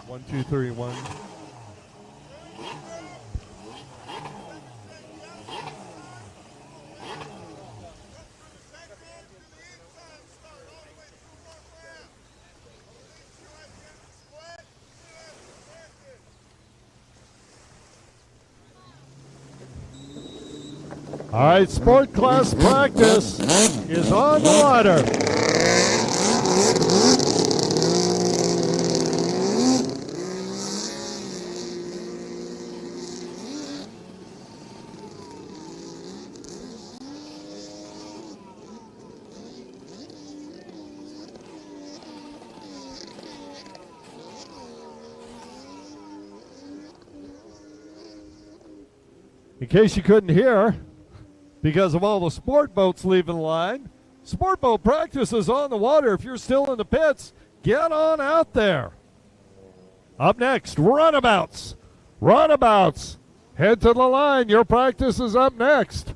1, 2, 3, 1. All right, sport class practice is on the water. In case you couldn't hear, because of all the sport boats leaving the line, sport boat practice is on the water. If you're still in the pits, get on out there. Up next, runabouts. Runabouts, head to the line. Your practice is up next.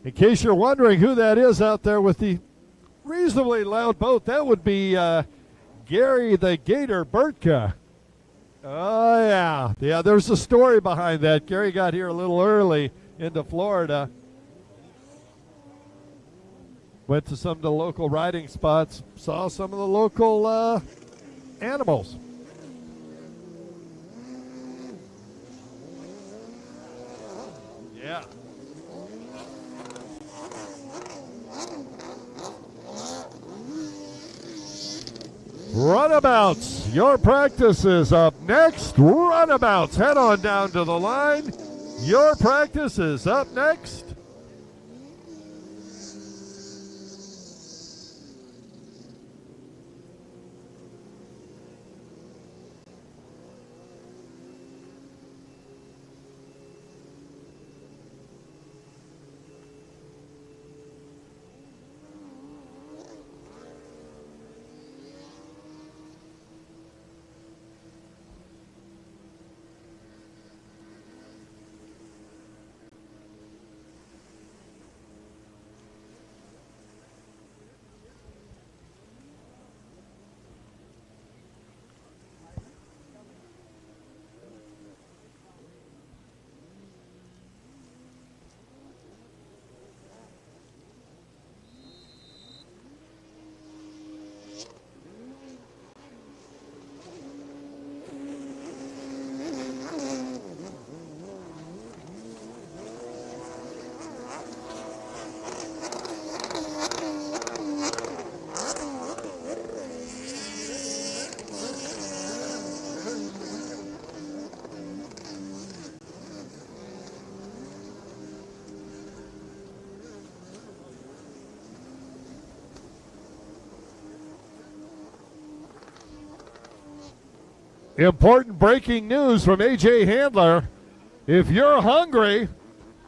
In case you're wondering who that is out there with the reasonably loud boat, that would be Gary the Gator Burtka. Oh, yeah. Yeah, there's a story behind that. Gary got here a little early into Florida. Went to some of the local riding spots, saw some of the local animals. Yeah. Runabouts, your practice is up next. Runabouts, head on down to the line. Your practice is up next. Important breaking news from AJ Handler. If you're hungry,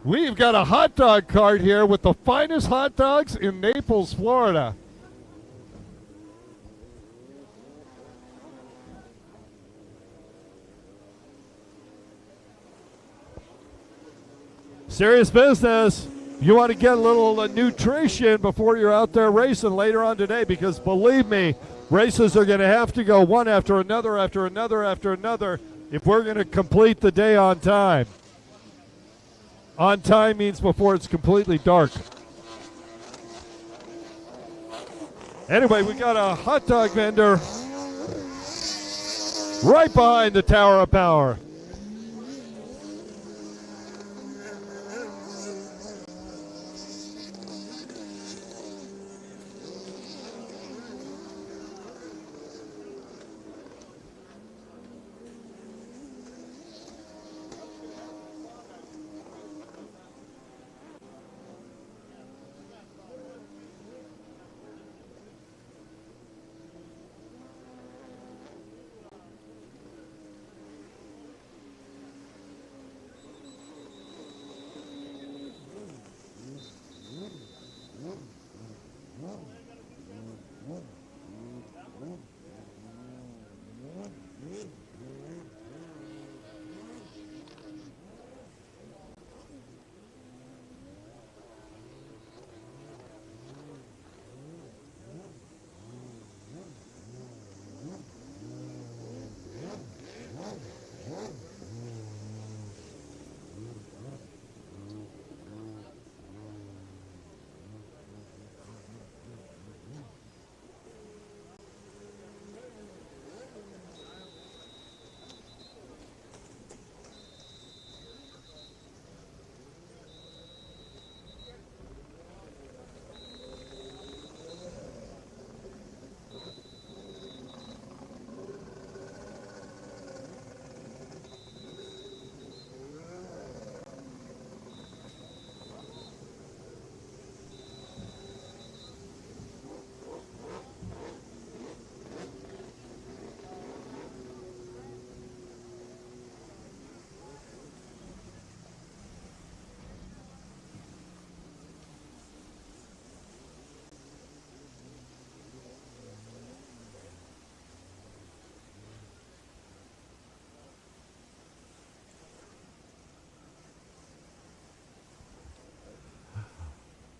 we've got a hot dog cart here with the finest hot dogs in Naples, Florida. Serious business. You want to get a little nutrition before you're out there racing later on today, because believe me, races are going to have to go one after another, after another, after another, if we're going to complete the day on time. On time means before it's completely dark. Anyway, we got a hot dog vendor right behind the Tower of Power.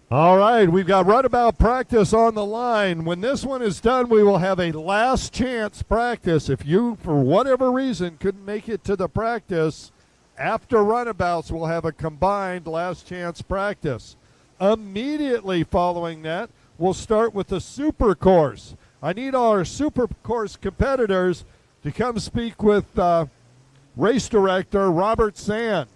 All right, we've got runabout practice on the line. When this one is done, we will have a last chance practice. If you, for whatever reason, couldn't make it to the practice, after runabouts, we'll have a combined last chance practice. Immediately following that, we'll start with the SuperCourse. I need all our SuperCourse competitors to come speak with race director Robert Sand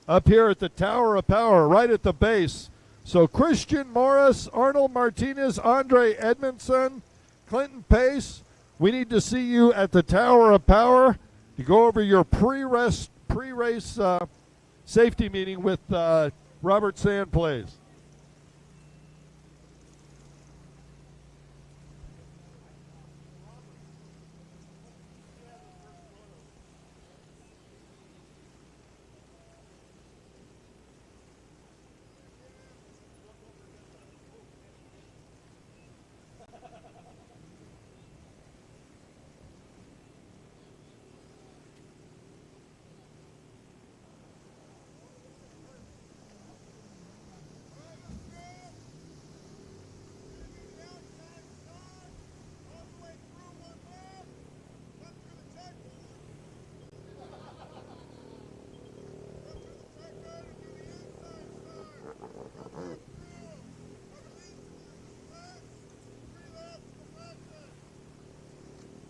up here at the Tower of Power, right at the base. So Christian Morris, Arnold Martinez, Andre Edmondson, Clinton Pace, we need to see you at the Tower of Power to go over your pre-race safety meeting with Robert Sand, please.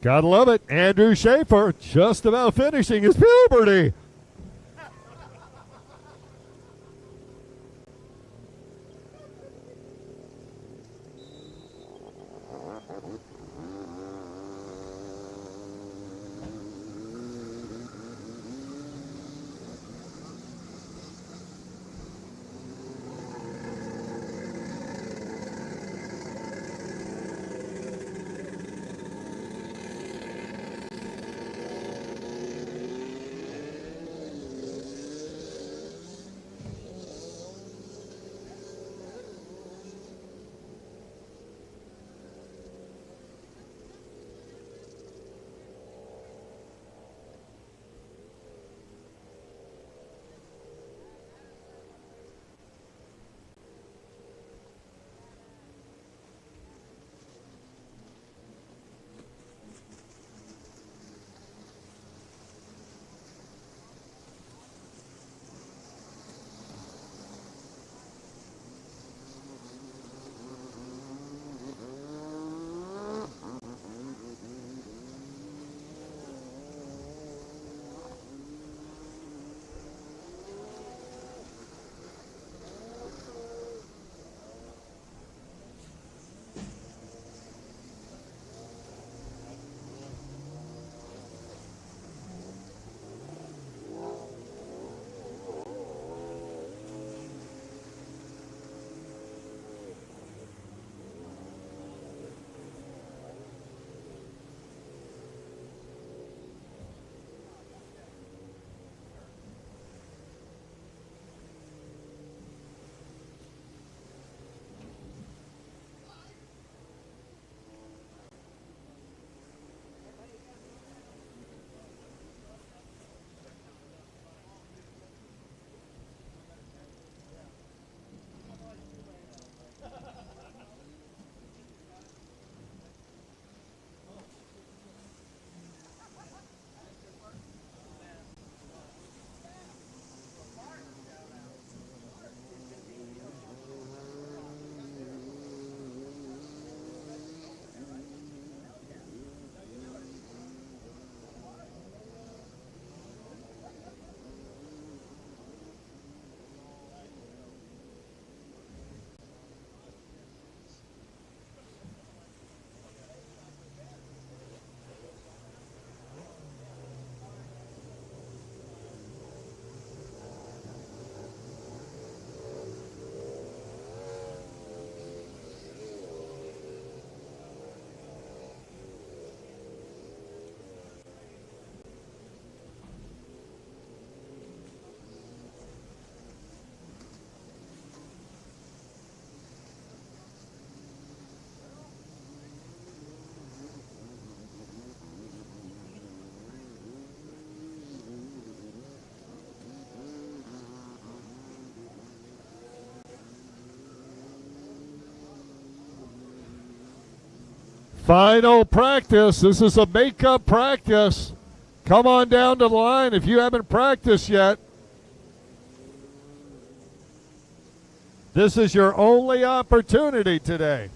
Gotta love it. Andrew Schaefer just about finishing his puberty. Final practice. This is a makeup practice. Come on down to the line if you haven't practiced yet. This is your only opportunity today.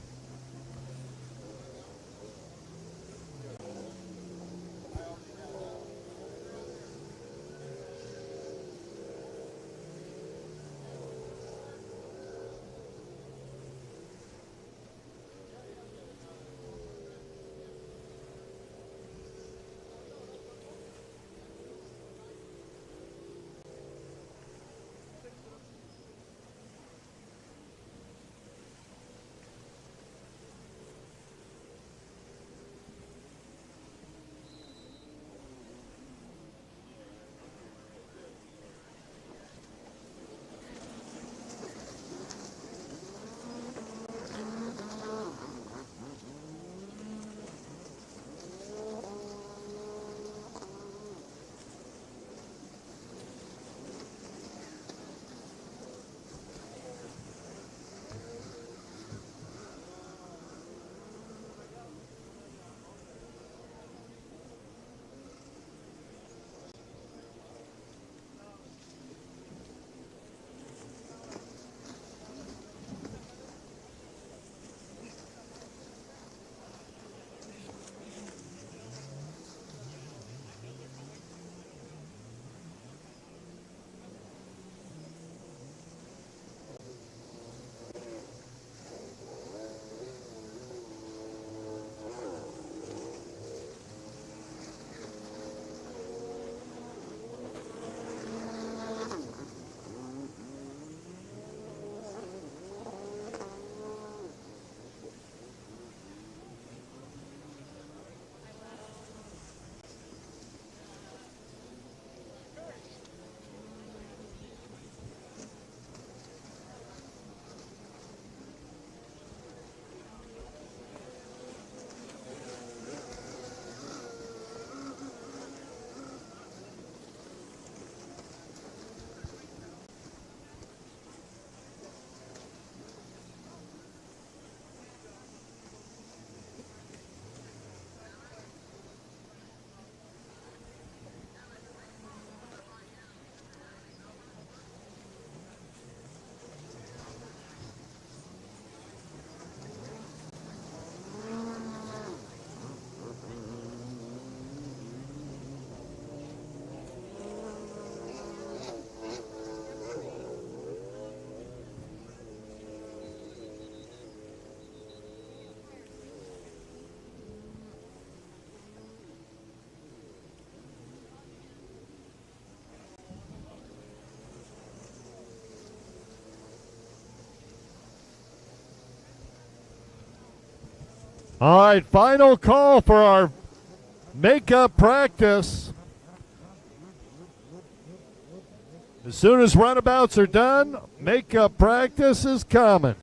All right, final call for our makeup practice. As soon as runabouts are done, makeup practice is coming.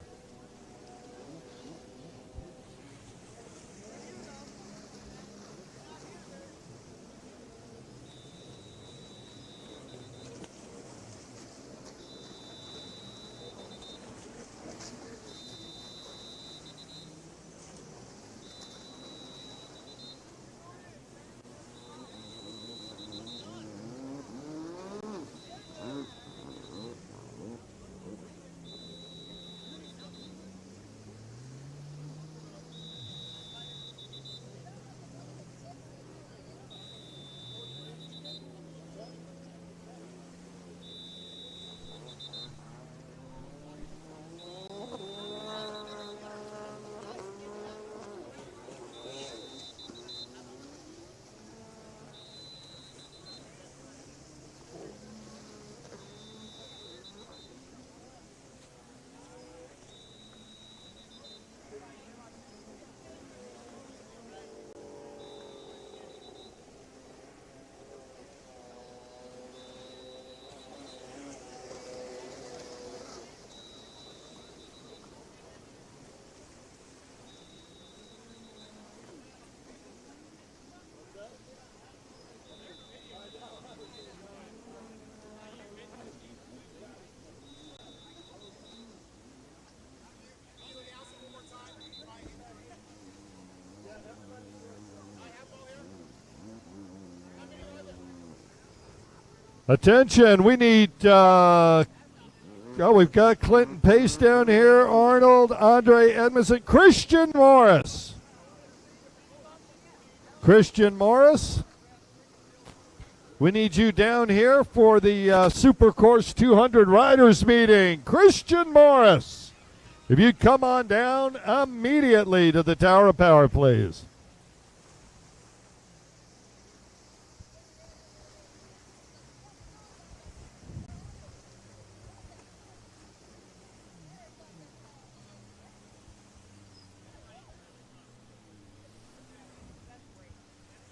Attention, we need, we've got Clinton Pace down here, Arnold, Andre Edmondson, Christian Morris. Christian Morris, we need you down here for the SuperCourse 200 Riders meeting. Christian Morris, if you'd come on down immediately to the Tower of Power, please.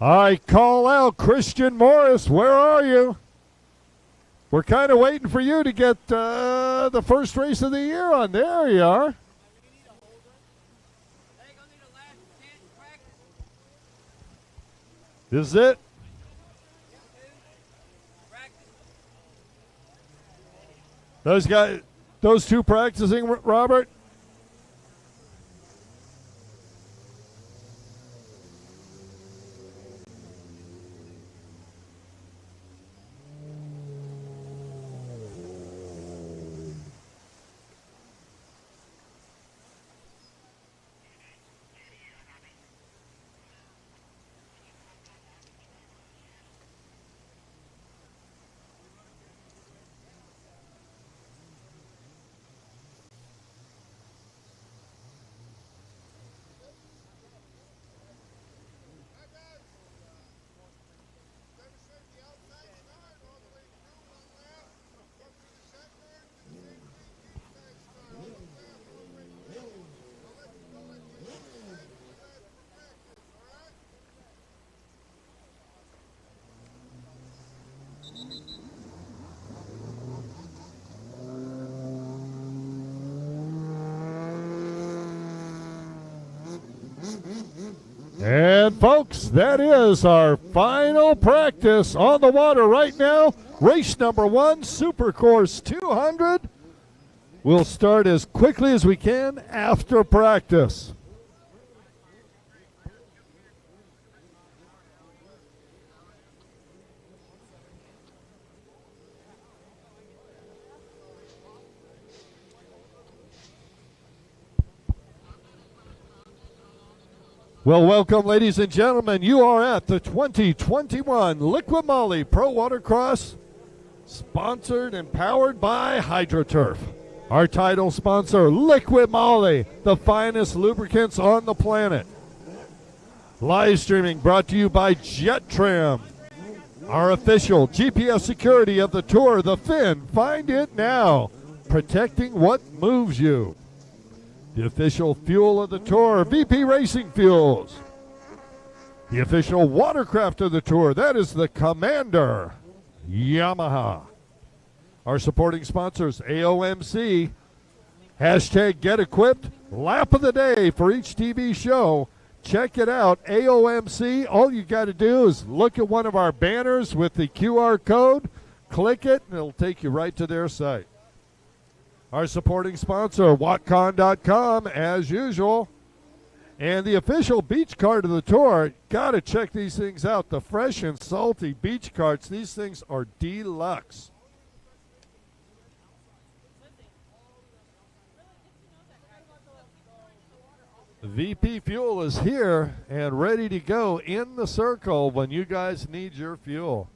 I call out Christian Morris, where are you? We're kind of waiting for you to get the first race of the year on. There you are. This is it? Those guys, those two practicing, Robert? And folks, that is our final practice on the water right now. Race number 1, SuperCourse 200. We'll start as quickly as we can after practice. Well, welcome, ladies and gentlemen. You are at the 2021 LIQUI-MOLY Pro Watercross, sponsored and powered by HydroTurf. Our title sponsor, LIQUI-MOLY, the finest lubricants on the planet. Live streaming brought to you by JetTrim, our official GPS security of the Tour, the Fin. Find it now, protecting what moves you. The official fuel of the Tour, VP Racing Fuels. The official watercraft of the Tour, that is the Commander, Yamaha. Our supporting sponsors, AOMC, hashtag Get Equipped, lap of the day for each TV show. Check it out, AOMC. All you got to do is look at one of our banners with the QR code, click it, and it'll take you right to their site. Our supporting sponsor, Watcon.com, as usual. And the official beach cart of the Tour. Got to check these things out. The fresh and salty beach carts. These things are deluxe. VP Fuel is here and ready to go in the circle when you guys need your fuel.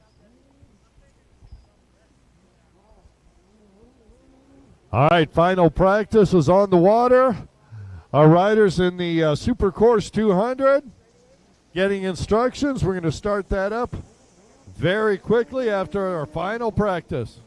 All right, final practice is on the water. Our riders in the SuperCourse 200 getting instructions. We're going to start that up very quickly after our final practice.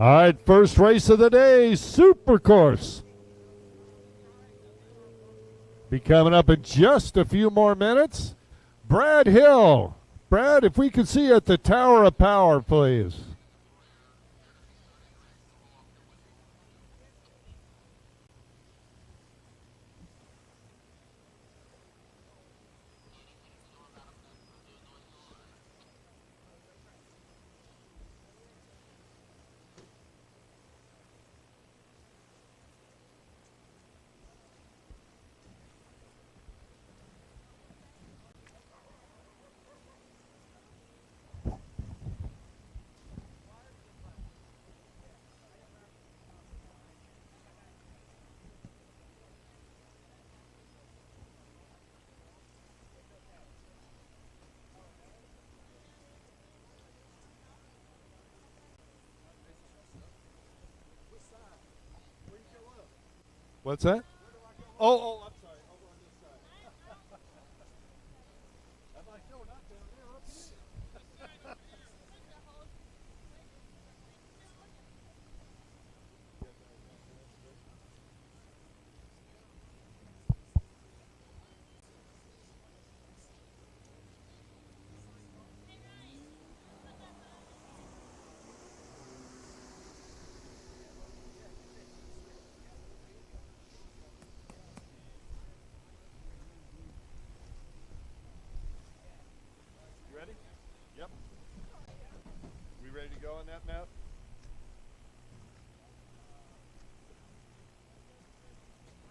All right, first race of the day, SuperCourse. Be coming up in just a few more minutes. Brad Hill. Brad, if we could see you at the Tower of Power, please. What's that? Oh, I'm sorry. Over on this side. I'm like, no, not down there. Up here. You ready? Yep. We ready to go on that map?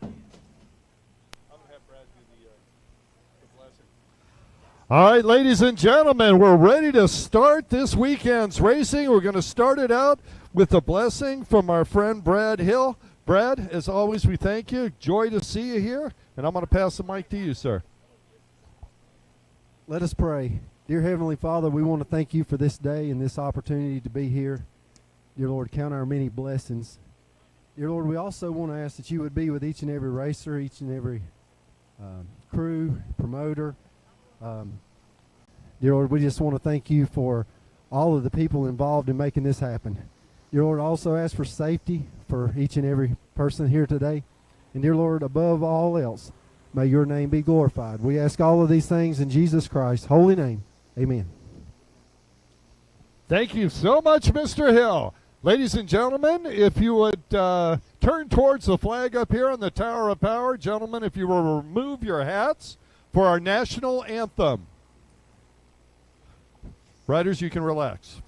I'm going to have Brad do the blessing. All right, ladies and gentlemen, we're ready to start this weekend's racing. We're going to start it out with a blessing from our friend Brad Hill. Brad, as always, we thank you. Joy to see you here. And I'm going to pass the mic to you, sir. Let us pray. Dear Heavenly Father, we want to thank you for this day and this opportunity to be here. Dear Lord, count our many blessings. Dear Lord, we also want to ask that you would be with each and every racer, each and every crew, promoter. Dear Lord, we just want to thank you for all of the people involved in making this happen. Dear Lord, also ask for safety for each and every person here today. And dear Lord, above all else, may your name be glorified. We ask all of these things in Jesus Christ's holy name. Amen. Thank you so much, Mr. Hill. Ladies and gentlemen, if you would turn towards the flag up here on the Tower of Power. Gentlemen, if you will remove your hats for our national anthem. Riders, you can relax.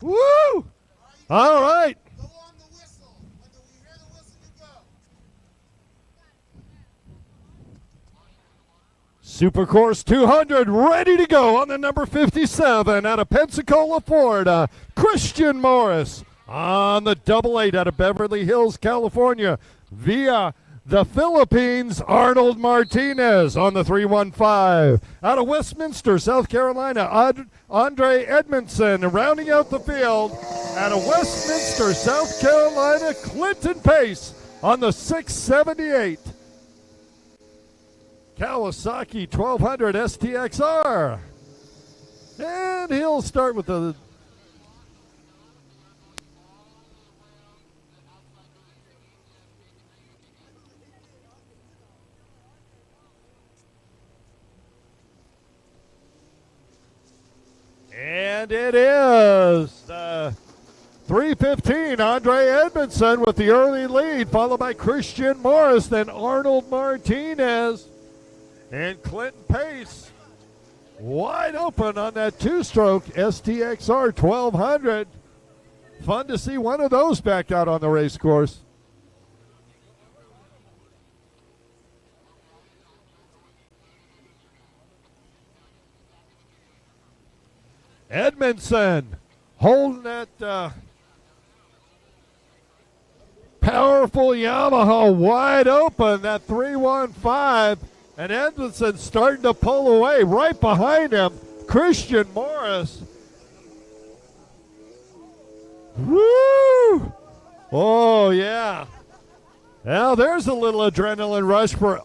Woo! All right. Go on the whistle. When we hear the SuperCourse 200 ready to go on the number 57 out of Pensacola, Florida, Christian Morris. On the double 8 out of Beverly Hills, California, via the Philippines, Arnold Martinez. On the 315 out of Westminster, South Carolina, Andre Edmondson. Rounding out the field out of Westminster, South Carolina, Clinton Pace. On the 678 Kawasaki 1200 STXR. And he'll start with the and it is 315, Andre Edmondson with the early lead, followed by Christian Morris, then Arnold Martinez, and Clinton Pace wide open on that two-stroke STXR 1200. Fun to see one of those back out on the race course. Edmondson holding that powerful Yamaha wide open, that 315, and Edmondson starting to pull away. Right behind him, Christian Morris. Woo! Oh yeah. Now there's a little adrenaline rush for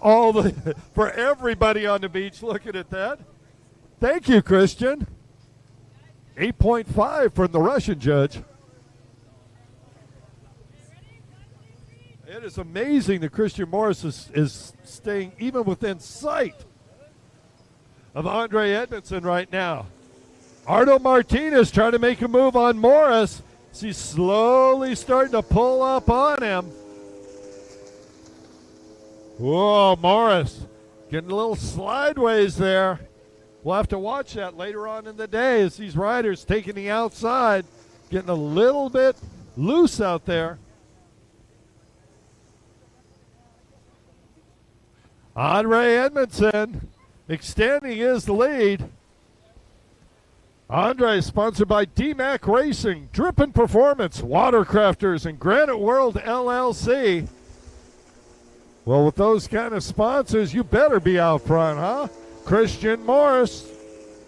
everybody on the beach looking at that. Thank you, Christian. 8.5 from the Russian judge. It is amazing that Christian Morris is staying even within sight of Andre Edmondson right now. Arnold Martinez trying to make a move on Morris. He's slowly starting to pull up on him. Whoa, Morris getting a little sideways there. We'll have to watch that later on in the day as these riders taking the outside, getting a little bit loose out there. Andre Edmondson extending his lead. Andre sponsored by DMAC Racing, Drippin' Performance, Watercrafters, and Granite World LLC. Well, with those kind of sponsors, you better be out front, huh? Christian Morris,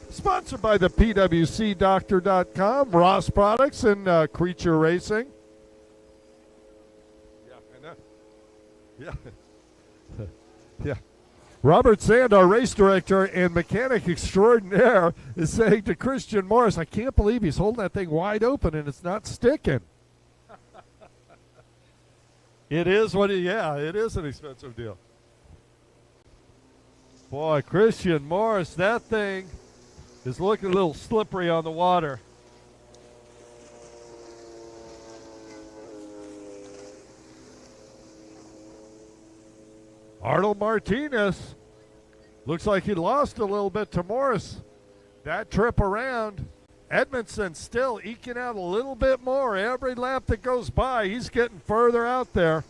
sponsored by the PWCDoctor.com, Ross Products, and Creature Racing. Yeah, I know. Yeah. Yeah. Robert Sand, our race director and mechanic extraordinaire, is saying to Christian Morris, I can't believe he's holding that thing wide open and it's not sticking. It is it is an expensive deal. Boy, Christian Morris, that thing is looking a little slippery on the water. Arnold Martinez looks like he lost a little bit to Morris that trip around. Edmondson still eking out a little bit more. Every lap that goes by, he's getting further out there.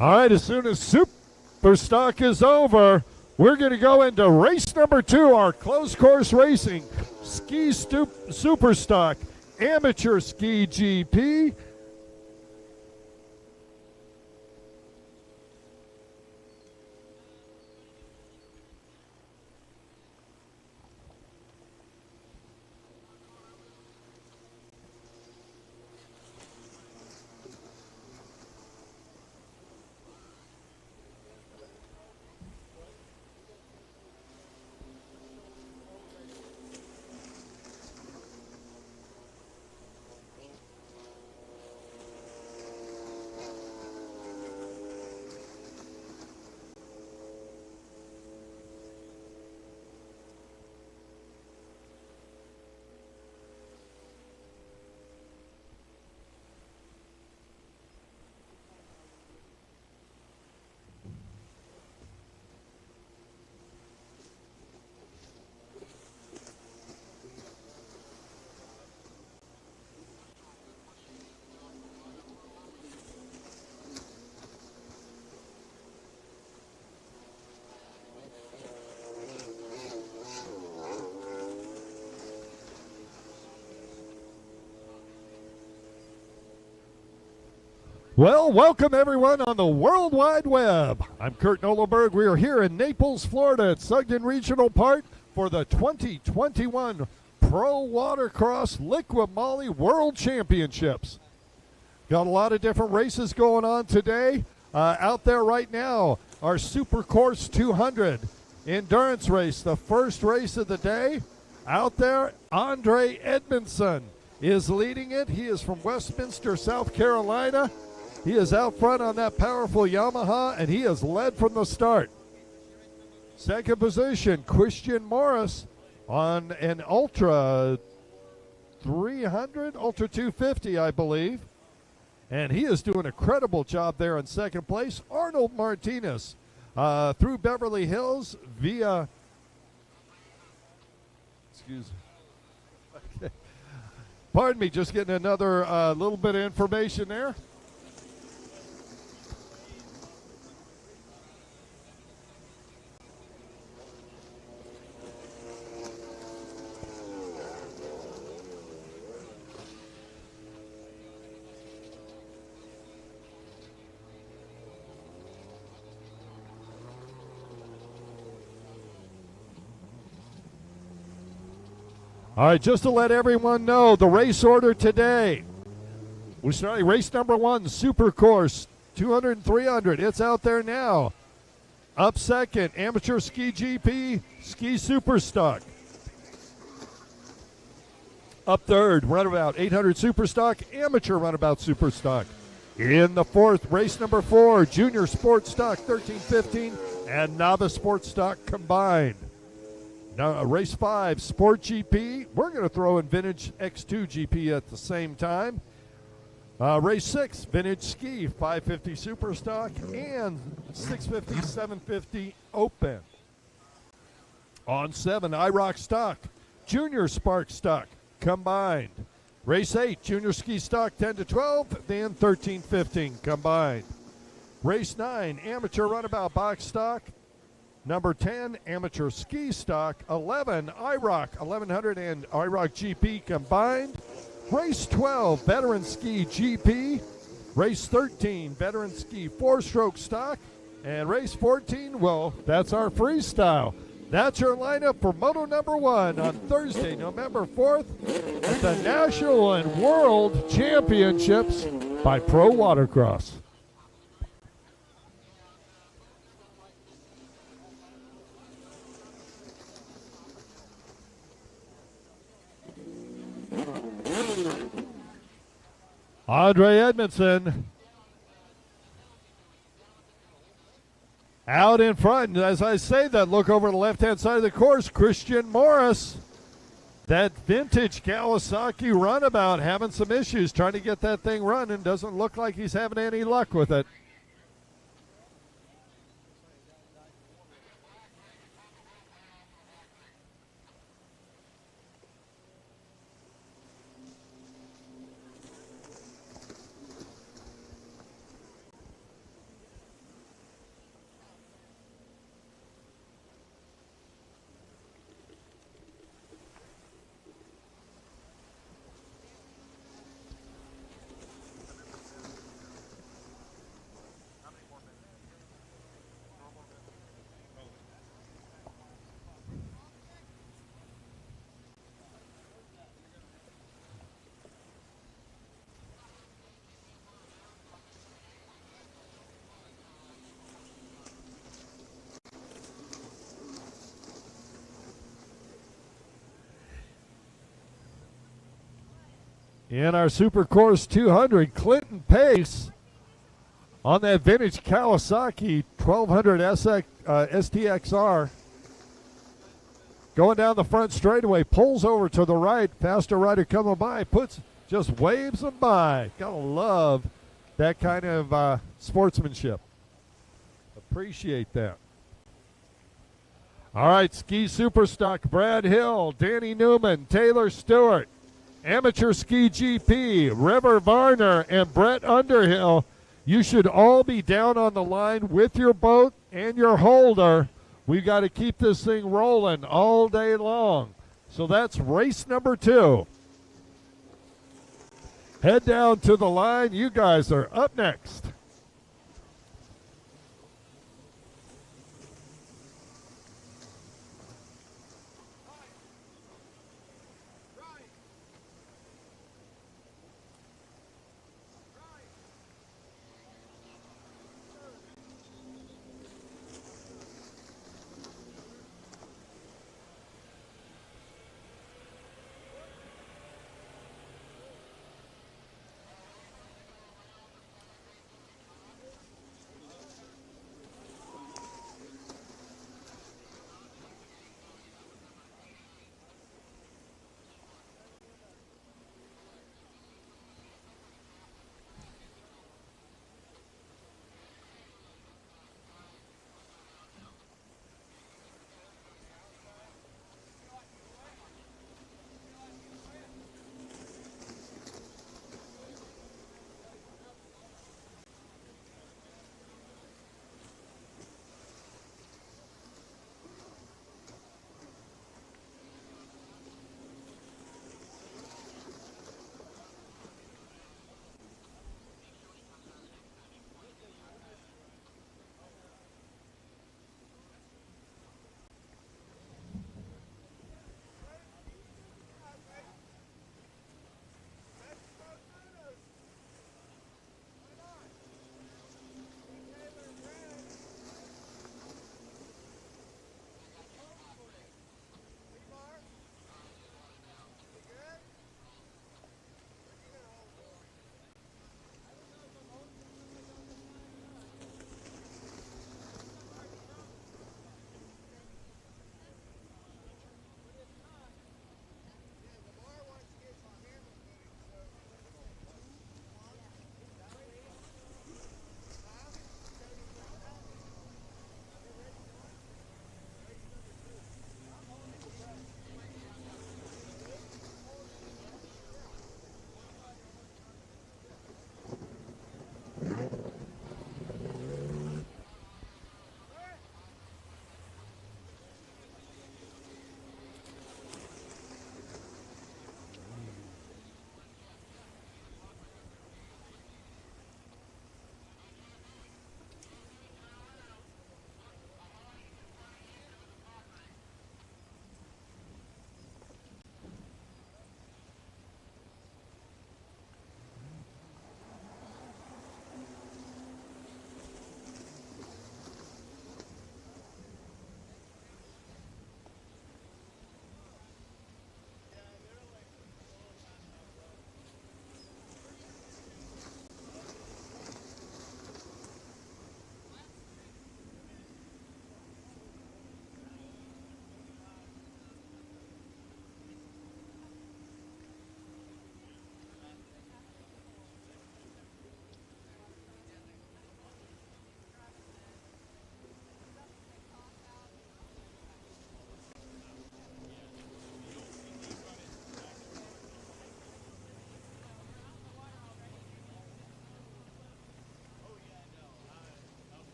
All right, as soon as SuperStock is over, we're going to go into race number 2, our closed course racing, Ski SuperStock Amateur Ski GP. Well, welcome everyone on the World Wide Web. I'm Kurt Nolenberg. We are here in Naples, Florida at Sugden Regional Park for the 2021 Pro Watercross LIQUI-MOLY World Championships. Got a lot of different races going on today. Out there right now, our SuperCourse 200 endurance race, the first race of the day. Out there, Andre Edmondson is leading it. He is from Westminster, South Carolina. He is out front on that powerful Yamaha, and he has led from the start. Second position, Christian Morris on an Ultra 300, Ultra 250, I believe. And he is doing a credible job there in second place. Arnold Martinez through Beverly Hills via, excuse me. Okay. Pardon me, just getting another little bit of information there. All right, just to let everyone know, the race order today. We're starting race number 1, SuperCourse, 200 and 300. It's out there now. Up second, Amateur Ski GP, Ski SuperStock. Up third, Runabout 800 SuperStock, Amateur Runabout SuperStock. In the fourth, race number 4, Junior Sports Stock 1315 and Novice Sports Stock combined. Now, race 5, Sport GP. We're going to throw in Vintage X2 GP at the same time. Race 6, Vintage Ski, 550 Superstock, and 650, 750 Open. On 7, IROC Stock, Junior Spark Stock, combined. Race 8, Junior Ski Stock, 10 to 12, then 13, 15, combined. Race 9, Amateur Runabout Box Stock. Number 10, Amateur Ski Stock. 11, IROC 1100 and IROC GP combined. Race 12, Veteran Ski GP. Race 13, Veteran Ski 4-stroke stock. And race 14, well, that's our freestyle. That's your lineup for Moto number 1 on Thursday, November 4th at the National and World Championships by Pro Watercross. Andre Edmondson out in front. And as I say that, look over the left-hand side of the course, Christian Morris. That vintage Kawasaki Runabout having some issues trying to get that thing running. Doesn't look like he's having any luck with it. In our SuperCourse 200, Clinton Pace on that vintage Kawasaki 1200 STXR. Going down the front straightaway, pulls over to the right, faster rider coming by, just waves them by. Gotta love that kind of sportsmanship. Appreciate that. All right, Ski Superstock, Brad Hill, Danny Newman, Taylor Stewart. Amateur Ski GP, River Varner, and Brett Underhill. You should all be down on the line with your boat and your holder. We've got to keep this thing rolling all day long. So that's race number 2. Head down to the line. You guys are up next.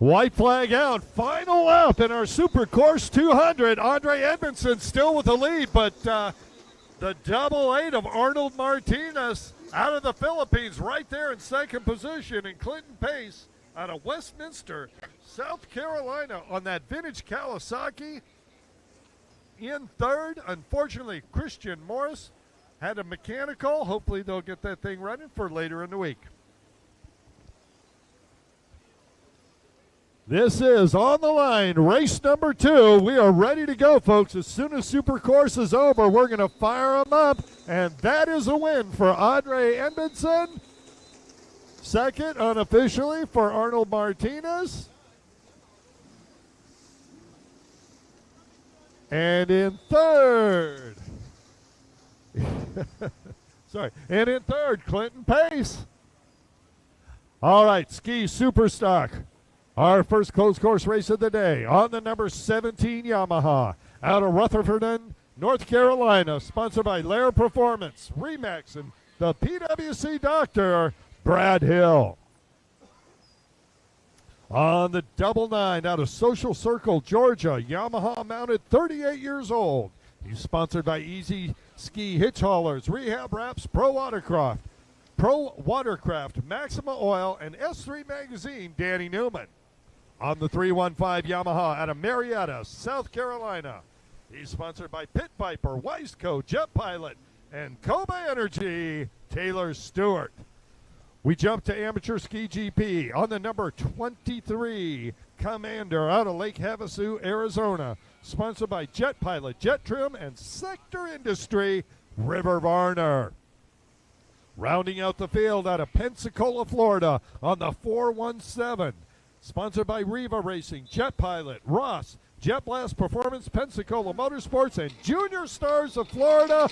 White flag out. Final lap in our SuperCourse 200. Andre Edmondson still with the lead, but the double eight of Arnold Martinez out of the Philippines right there in second position, and Clinton Pace out of Westminster, South Carolina on that vintage Kawasaki in third. Unfortunately, Christian Morris had a mechanical. Hopefully they'll get that thing running for later in the week. This is on the line, race number 2. We are ready to go, folks. As soon as SuperCourse is over, we're going to fire them up, and that is a win for Andre Edmondson. Second, unofficially, for Arnold Martinez. And in third, Clinton Pace. All right, Ski SuperStock. Our first closed course race of the day on the number 17 Yamaha out of Rutherford, North Carolina, sponsored by Lair Performance, Remax, and the PWC doctor, Brad Hill. On the double nine out of Social Circle, Georgia, Yamaha mounted 38 years old. He's sponsored by Easy Ski Hitch Haulers, Rehab Wraps, Pro Watercraft, Maxima Oil, and S3 Magazine, Danny Newman. On the 315 Yamaha out of Marietta, South Carolina. He's sponsored by Pit Viper, Wiseco, Jet Pilot, and Kobe Energy, Taylor Stewart. We jump to Amateur Ski GP on the number 23 Commander out of Lake Havasu, Arizona. Sponsored by Jet Pilot, JetTrim, and Sector Industry, River Varner. Rounding out the field out of Pensacola, Florida on the 417. Sponsored by Riva Racing, Jet Pilot, Ross, Jet Blast Performance, Pensacola Motorsports, and Junior Stars of Florida,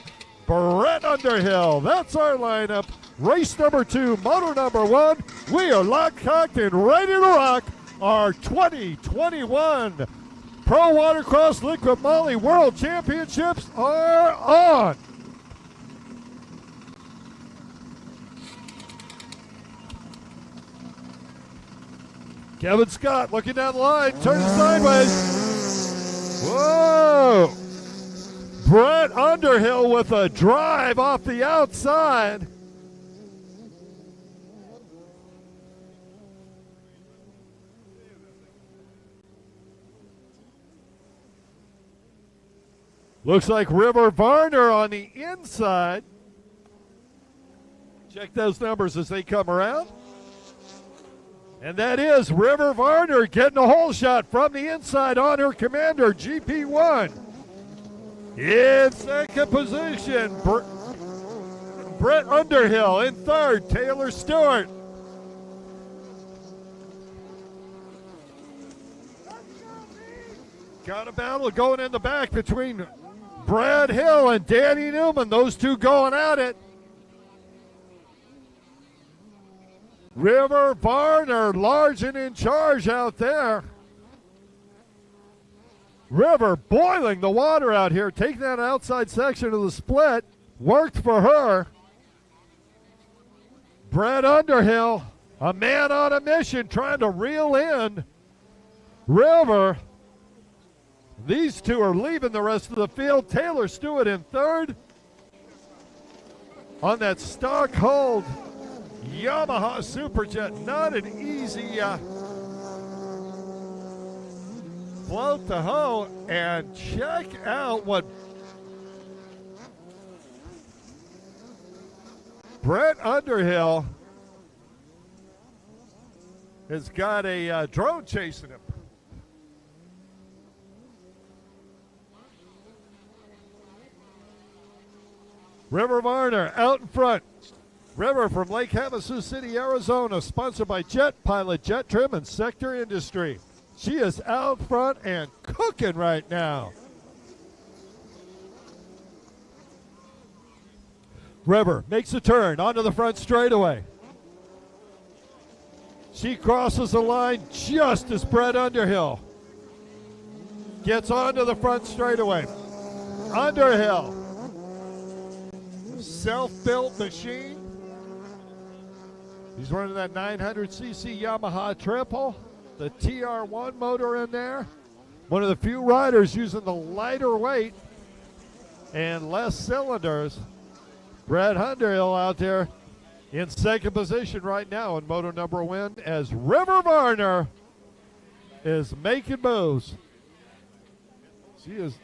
Brett Underhill. That's our lineup. Race number 2, motor number 1. We are locked, cocked, and ready to rock our 2021 Pro Watercross LIQUI-MOLY World Championships are on. Kevin Scott looking down the line, turning sideways. Whoa! Brett Underhill with a drive off the outside. Looks like River Varner on the inside. Check those numbers as they come around. And that is River Varner getting a hole shot from the inside on her Commander GP1. In second position, Brett Underhill. In third, Taylor Stewart. Got a battle going in the back between Brad Hill and Danny Newman. Those two going at it. River Varner, large and in charge out there. River boiling the water out here, taking that outside section of the split. Worked for her. Brett Underhill, a man on a mission, trying to reel in River. These two are leaving the rest of the field. Taylor Stewart in third. On that stock hold Yamaha Superjet, not an easy float to hoe, and check out what Brett Underhill has got a drone chasing him. River Varner out in front. River from Lake Havasu City, Arizona, sponsored by Jet Pilot, JetTrim, and Sector Industry. She is out front and cooking right now. River makes a turn onto the front straightaway. She crosses the line just as Brett Underhill gets onto the front straightaway. Underhill, self-built machine. He's running that 900cc Yamaha triple. the TR1 motor in there. One of the few riders using the lighter weight and less cylinders. Brad Underhill out there in second position right now in moto number one as River Varner is making moves. She is.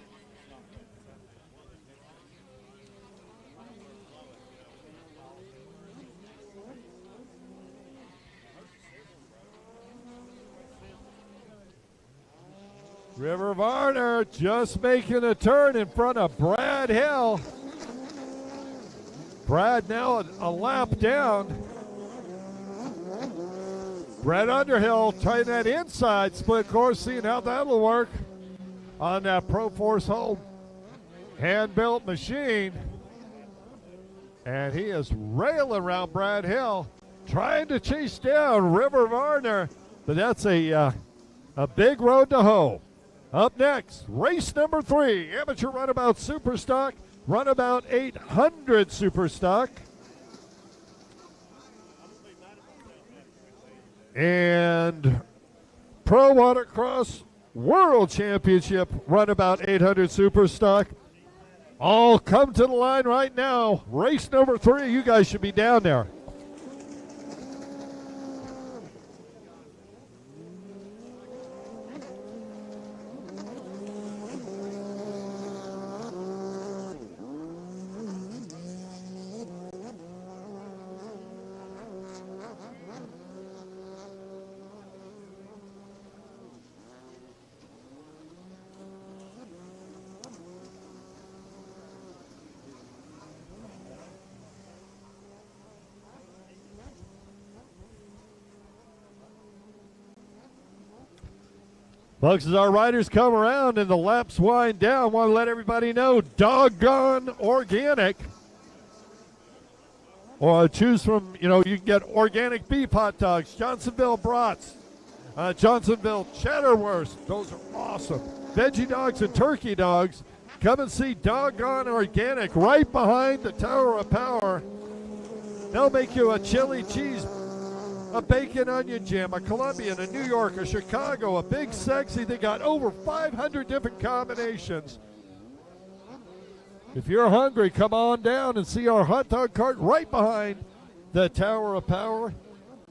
River Varner just making a turn in front of Brad Hill. Brad now a lap down. Brad Underhill trying that inside split course, seeing how that'll work on that Pro Force Home hand-built machine. And he is railing around Brad Hill, trying to chase down River Varner, but that's a big road to hoe. Up next, race number 3, amateur runabout SuperStock, runabout 800 SuperStock. And Pro Watercross World Championship runabout 800 SuperStock. All come to the line right now. Race number 3, you guys should be down there. Folks, as our riders come around and the laps wind down, want to let everybody know, doggone organic. Or choose from, you can get organic beef hot dogs, Johnsonville brats, Johnsonville cheddar wurst. Those are awesome. Veggie dogs and turkey dogs. Come and see Doggone Organic right behind the Tower of Power. They'll make you a chili cheese, a bacon onion jam, a Colombian, a New York, a Chicago, a big sexy. They got over 500 different combinations. If you're hungry, come on down and see our hot dog cart right behind the Tower of Power.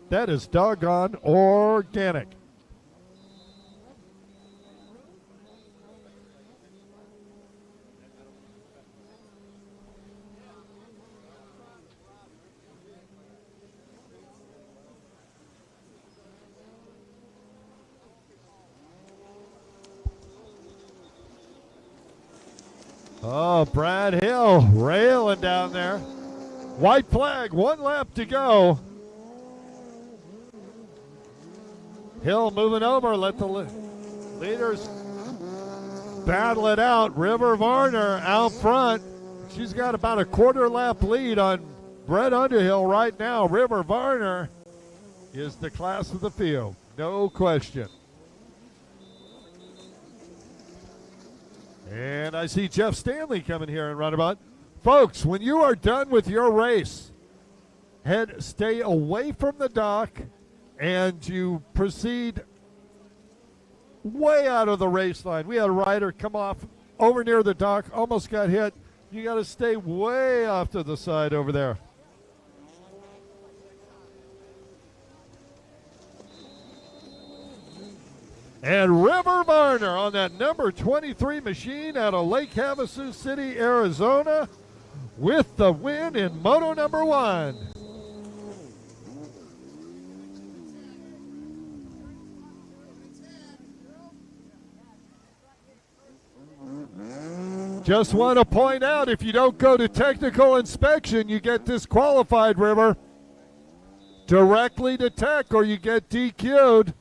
That is Doggone Organic. Oh, Brad Hill railing down there. White flag, 1 lap to go. Hill moving over, let the leaders battle it out. River Varner out front. She's got about a quarter lap lead on Brad Underhill right now. River Varner is the class of the field, no question. And I see Jeff Stanley coming here in Runabout. Folks, when you are done with your race, stay away from the dock and you proceed way out of the race line. We had a rider come off over near the dock, almost got hit. You got to stay way off to the side over there. And River Varner on that number 23 machine out of Lake Havasu City, Arizona, with the win in Moto number 1. Just want to point out, if you don't go to technical inspection, you get disqualified, River. Directly to tech or you get DQ'd.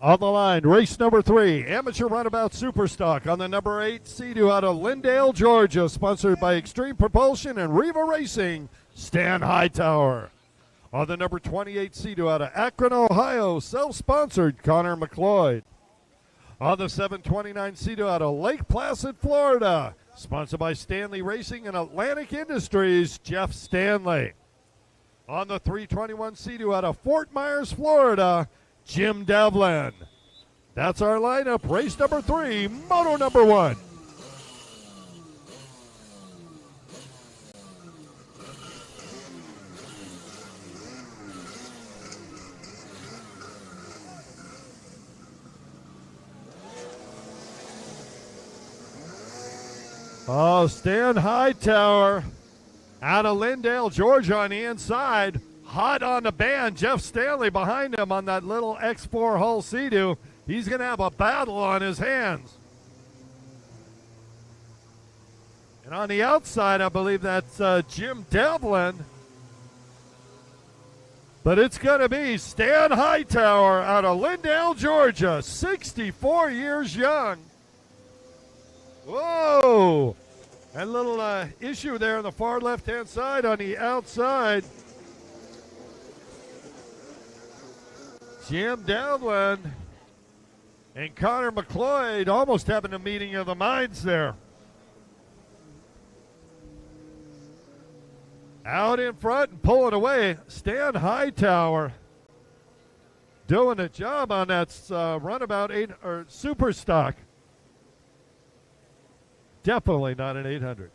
On the line, race number 3, Amateur Runabout SuperStock on the number 8 Sea-Doo out of Lindale, Georgia, sponsored by Extreme Propulsion and Riva Racing, Stan Hightower. On the number 28 Sea-Doo out of Akron, Ohio, self-sponsored Connor McLeod. On the 729 Sea-Doo out of Lake Placid, Florida, sponsored by Stanley Racing and Atlantic Industries, Jeff Stanley. On the 321 Sea-Doo out of Fort Myers, Florida, Jim Devlin. That's our lineup. Race number 3, moto number 1. Oh, Stan Hightower out of Lindale, Georgia on the inside. Hot on the band. Jeff Stanley behind him on that little X4 hull Sea-Doo. He's going to have a battle on his hands. And on the outside, I believe that's Jim Devlin. But it's going to be Stan Hightower out of Lindale, Georgia, 64 years young. Whoa! And a little issue there on the far left-hand side on the outside. Jim Devlin and Connor McLeod almost having a meeting of the minds there. Out in front and pulling away, Stan Hightower doing a job on that Runabout 8 or SuperStock. Definitely not an 800.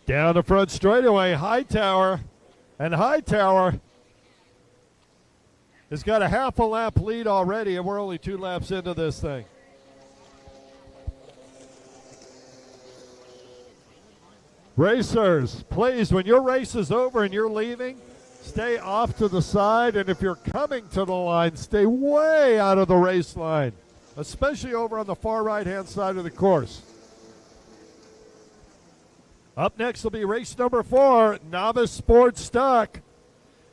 Down the front straightaway, Hightower. And Hightower has got a half a lap lead already, and we're only 2 laps into this thing. Racers, please, when your race is over and you're leaving, stay off to the side. And if you're coming to the line, stay way out of the race line, especially over on the far right-hand side of the course. Up next will be race number 4, Novice Sports Stock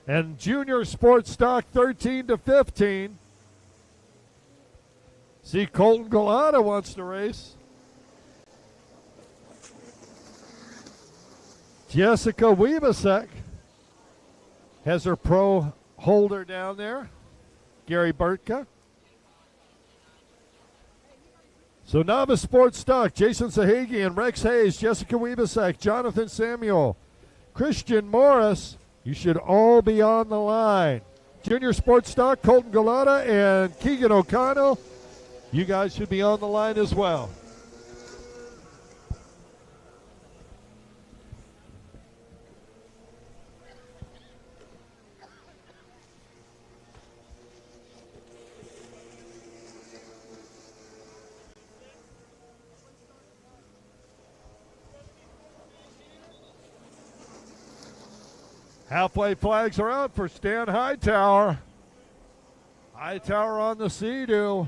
and Junior Sports Stock 13 to 15. See, Colton Galata wants to race. Jessica Wiebesek has her pro holder down there. Gary Burtka. So Novice Sports Stock, Jason Sahagian, Rex Hayes, Jessica Wiebesek, Jonathan Samuel, Christian Morris, you should all be on the line. Junior Sports Stock, Colton Galata and Keegan O'Connell, you guys should be on the line as well. Halfway flags are out for Stan Hightower. Hightower on the Sea-Doo.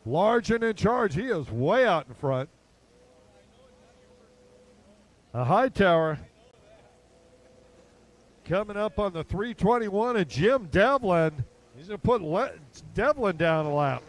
Large and in charge. He is way out in front. A Hightower coming up on the 321, and Jim Devlin. He's going to put Devlin down a lap.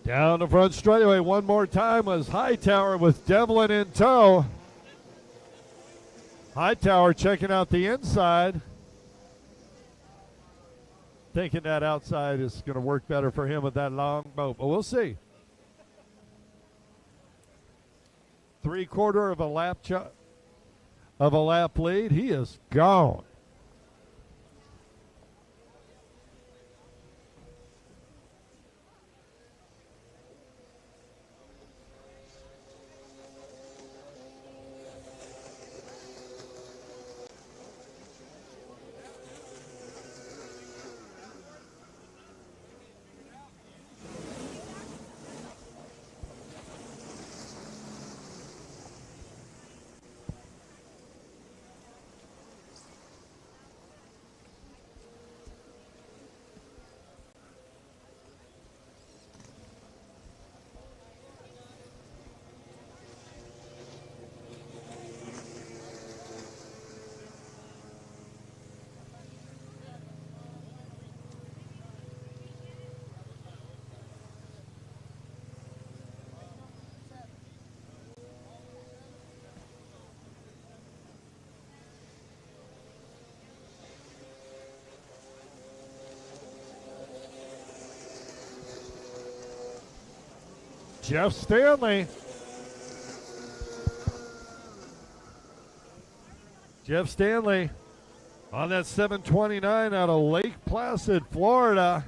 Down the front straightaway one more time was Hightower with Devlin in tow. Hightower checking out the inside. Thinking that outside is going to work better for him with that long boat, but we'll see. 3/4 of a lap lead. He is gone. Jeff Stanley. Jeff Stanley on that 729 out of Lake Placid, Florida.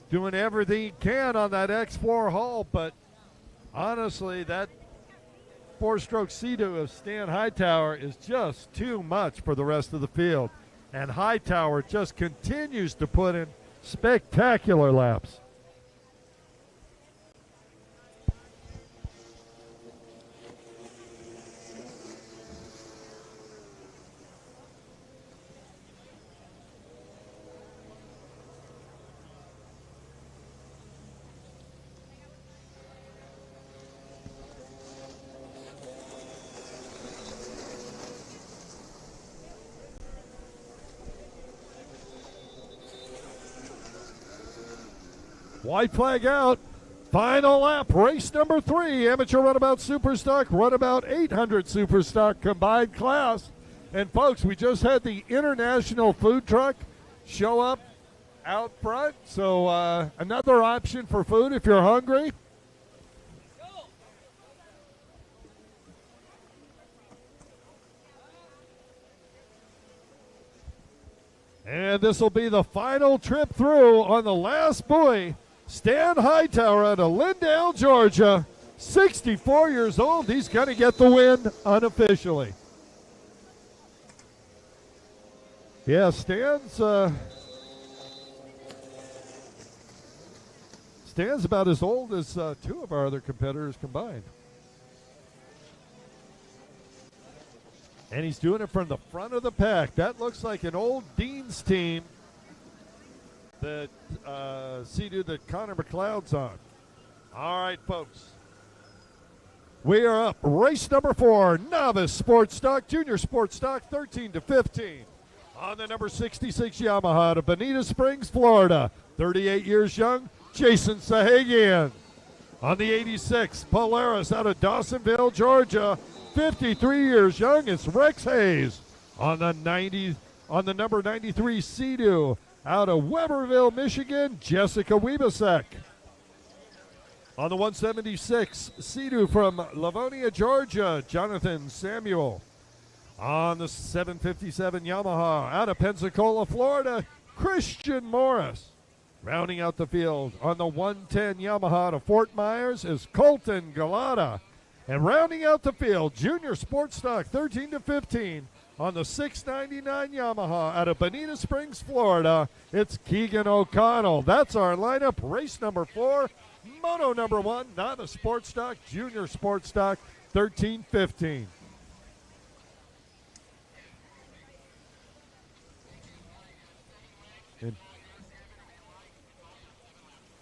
Doing everything he can on that X4 hull, but honestly, that four-stroke Sea-Doo of Stan Hightower is just too much for the rest of the field. And Hightower just continues to put in spectacular laps. White flag out. Final lap, race number 3, amateur runabout SuperStock, runabout 800 SuperStock combined class. And folks, we just had the international food truck show up out front. So another option for food if you're hungry. And this will be the final trip through on the last buoy. Stan Hightower out of Lindale, Georgia, 64 years old. He's going to get the win unofficially. Yeah, Stan's about as old as 2 of our other competitors combined. And he's doing it from the front of the pack. That looks like an old Dean's team that Sea-Doo that Connor McLeod's on. All right, folks. We are up. Race number 4, Novice Sports Stock, Junior Sports Stock, 13 to 15. On the number 66 Yamaha out of Bonita Springs, Florida, 38 years young, Jason Sahagian. On the 86 Polaris out of Dawsonville, Georgia, 53 years young, it's Rex Hayes. On the number 93 Sea-Doo out of Weberville, Michigan, Jessica Wiebesek. On the 176 Sea-Doo from Livonia, Georgia, Jonathan Samuel. On the 757 Yamaha out of Pensacola, Florida, Christian Morris. Rounding out the field on the 110 Yamaha out of Fort Myers is Colton Galata. And rounding out the field, Junior Sports Stock 13 to 15 on the 699 Yamaha out of Bonita Springs, Florida. It's Keegan O'Connell. That's our lineup. Race number 4, moto number 1, Novice Sports Stock, Junior Sports Stock 13-15.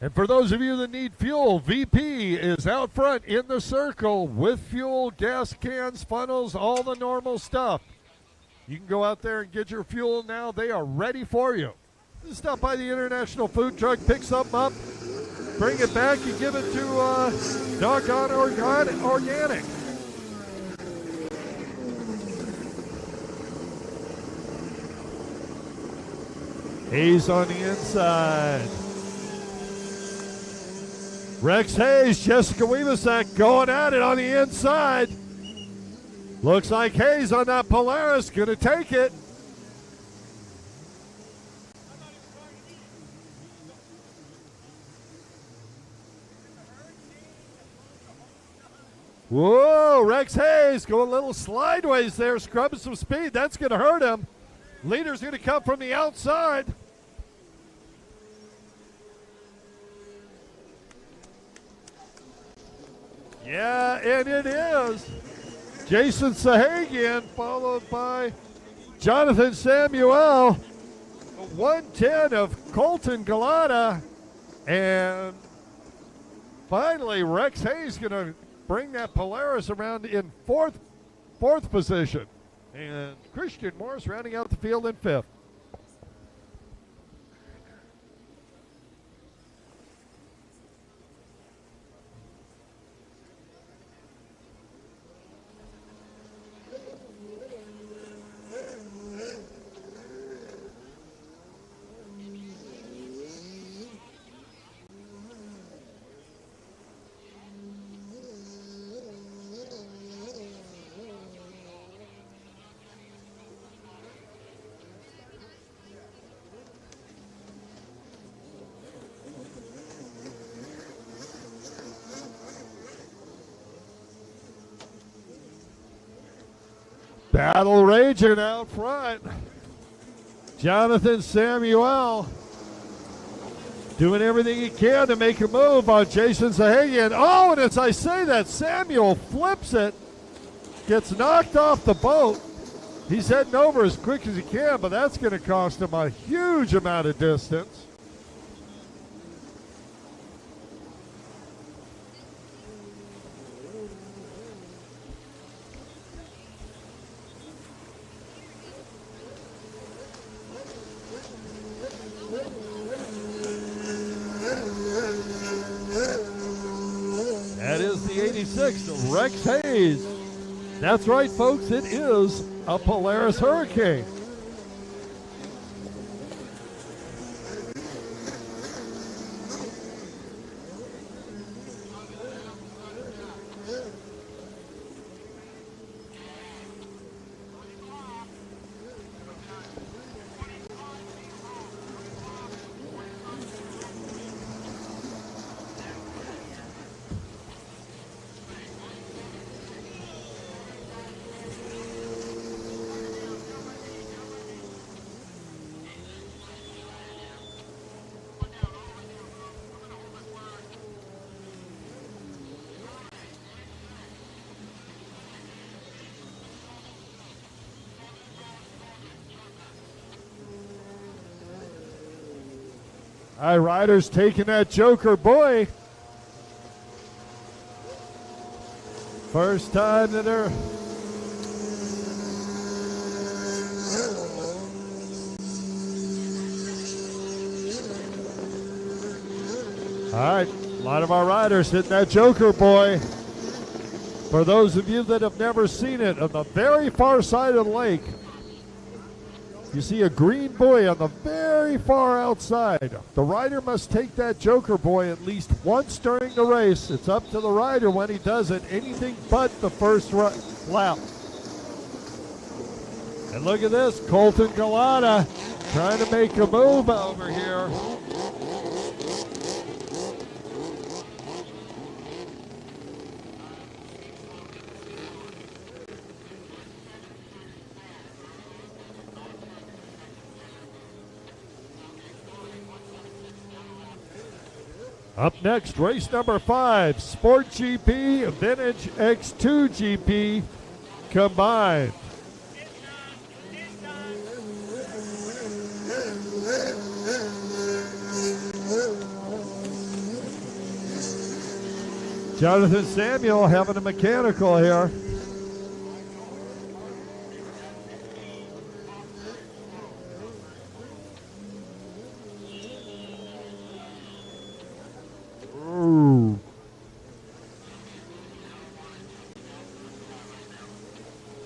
And for those of you that need fuel, VP is out front in the circle with fuel, gas cans, funnels, all the normal stuff. You can go out there and get your fuel now. They are ready for you. Just stop by the International Food Truck, pick something up, bring it back, and give it to Doggone Organic. Hayes on the inside. Rex Hayes, Jessica Wiebesek going at it on the inside. Looks like Hayes on that Polaris, going to take it. Whoa, Rex Hayes going a little sideways there, scrubbing some speed. That's going to hurt him. Leader's going to come from the outside. Yeah, and it is. Jason Sahagian followed by Jonathan Samuel. 110 of Colton Galata. And finally, Rex Hayes going to bring that Polaris around in fourth position. And Christian Morris rounding out the field in 5th. Battle raging out front. Jonathan Samuel doing everything he can to make a move on Jason Zahagian. Oh, and as I say that, Samuel flips it, gets knocked off the boat. He's heading over as quick as he can, but that's going to cost him a huge amount of distance. That is the 86, Rex Hayes. That's right, folks, it is a Polaris Hurricane. All right, riders taking that Joker buoy. First time that they're all right, a lot of our riders hitting that Joker buoy. For those of you that have never seen it, on the very far side of the lake, you see a green buoy on the very far outside. The rider must take that Joker buoy at least once during the race. It's up to the rider when he does it, anything but the first lap. And look at this, Colton Galata trying to make a move over here. Up next, race number 5, Sport GP, Vintage X2 GP combined. Jonathan Samuel having a mechanical here.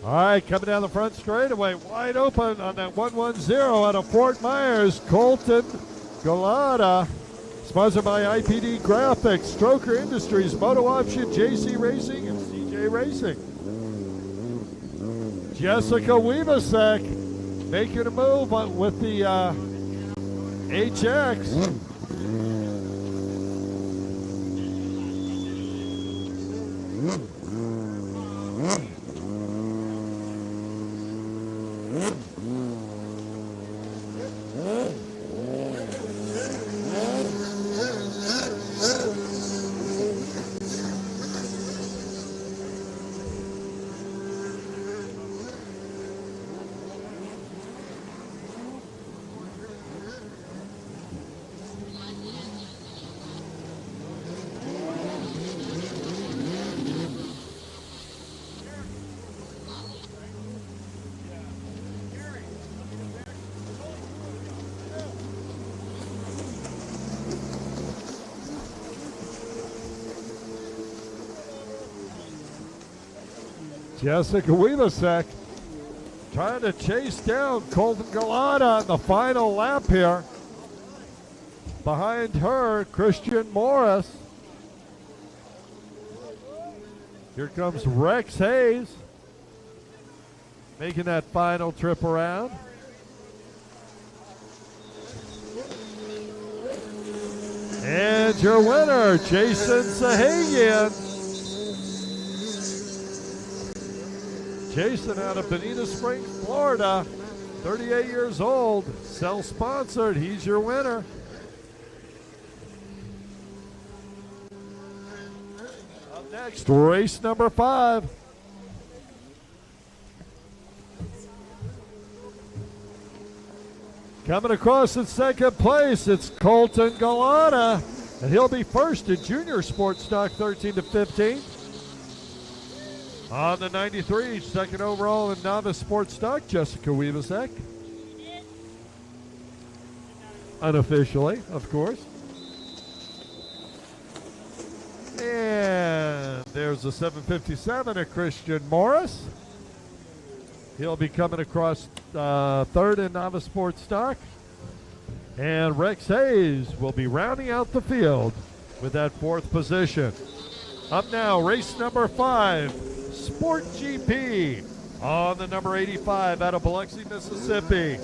All right, coming down the front straightaway, wide open on that 110 out of Fort Myers, Colton Galata, sponsored by IPD Graphics, Stroker Industries, Moto Option, JC Racing, and CJ Racing. Jessica Weebasek making a move with the HX. Jessica Weebasek trying to chase down Colton Galata on the final lap here. Behind her, Christian Morris. Here comes Rex Hayes making that final trip around. And your winner, Jason Sahagian. Jason out of Bonita Springs, Florida, 38 years old, self-sponsored. He's your winner. Up next, race number 5. Coming across in second place, it's Colton Galana, and he'll be first in Junior Sports Stock 13 to 15. On the 93, second overall in Novice Sports Stock, Jessica Weebasek. Unofficially, of course. And there's a 757 of Christian Morris. He'll be coming across third in Novice Sports Stock. And Rex Hayes will be rounding out the field with that 4th position. Up now, race number 5, Sport GP on the number 85 out of Biloxi, Mississippi.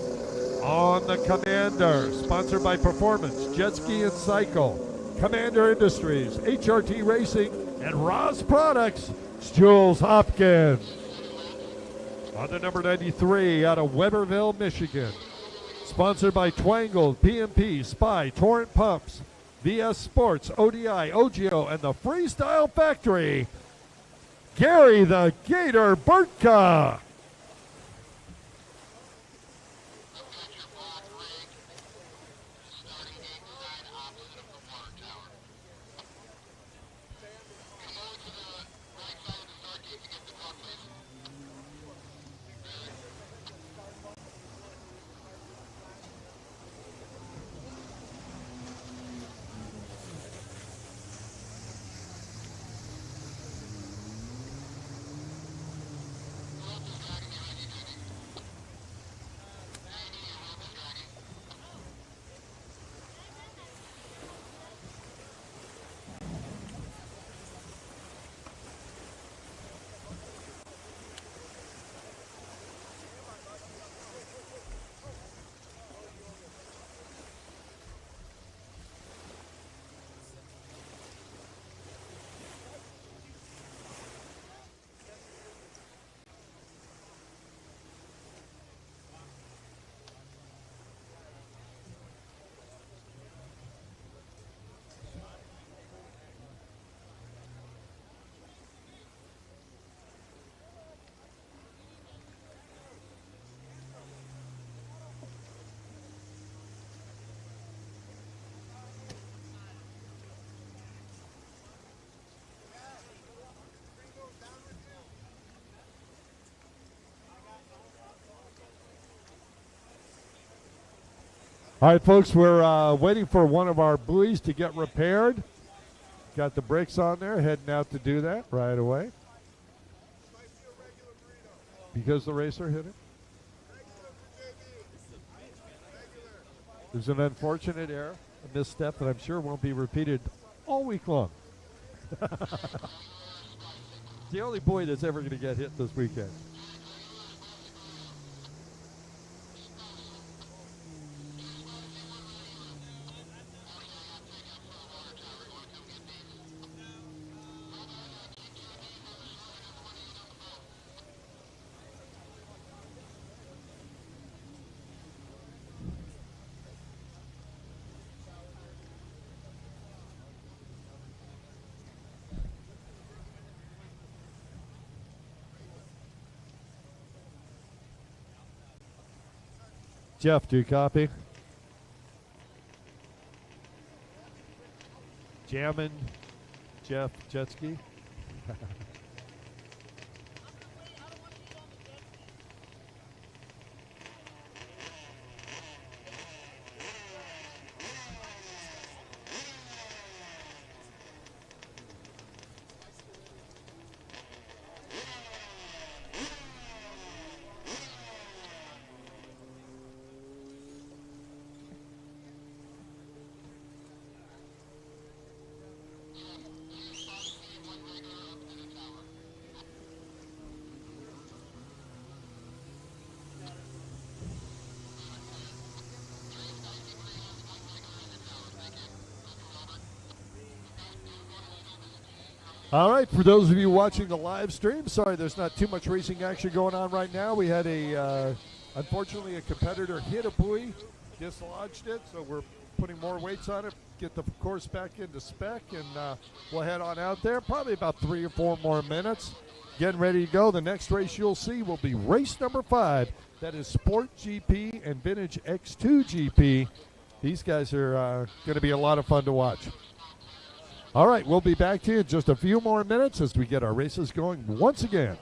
On the Commander, sponsored by Performance, Jet Ski and Cycle, Commander Industries, HRT Racing, and Ross Products, it's Jules Hopkins. On the number 93 out of Weberville, Michigan, sponsored by Twangle, PMP, Spy, Torrent Pumps, VS Sports, ODI, OGO, and the Freestyle Factory, Gary the Gator Burtka. All right, folks, we're waiting for one of our buoys to get repaired. Got the brakes on there, heading out to do that right away. Because the racer hit it. There's an unfortunate error, a misstep that I'm sure won't be repeated all week long. The only buoy that's ever going to get hit this weekend. Jeff, do you copy? Jammin', Jeff, jet ski. All right, for those of you watching the live stream, sorry there's not too much racing action going on right now. We had unfortunately, a competitor hit a buoy, dislodged it, so we're putting more weights on it, get the course back into spec, and we'll head on out there. Probably about 3 or 4 more minutes. Getting ready to go. The next race you'll see will be race number 5. That is Sport GP and Vintage X2 GP. These guys are going to be a lot of fun to watch. All right, we'll be back to you in just a few more minutes as we get our races going once again.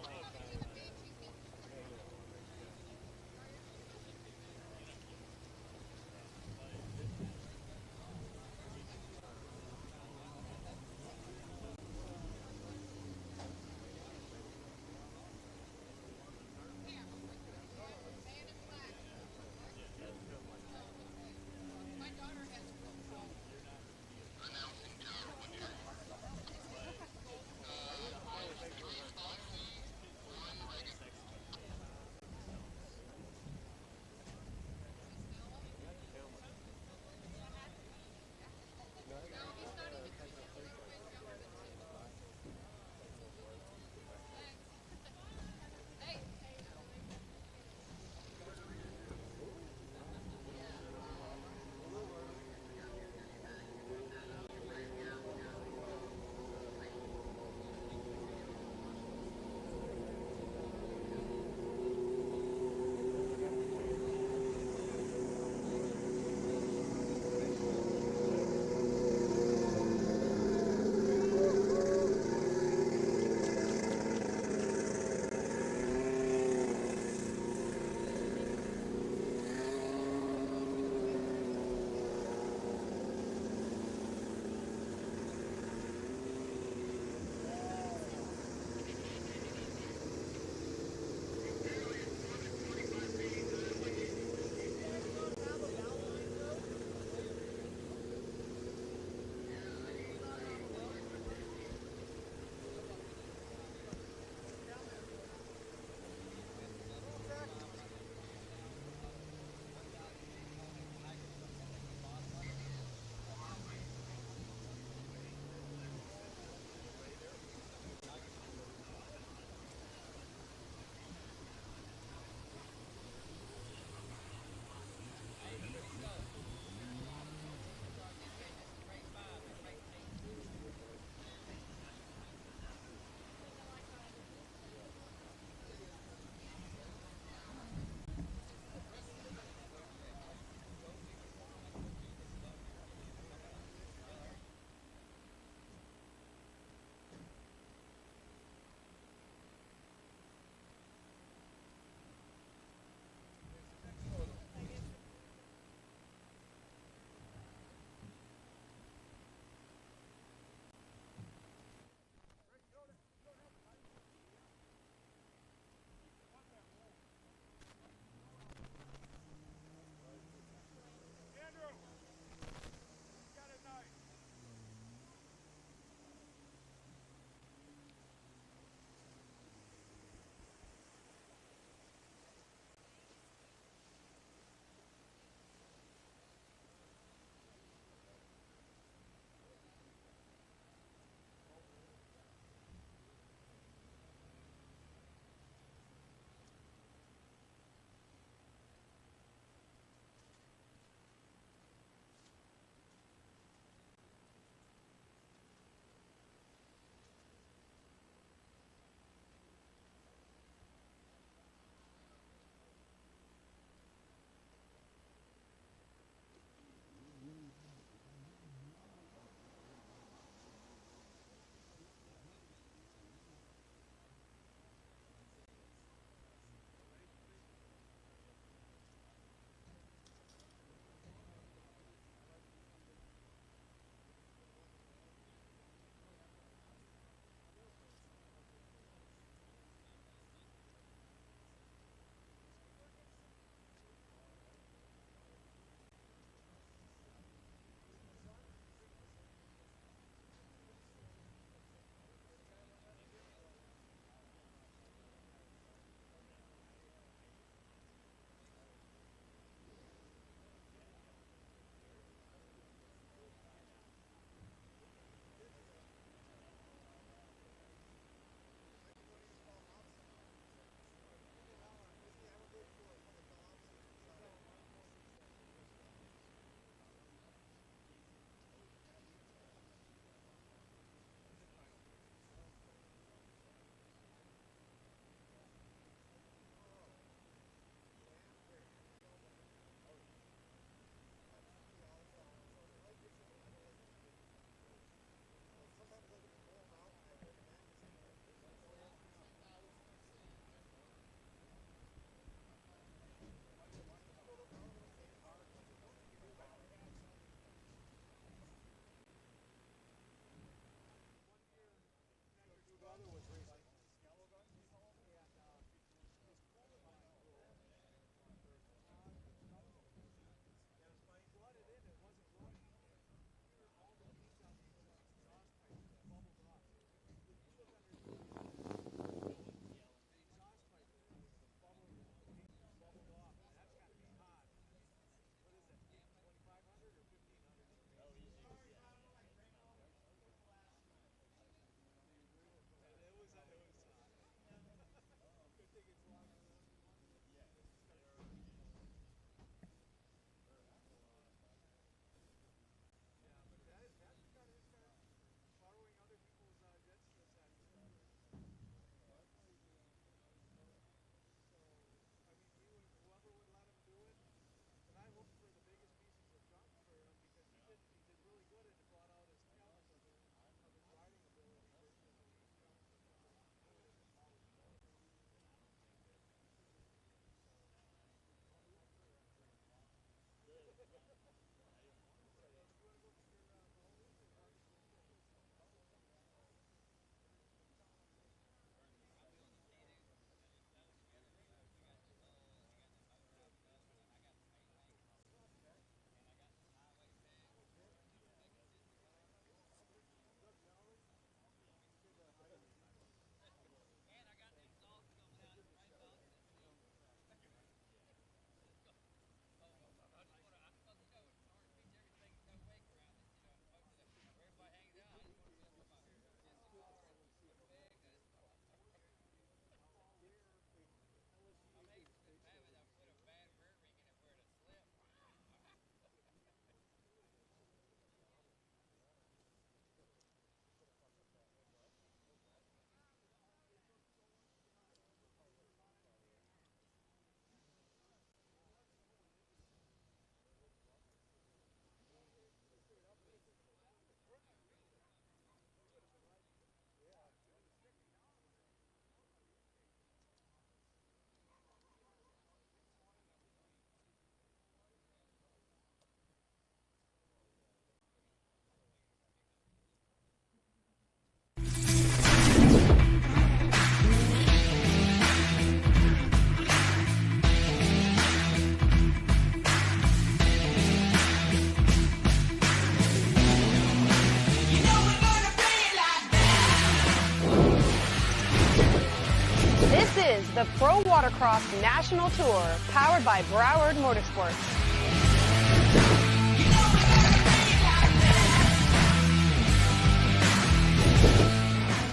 Pro Watercross National Tour, powered by Broward Motorsports.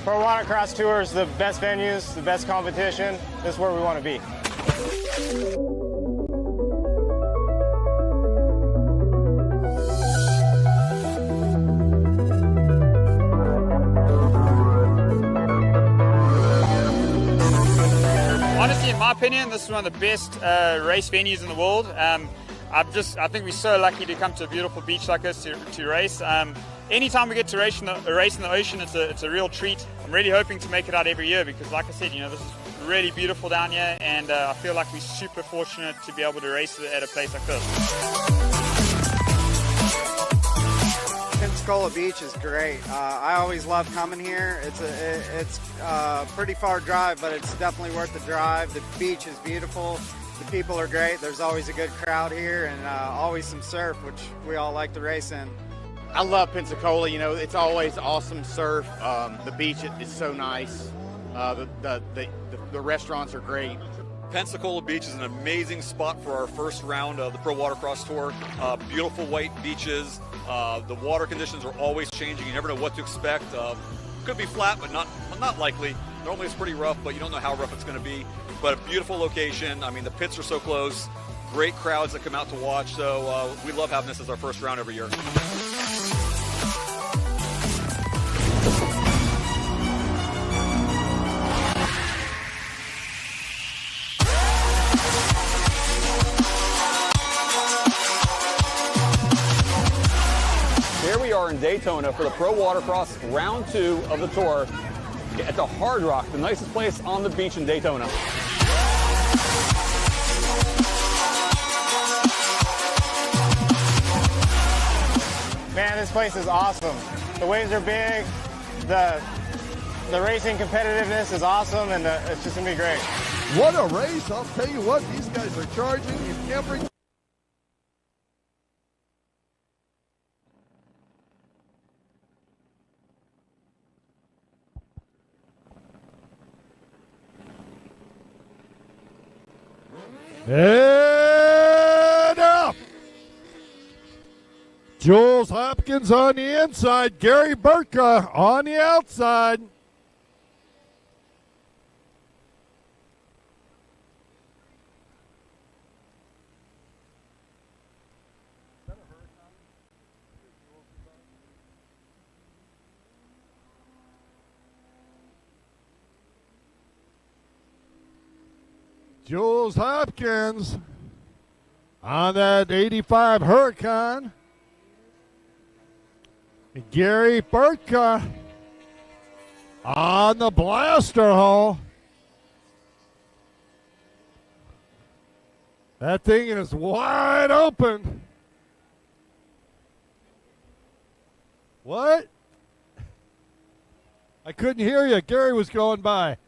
Pro Watercross Tour is the best venues, the best competition. This is where we want to be. Honestly, in my opinion, this is one of the best race venues in the world. I think we're so lucky to come to a beautiful beach like this to race. Anytime we get to race in the ocean, it's a real treat. I'm really hoping to make it out every year because, like I said, this is really beautiful down here, and I feel like we're super fortunate to be able to race at a place like this. Pensacola Beach is great. I always love coming here. It's a pretty far drive, but it's definitely worth the drive. The beach is beautiful. The people are great. There's always a good crowd here, and always some surf, which we all like to race in. I love Pensacola. It's always awesome surf. The beach is so nice. The restaurants are great. Pensacola Beach is an amazing spot for our first round of the Pro Watercross Tour. Beautiful white beaches. The water conditions are always changing. You never know what to expect. Could be flat, but not likely. Normally it's pretty rough, but you don't know how rough it's going to be. But a beautiful location. I mean, the pits are so close. Great crowds that come out to watch. So we love having this as our first round every year. Here we are in Daytona for the Pro Watercross Round 2 of the Tour at the Hard Rock, the nicest place on the beach in Daytona. Man, this place is awesome. The waves are big, the racing competitiveness is awesome, and it's just going to be great. What a race. I'll tell you what, these guys are charging in every... And up! Jules Hopkins on the inside, Gary Burtka on the outside. Jules Hopkins on that 85 Huracan. And Gary Burtka on the Blaster Hull. That thing is wide open. What? I couldn't hear you. Gary was going by.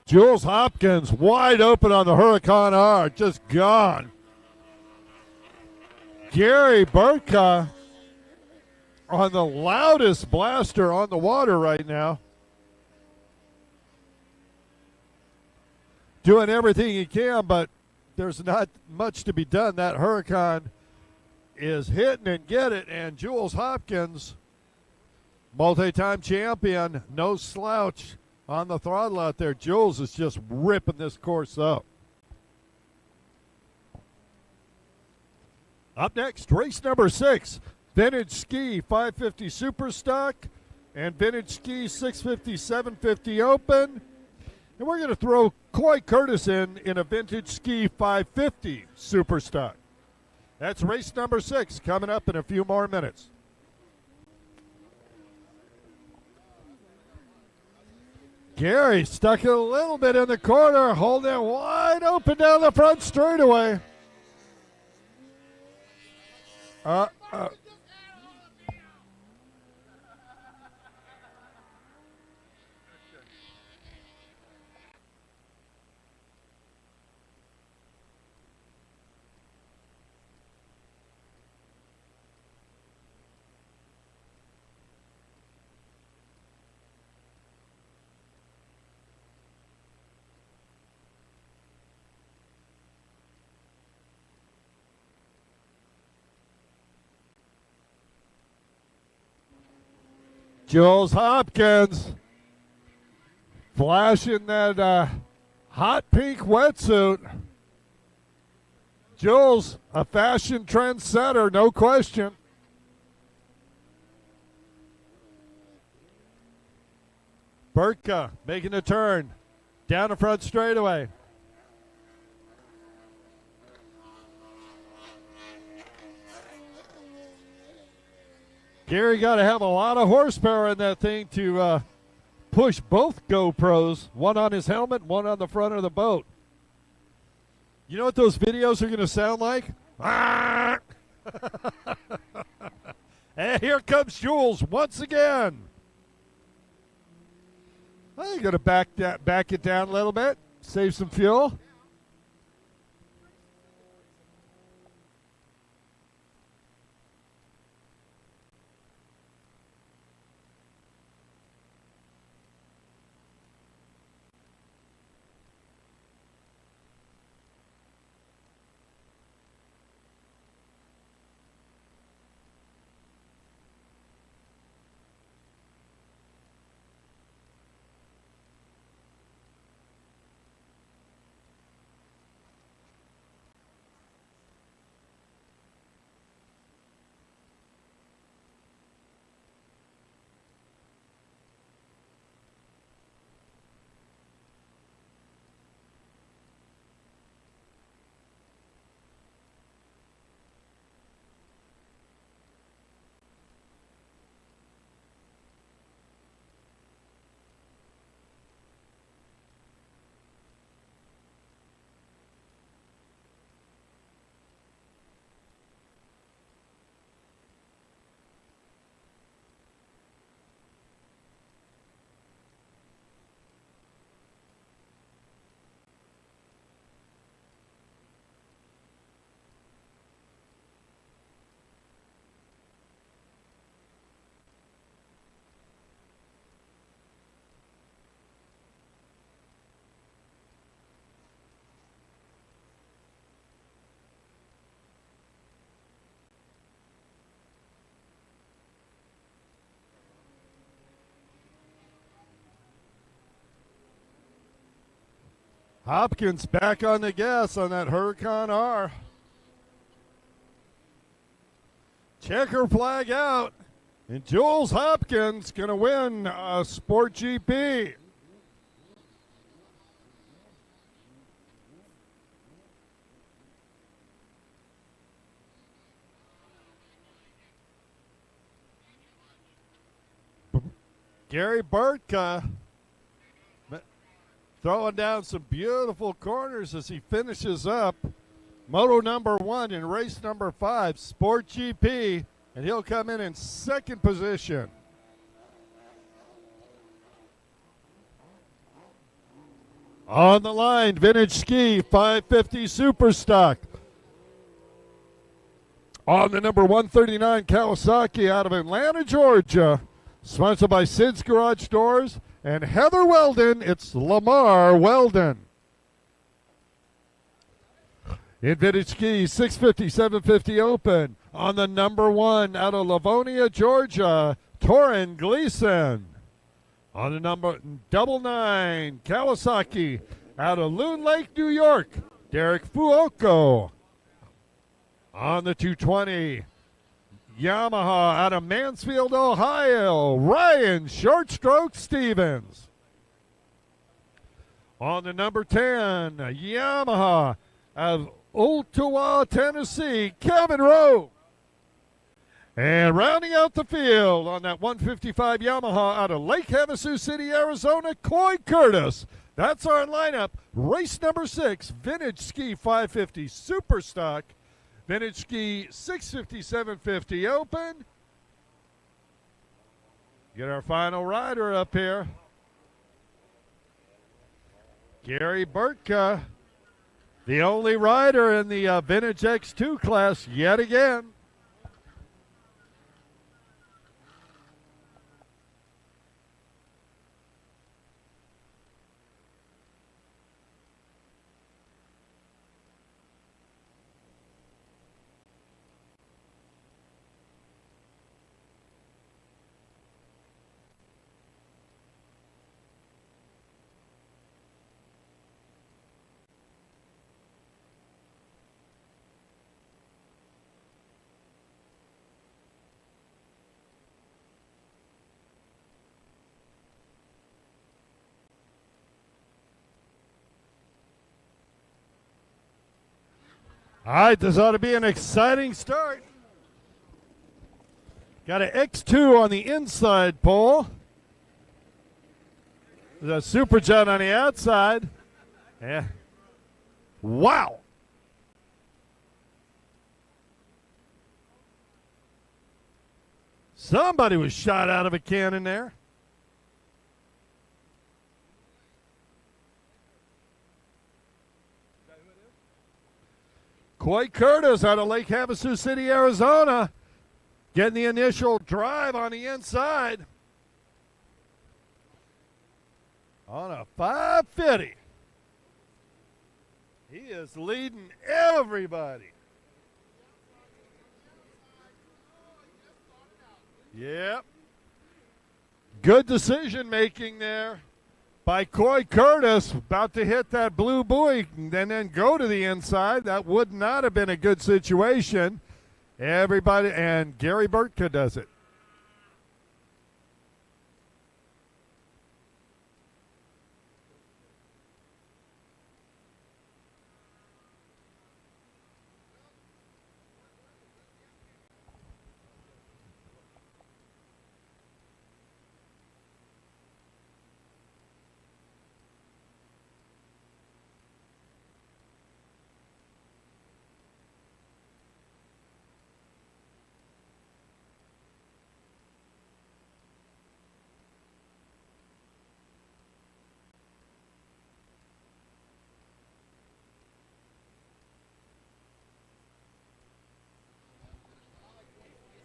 Jules Hopkins wide open on the Huracan R, just gone. Gary Burtka on the loudest blaster on the water right now. Doing everything he can, but there's not much to be done. That Huracan is hitting and get it, and Jules Hopkins, multi-time champion, no slouch on the throttle out there. Jules is just ripping this course up. Up next, race number 6, Vintage Ski 550 SuperStock and Vintage Ski 650, 750 Open. And we're going to throw Coy Curtis in a Vintage Ski 550 SuperStock. That's race number 6 coming up in a few more minutes. Gary stuck it a little bit in the corner, holding it wide open down the front straightaway. Jules Hopkins flashing that hot pink wetsuit. Jules, a fashion trendsetter, no question. Burtka making a turn down the front straightaway. Gary got to have a lot of horsepower in that thing to push both GoPros, one on his helmet, one on the front of the boat. You know what those videos are going to sound like? And here comes Jules once again. I'm going to back it down a little bit, save some fuel. Hopkins back on the gas on that Huracan R. Checker flag out. And Jules Hopkins going to win Sport GP. Gary Burtka throwing down some beautiful corners as he finishes up moto number 1 in race number 5, Sport GP, and he'll come in second position. On the line, Vintage Ski 550 SuperStock. On the number 139 Kawasaki out of Atlanta, Georgia, sponsored by Sid's Garage Doors and Heather Weldon. It's Lamar Weldon. In Vintage Ski 650, 750 Open. On the number 1 out of Livonia, Georgia, Torrin Gleason. On the number 99 Kawasaki out of Loon Lake, New York, Derek Fuoco. On the 220 Yamaha out of Mansfield, Ohio, Ryan Shortstroke Stevens. On the number 10 Yamaha out of Ottawa, Tennessee, Kevin Rowe. And rounding out the field on that 155 Yamaha out of Lake Havasu City, Arizona, Coy Curtis. That's our lineup. Race number 6, Vintage Ski 550 SuperStock, Vintage Ski 650 750 Open. Get our final rider up here. Gary Burtka, the only rider in the Vintage X2 class yet again. All right, this ought to be an exciting start. Got an X2 on the inside pole. The Superjet on the outside. Yeah. Wow. Somebody was shot out of a cannon there. Coy Curtis out of Lake Havasu City, Arizona, getting the initial drive on the inside on a 550. He is leading everybody. Yep. Good decision making there by Coy Curtis, about to hit that blue buoy and then go to the inside. That would not have been a good situation. Everybody, and Gary Burtka does it.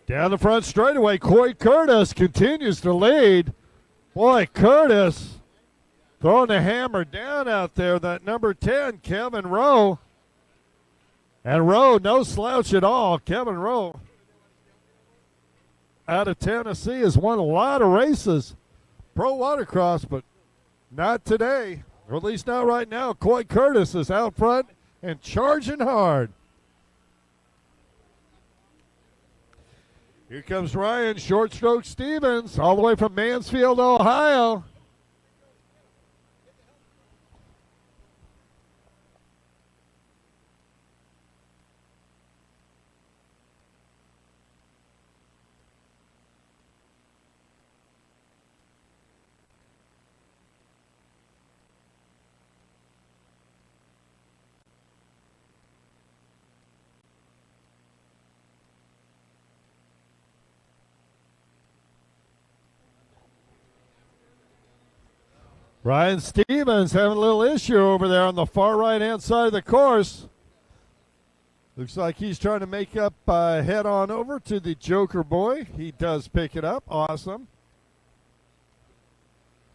Down the front straightaway, Coy Curtis continues to lead. Boy, Curtis throwing the hammer down out there. That number 10, Kevin Rowe. And Rowe, no slouch at all. Kevin Rowe out of Tennessee has won a lot of races. Pro Watercross, but not today. Or at least not right now. Coy Curtis is out front and charging hard. Here comes Ryan Short Stroke Stevens, all the way from Mansfield, Ohio. Ryan Stevens having a little issue over there on the far right-hand side of the course. Looks like he's trying to make up head on over to the Joker Boy. He does pick it up. Awesome.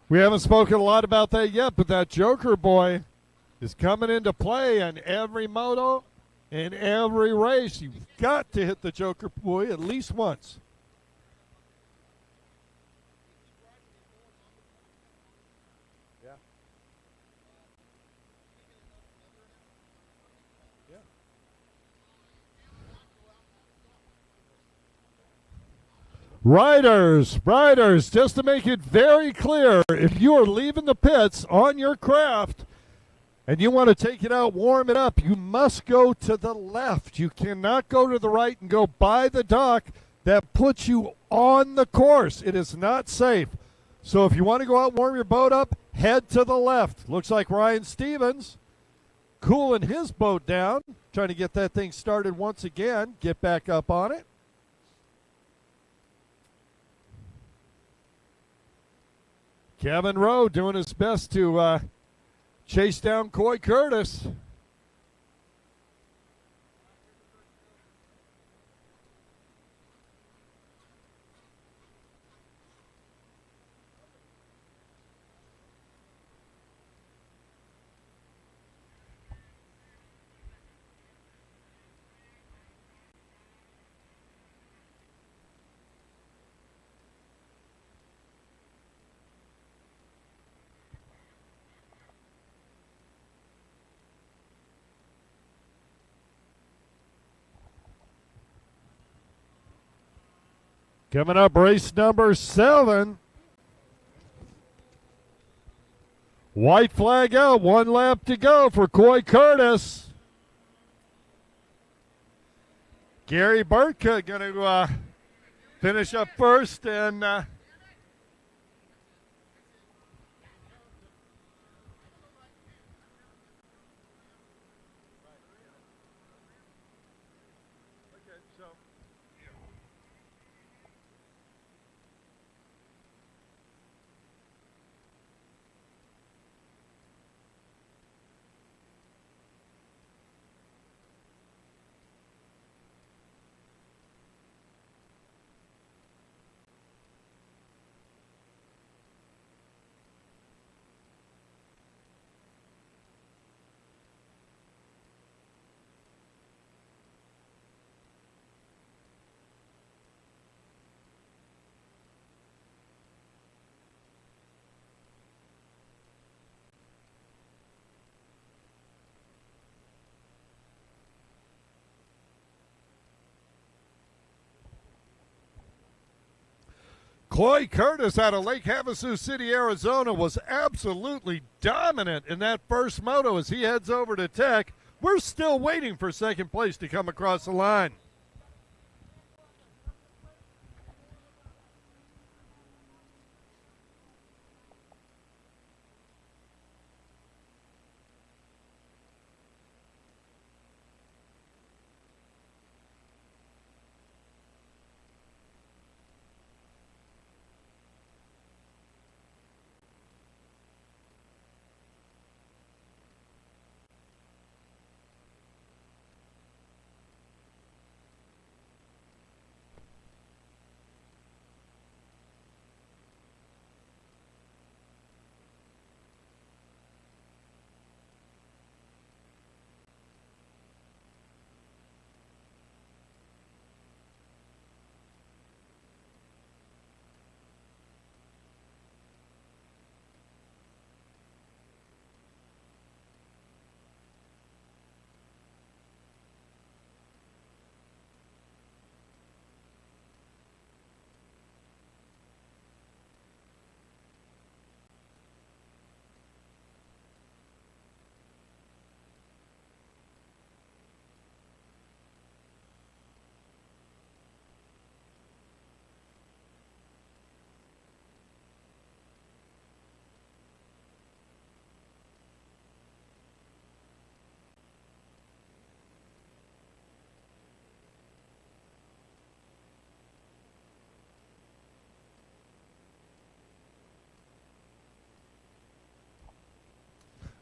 We haven't spoken a lot about that yet, but that Joker Boy is coming into play on every moto, in every race. You've got to hit the Joker Boy at least once. Riders, just to make it very clear, if you are leaving the pits on your craft and you want to take it out, warm it up, you must go to the left. You cannot go to the right and go by the dock. that puts you on the course. It is not safe. So if you want to go out and warm your boat up, head to the left. Looks like Ryan Stevens cooling his boat down, trying to get that thing started once again, get back up on it. Kevin Rowe doing his best to chase down Coy Curtis. Coming up, race number 7. White flag out, 1 lap to go for Coy Curtis. Gary Burtka going to finish up first, and Coy Curtis out of Lake Havasu City, Arizona, was absolutely dominant in that first moto as he heads over to Tech. We're still waiting for second place to come across the line.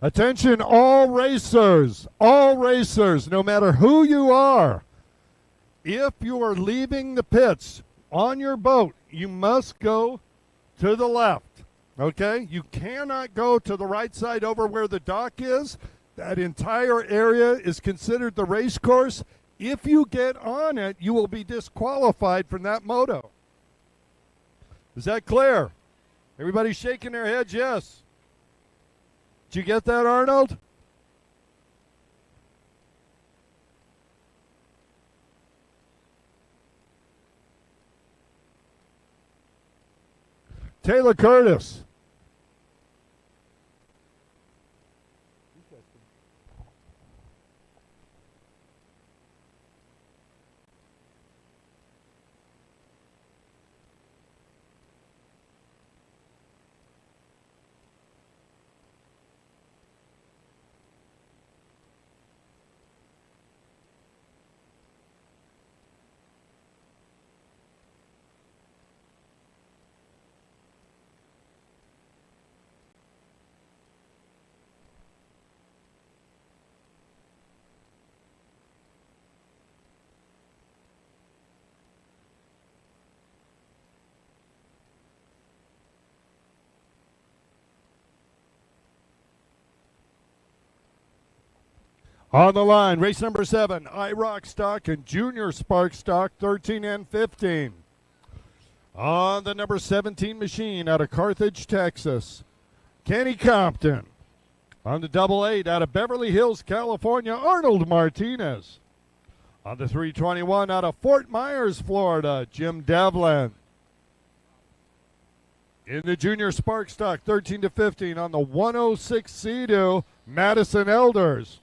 Attention, all racers, no matter who you are. If you are leaving the pits on your boat, you must go to the left, okay? You cannot go to the right side over where the dock is. That entire area is considered the race course. If you get on it, you will be disqualified from that moto. Is that clear? Everybody shaking their heads, yes. Did you get that, Arnold? Taylor Curtis. On the line, race number 7, IROC Stock and Junior Spark Stock, 13 and 15. On the number 17 machine out of Carthage, Texas, Kenny Compton. On the double 8 out of Beverly Hills, California, Arnold Martinez. On the 321 out of Fort Myers, Florida, Jim Devlin. In the Junior Spark Stock, 13 to 15 on the 106 Sea-Doo, Madison Elders.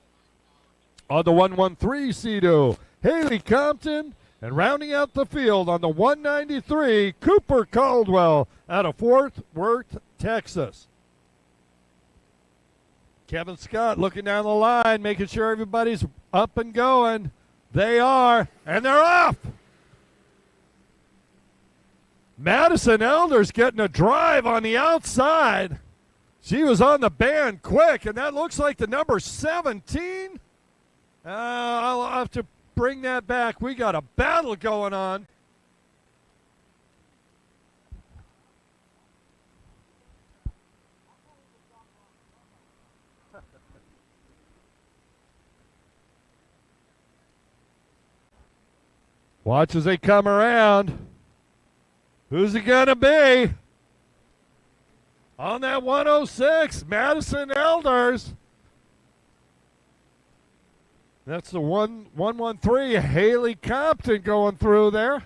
On the 113 Sea-Doo, Haley Compton. And rounding out the field on the 193, Cooper Caldwell out of Fort Worth, Texas. Kevin Scott looking down the line, making sure everybody's up and going. They are, and they're off. Madison Elders getting a drive on the outside. She was on the band quick, and that looks like the number 17. I'll have to bring that back. We got a battle going on. Watch as they come around. Who's it going to be? On that 106, Madison Elders. That's the 113, Haley Compton going through there.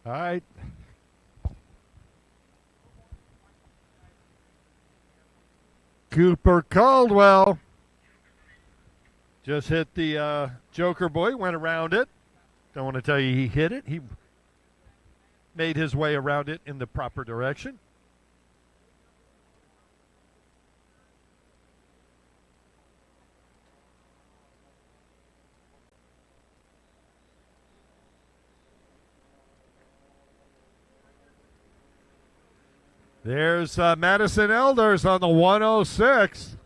All right. Cooper Caldwell just hit the Joker boy, went around it. Don't want to tell you he hit it. He made his way around it in the proper direction. There's Madison Elders on the 106.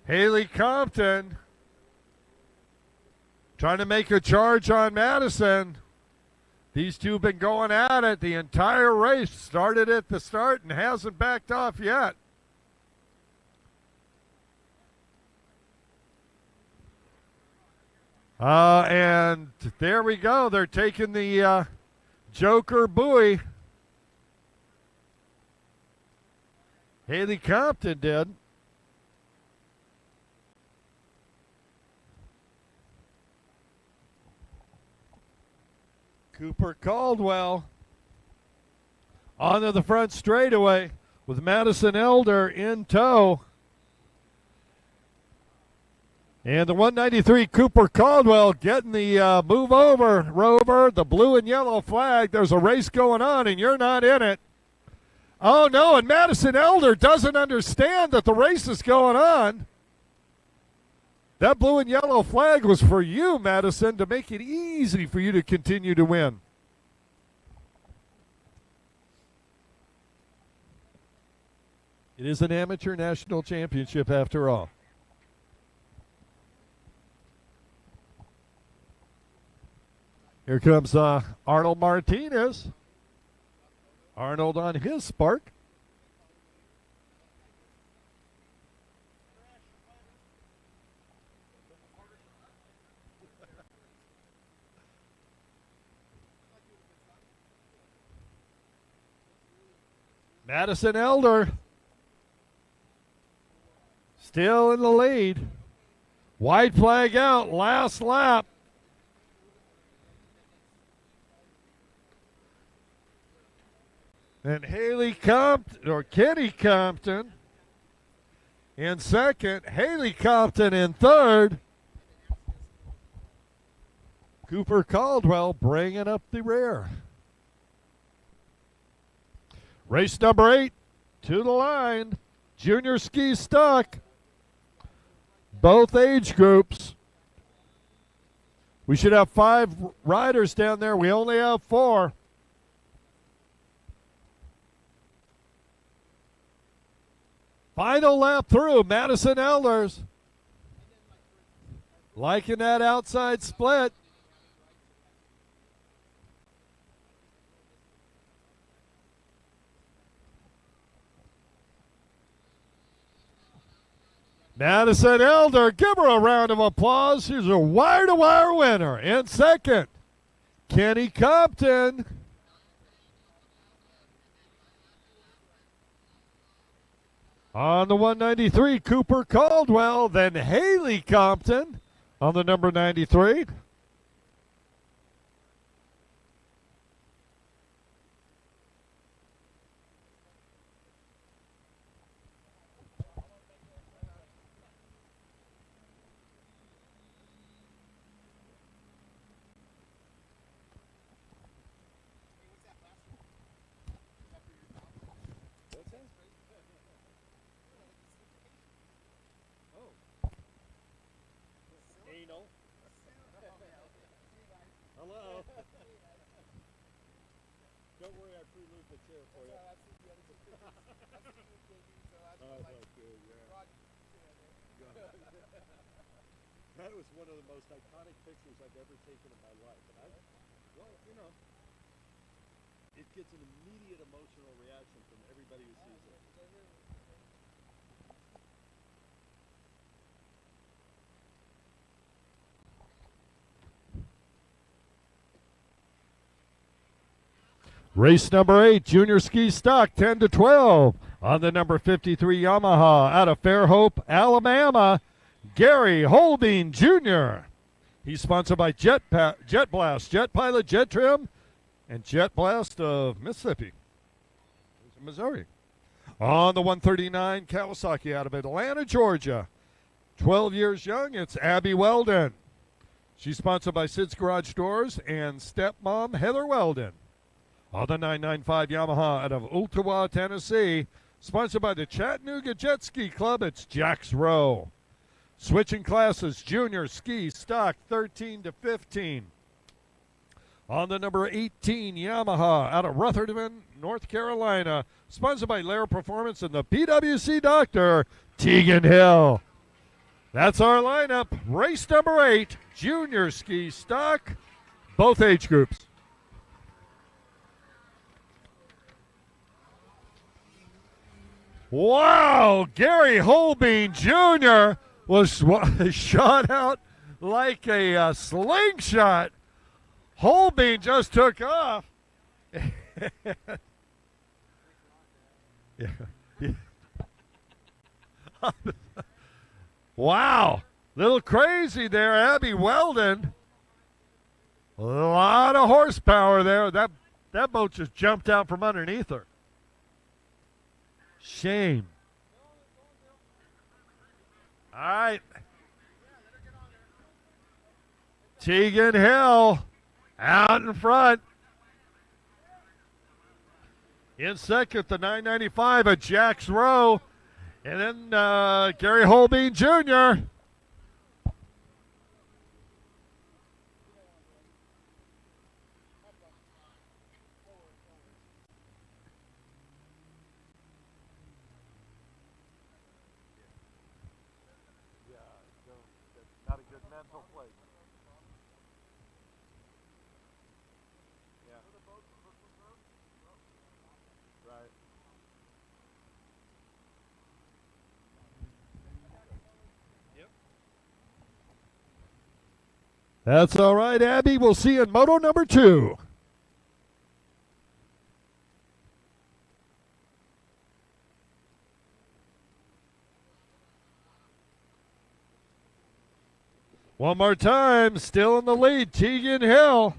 Haley Compton trying to make a charge on Madison. These two have been going at it the entire race. Started at the start and hasn't backed off yet. And there we go. They're taking the Joker buoy. Haley Compton did. Cooper Caldwell onto the front straightaway with Madison Elder in tow. And the 193 Cooper Caldwell getting the move over, Rover, the blue and yellow flag. There's a race going on, and you're not in it. Oh, no, and Madison Elder doesn't understand that the race is going on. That blue and yellow flag was for you, Madison, to make it easy for you to continue to win. It is an amateur national championship after all. Here comes Arnold Martinez. Arnold on his Spark. Madison Elder still in the lead. White flag out, last lap. And Haley Compton, or Kenny Compton, in second. Haley Compton in third. Cooper Caldwell bringing up the rear. Race number 8 to the line. Junior ski stock. Both age groups. We should have 5 riders down there. We only have 4. Final lap through. Madison Elders liking that outside split. Madison Elder, give her a round of applause. She's a wire-to-wire winner. In second, Kenny Compton. On the 193, Cooper Caldwell, then Haley Compton on the number 93. That was one of the most iconic pictures I've ever taken in my life. And it gets an immediate emotional reaction from everybody who sees it. Race number 8, Junior Ski Stock, 10 to 12. On the number 53 Yamaha out of Fairhope, Alabama, Gary Holbein Jr. He's sponsored by Jet Blast, Jet Pilot, JetTrim, and Jet Blast of Mississippi. Missouri. On the 139, Kawasaki out of Atlanta, Georgia. 12 years young, it's Abby Weldon. She's sponsored by Sid's Garage Doors and stepmom Heather Weldon. On the 995 Yamaha out of Ooltewah, Tennessee, sponsored by the Chattanooga Jet Ski Club, it's Jax Rowe. Switching classes, Junior Ski Stock, 13 to 15. On the number 18 Yamaha out of Rutherford, North Carolina, sponsored by Lair Performance and the PWC Doctor, Tegan Hill. That's our lineup. Race number 8, Junior Ski Stock, both age groups. Wow, Gary Holbein Jr. was shot out like a slingshot. Holbein just took off. Wow, little crazy there, Abby Weldon. A lot of horsepower there. That boat just jumped out from underneath her. Shame. All right. Tegan Hill out in front. In second, the 995 at Jax Rowe. And then Gary Holbein Jr. That's all right, Abby. We'll see you in moto number 2. One more time, still in the lead, Tegan Hill.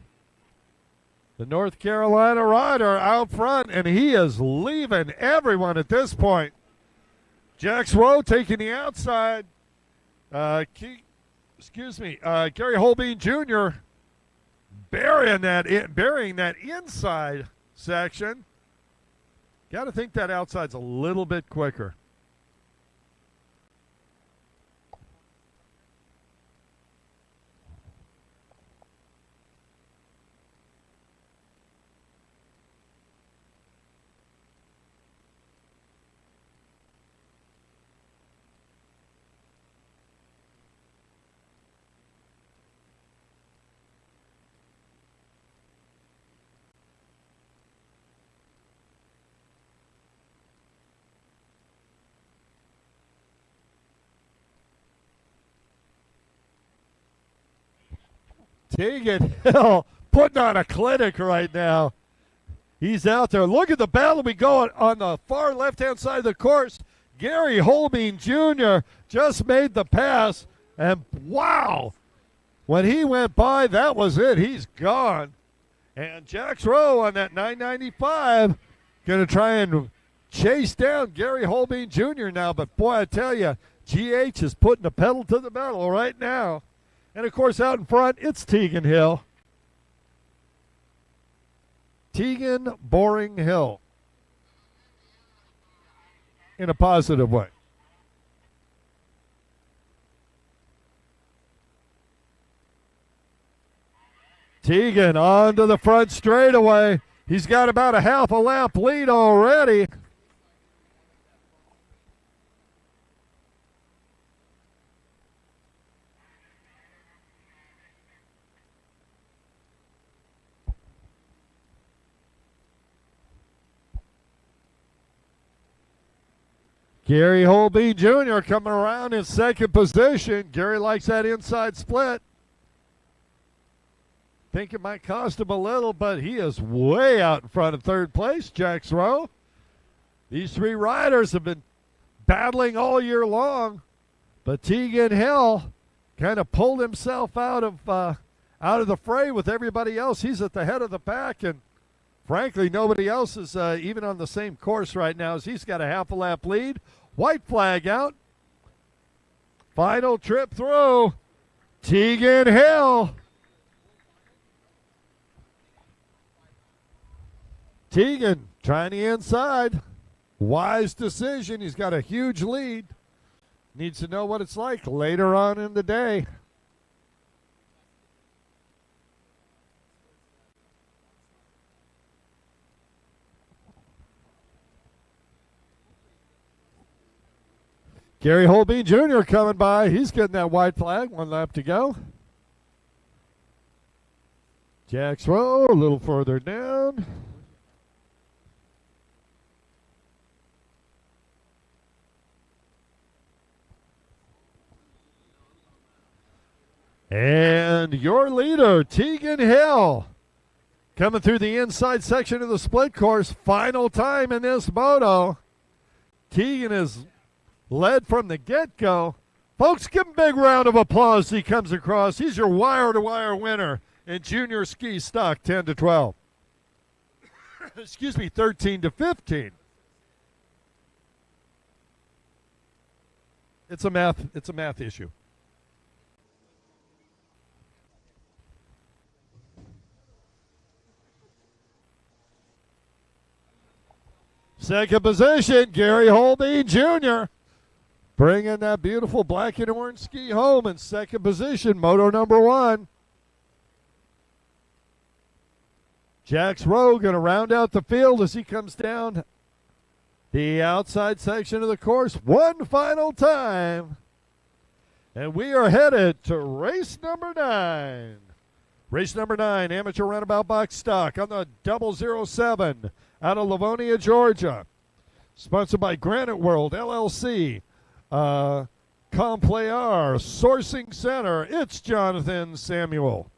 The North Carolina rider out front, and he is leaving everyone at this point. Jax Rowe taking the outside. Gary Holbein Jr. burying that inside section. Got to think that outside's a little bit quicker. Tegan Hill putting on a clinic right now. He's out there. Look at the battle we go on the far left-hand side of the course. Gary Holbein Jr. just made the pass, and wow, when he went by, that was it. He's gone. And Jax Rowe on that 995 going to try and chase down Gary Holbein Jr. now. But, boy, I tell you, GH is putting the pedal to the metal right now. And, of course, out in front, it's Tegan Hill. Tegan Boring Hill. In a positive way. Tegan onto the front straightaway. He's got about a half a lap lead already. Gary Holbein Jr. coming around in second position. Gary likes that inside split. Think it might cost him a little, but he is way out in front of third place, Jax Rowe. These three riders have been battling all year long, but Tegan Hill kind of pulled himself out of the fray with everybody else. He's at the head of the pack, and frankly, nobody else is even on the same course right now as he's got a half a lap lead. White flag out. Final trip through. Tegan Hill. Tegan trying the inside. Wise decision. He's got a huge lead. Needs to know what it's like later on in the day. Gary Holbein Jr. coming by. He's getting that white flag. One lap to go. Jax Rowe a little further down. And your leader, Tegan Hill, coming through the inside section of the split course. Final time in this moto. Tegan is led from the get-go. Folks, give him a big round of applause as he comes across. He's your wire-to-wire winner in junior ski stock 10 to 12. Excuse me, 13 to 15. It's a math issue. Second position, Gary Holbein Jr. bringing that beautiful black and orange ski home in second position, moto number 1. Jax Rowe going to round out the field as he comes down the outside section of the course one final time. And we are headed to race number 9. Race number 9, amateur runabout box stock on the 007 out of Livonia, Georgia. Sponsored by Granite World, LLC, Complayar, Sourcing Center. It's Jonathan Samuel.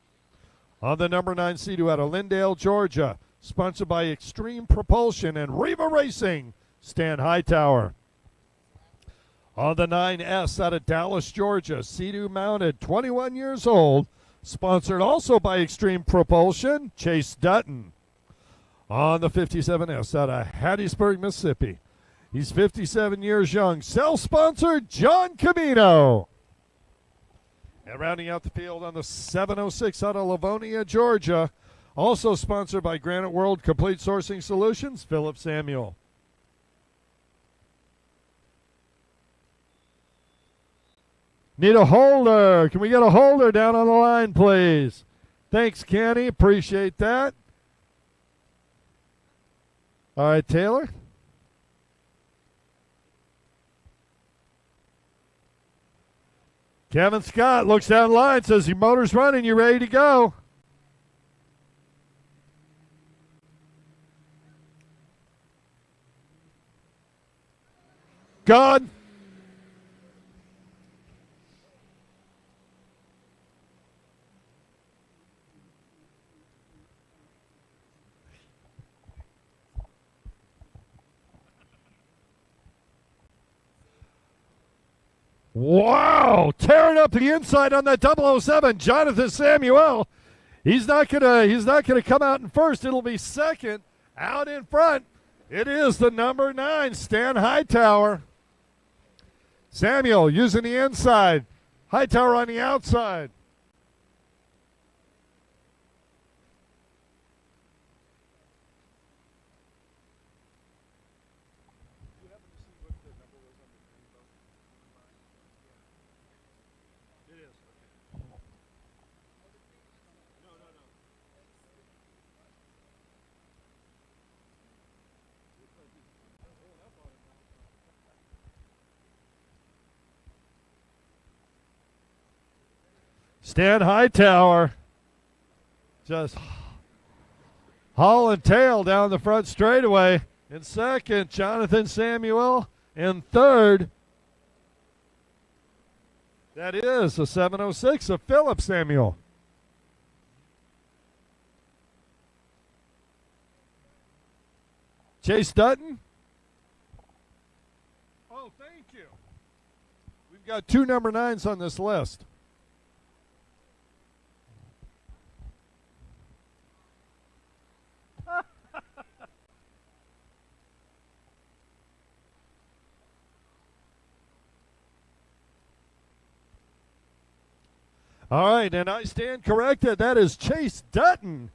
On the number 9 Sea-Doo out of Lindale, Georgia. Sponsored by Extreme Propulsion and Riva Racing, Stan Hightower. On the 9S out of Dallas, Georgia, Sea-Doo mounted, 21 years old, sponsored also by Extreme Propulsion, Chase Dutton. On the 57S out of Hattiesburg, Mississippi, he's 57 years young, self-sponsored, John Camino. And rounding out the field on the 706 out of Livonia, Georgia, also sponsored by Granite World Complete Sourcing Solutions, Philip Samuel. Need a holder. Can we get a holder down on the line, please? Thanks, Kenny. Appreciate that. All right, Taylor. Kevin Scott looks down the line, says your motor's running. You ready to go? Gone. Wow, tearing up the inside on that 007, Jonathan Samuel. He's not gonna come out in first. It'll be second. Out in front, it is the number 9, Stan Hightower. Samuel using the inside. Hightower on the outside. Stan Hightower just hauling tail down the front straightaway. In second, Jonathan Samuel. In third, that is a 706 of Philip Samuel. Chase Dutton. Oh, thank you. We've got 2 number 9s on this list. All right, and I stand corrected. That is Chase Dutton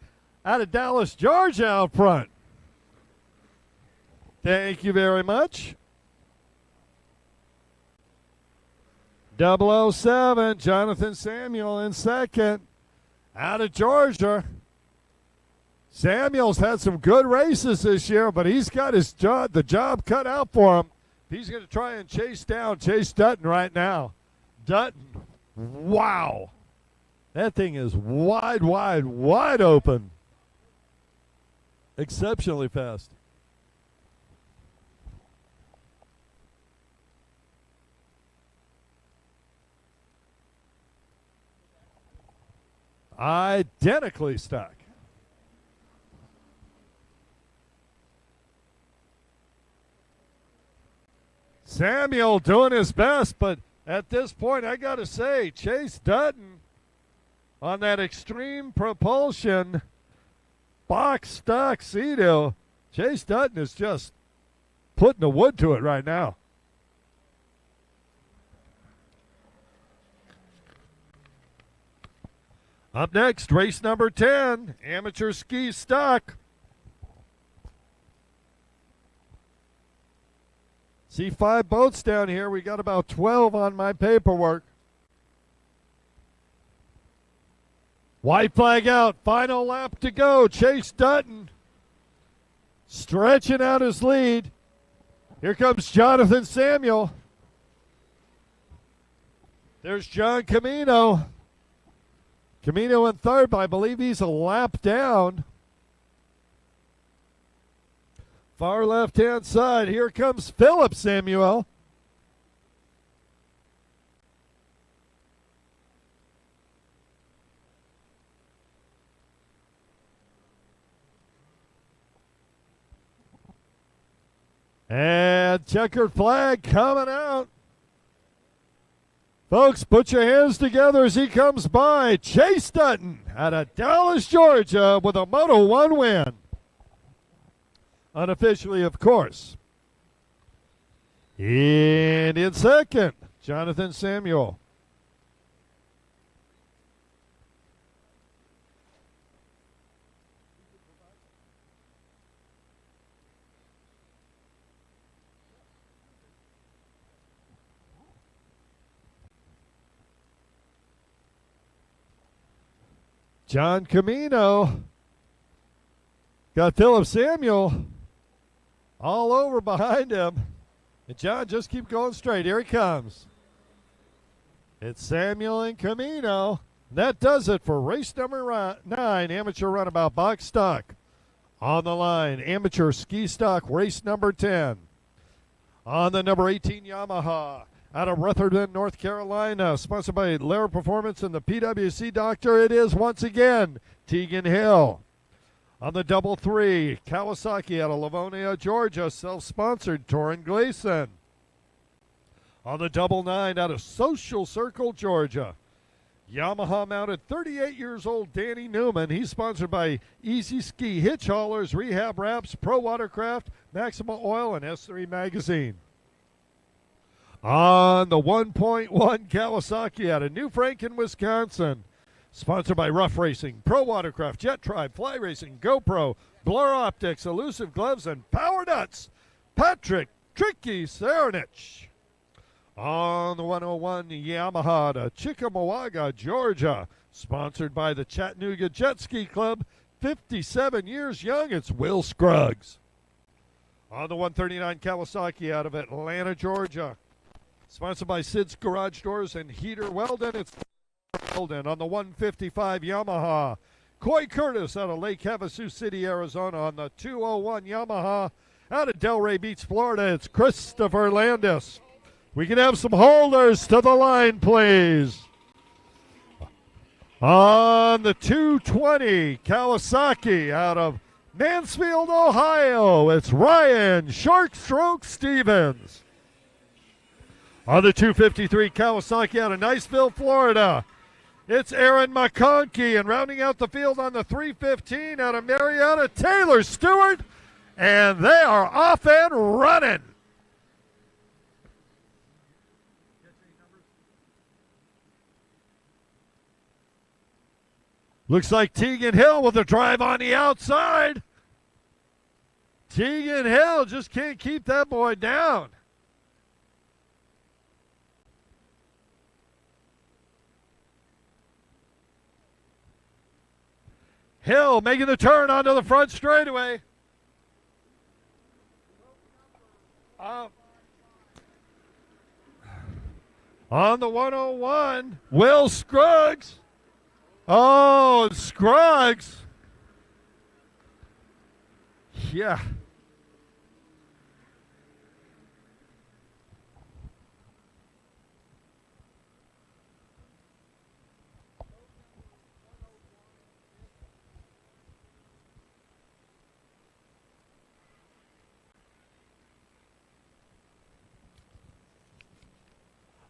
out of Dallas, Georgia out front. Thank you very much. 007, Jonathan Samuel in second. Out of Georgia. Samuel's had some good races this year, but he's got the job cut out for him. He's going to try and chase down Chase Dutton right now. Dutton, wow. That thing is wide, wide, wide open. Exceptionally fast. Identically stuck. Samuel doing his best, but at this point, I got to say, Chase Dutton on that Extreme Propulsion box stock Sea-Doo, Chase Dutton is just putting the wood to it right now. Up next, race number 10, amateur ski stock. See 5 boats down here. We got about 12 on my paperwork. White flag out. Final lap to go. Chase Dutton stretching out his lead. Here comes Jonathan Samuel. There's John Camino. Camino in third, but I believe he's a lap down. Far left-hand side. Here comes Philip Samuel. And checkered flag coming out. Folks, put your hands together as he comes by. Chase Dutton out of Dallas, Georgia with a Moto 1 win. Unofficially, of course. And in second, Jonathan Samuel. John Camino got Philip Samuel all over behind him. And John, just keep going straight. Here he comes. It's Samuel and Camino. That does it for race number 9, amateur runabout box stock. On the line, amateur ski stock, race number 10. On the number 18 Yamaha, out of Rutherford, North Carolina, sponsored by Lair Performance and the PWC Doctor, it is once again Tegan Hill. On the double 3, Kawasaki out of Livonia, Georgia, self-sponsored Torrin Gleason. On the double 9, out of Social Circle, Georgia, Yamaha mounted 38 years old Danny Newman. He's sponsored by Easy Ski, Hitch Haulers, Rehab Wraps, Pro Watercraft, Maxima Oil, and S3 Magazine. On the 1.1 Kawasaki out of New Franken, Wisconsin, sponsored by Rough Racing, Pro Watercraft, Jet Tribe, Fly Racing, GoPro, Blur Optics, Elusive Gloves, and Power Nuts, Patrick Tricky Saranich. On the 101 Yamaha to Chickamauga, Georgia, sponsored by the Chattanooga Jet Ski Club, 57 years young, it's Will Scruggs. On the 139 Kawasaki out of Atlanta, Georgia, sponsored by Sid's Garage Doors and Heater Weldon, it's Weldon. On the 155 Yamaha, Coy Curtis out of Lake Havasu City, Arizona. On the 201 Yamaha out of Delray Beach, Florida, it's Christopher Landis. We can have some holders to the line, please. On the 220 Kawasaki out of Mansfield, Ohio, it's Ryan Shark Stroke Stevens. On the 253 Kawasaki out of Niceville, Florida, it's Aaron McConkey. And rounding out the field on the 315 out of Marietta, Taylor Stewart. And they are off and running. Looks like Tegan Hill with a drive on the outside. Tegan Hill just can't keep that boy down. Hill making the turn onto the front straightaway. On the 101, Will Scruggs. Oh, Scruggs. Yeah.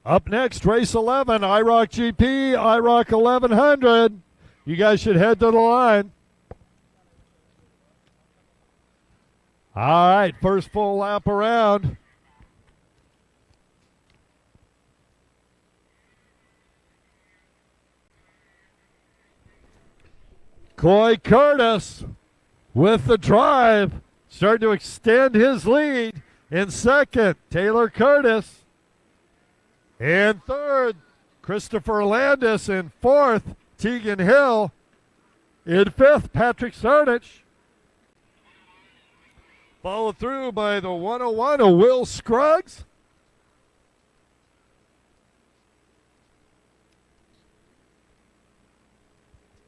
Up next, race 11, IROC GP, IROC 1100. You guys should head to the line. All right, first full lap around. Coy Curtis with the drive, starting to extend his lead. In second, Taylor Curtis. In third, Christopher Landis. In fourth, Tegan Hill. In fifth, Patrick Sarnich. Followed through by the 101 of Will Scruggs.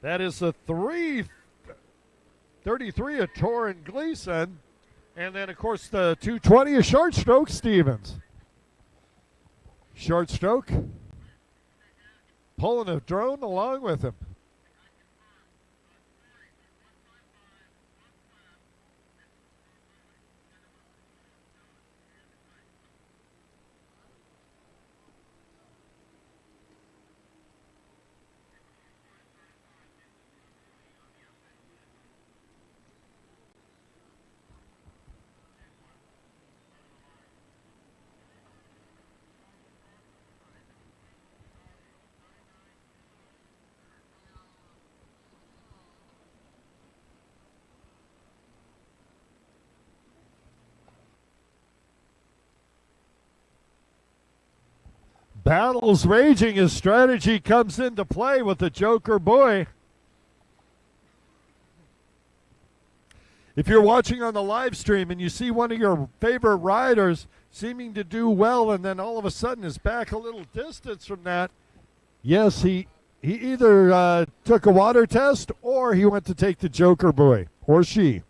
That is the 333 of Torrin Gleason. And then, of course, the 220 of Short Stroke Stevens. Short Stroke pulling a drone along with him. Battles raging as strategy comes into play with the Joker Boy. If you're watching on the live stream and you see one of your favorite riders seeming to do well and then all of a sudden is back a little distance from that, yes, he either took a water test or he went to take the Joker Boy, or she.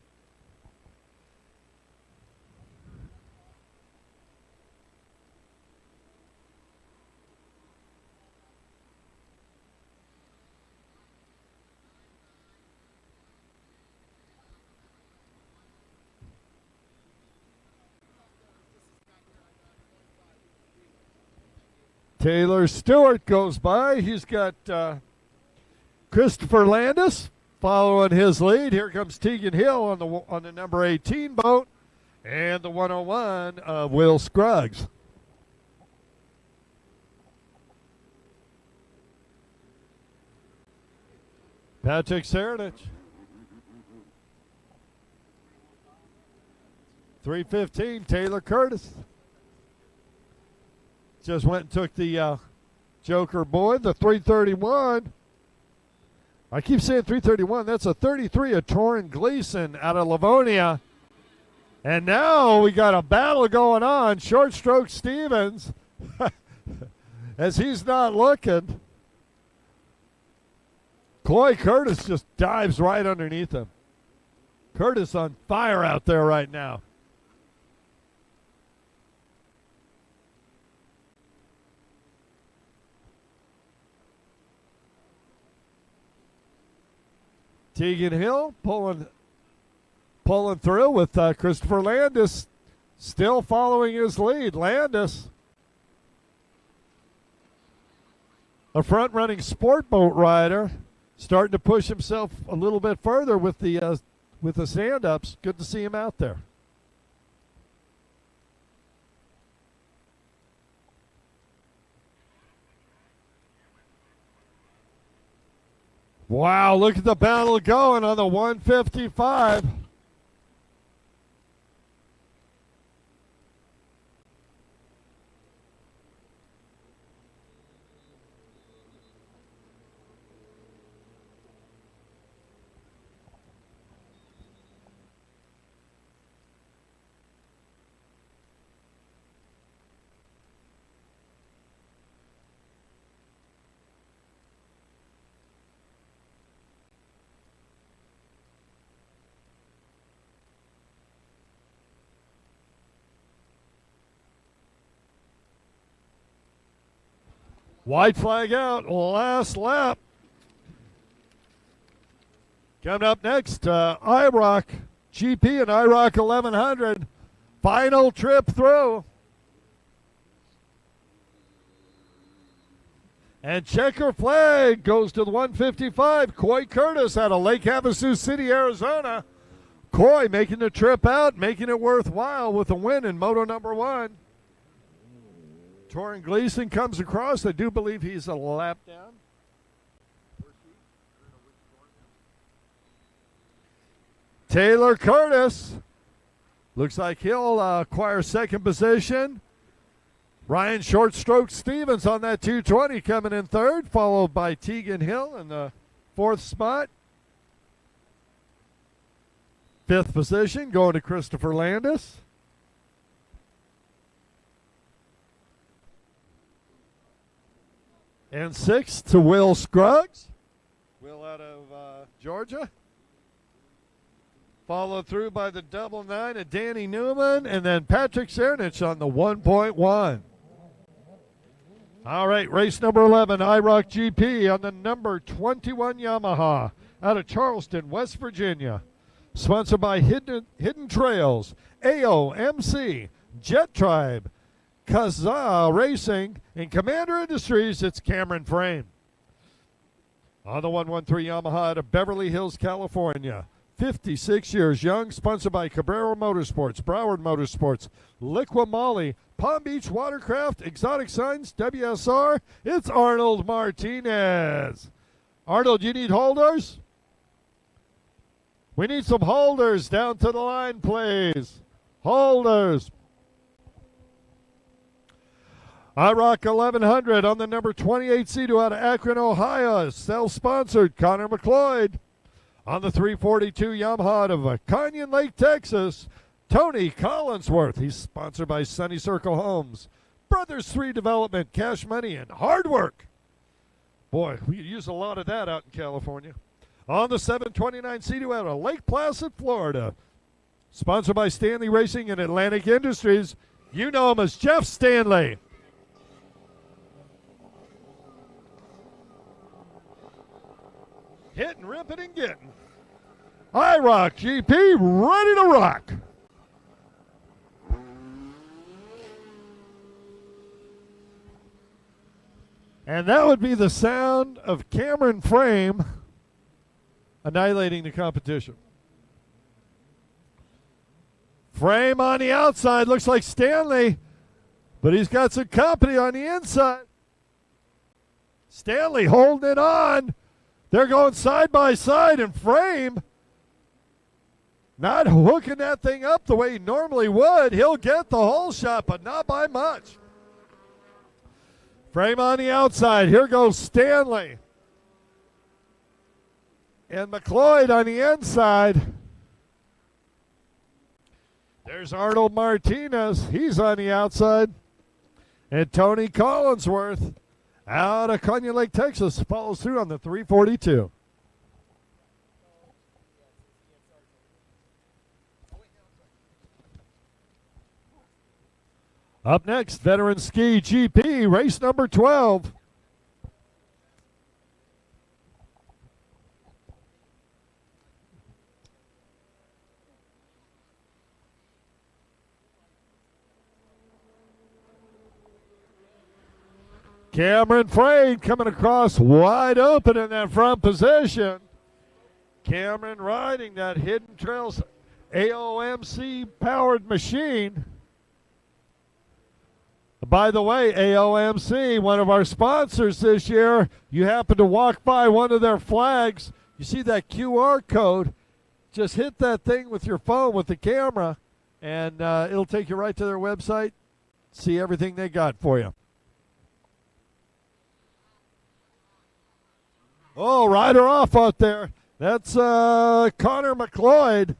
Taylor Stewart goes by. He's got Christopher Landis following his lead. Here comes Tegan Hill on the number 18 boat, and the 101 of Will Scruggs. Patrick Saranich. 315, Taylor Curtis. Just went and took the Joker Boy, the 331. I keep saying 331. That's a 33 of Torrin Gleason out of Livonia. And now we got a battle going on. Short stroke Stevens, as he's not looking. Coy Curtis just dives right underneath him. Curtis on fire out there right now. Tegan Hill pulling through with Christopher Landis still following his lead. Landis, a front-running sport boat rider, starting to push himself a little bit further with the stand-ups. Good to see him out there. Wow, look at the battle going on the 155. White flag out, last lap. Coming up next, IROC GP and IROC 1100. Final trip through. And checker flag goes to the 155. Coy Curtis out of Lake Havasu City, Arizona. Coy making the trip out, making it worthwhile with a win in Moto number 1. Torrin Gleason comes across. I do believe he's a lap down. Taylor Curtis. Looks like he'll acquire second position. Ryan Short Stroke Stevens on that 220 coming in third, followed by Tegan Hill in the fourth spot. Fifth position going to Christopher Landis. And sixth to Will Scruggs. Will out of Georgia. Followed through by the 99 of Danny Newman, and then Patrick Saranich on the 1.1. All right, race number 11, IROC GP on the number 21 Yamaha out of Charleston, West Virginia. Sponsored by Hidden Trails, AOMC, JetTrim, Kazaa Racing, and Commander Industries. It's Cameron Frame. On the 113 Yamaha out of Beverly Hills, California. 56 years young, sponsored by Cabrera Motorsports, Broward Motorsports, LIQUI-MOLY, Palm Beach Watercraft, Exotic Signs, WSR. It's Arnold Martinez. Arnold, you need holders? We need some holders down to the line, please. Holders. IROC 1100 on the number 28 Sea-Doo out of Akron, Ohio. Self-sponsored Connor McLeod. On the 342 Yamaha out of Canyon Lake, Texas, Tony Collinsworth. He's sponsored by Sunny Circle Homes, Brothers 3 Development, Cash Money, and Hard Work. Boy, we use a lot of that out in California. On the 729 Sea-Doo out of Lake Placid, Florida, sponsored by Stanley Racing and Atlantic Industries. You know him as Jeff Stanley. Hitting, ripping, and getting. IROC GP ready to rock. And that would be the sound of Cameron Frame annihilating the competition. Frame on the outside looks like Stanley, but he's got some company on the inside. Stanley holding it on. They're going side by side, and Frame not hooking that thing up the way he normally would. He'll get the hole shot, but not by much. Frame on the outside. Here goes Stanley. And McLeod on the inside. There's Arnold Martinez. He's on the outside. And Tony Collinsworth out of Canyon Lake, Texas, follows through on the 342. Up next, Veteran Ski GP, race number 12. Cameron Frame coming across wide open in that front position. Cameron riding that Hidden Trails AOMC powered machine. By the way, AOMC, one of our sponsors this year, you happen to walk by one of their flags, you see that QR code, just hit that thing with your phone with the camera, and it'll take you right to their website, see everything they got for you. Oh, rider off out there. That's Connor McLeod.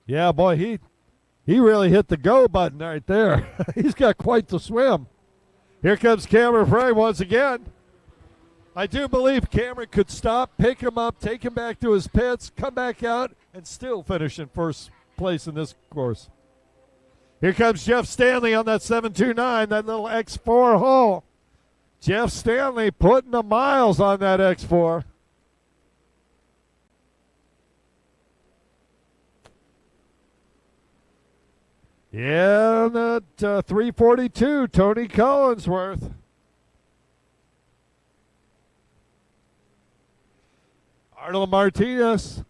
Yeah, boy, he really hit the go button right there. He's got quite the swim. Here comes Cameron Frame once again. I do believe Cameron could stop, pick him up, take him back to his pits, come back out, and still finish in first place in this course. Here comes Jeff Stanley on that 729, that little X4 hull. Jeff Stanley putting the miles on that X4. Yeah, that 342, Tony Collinsworth. Arnold Martinez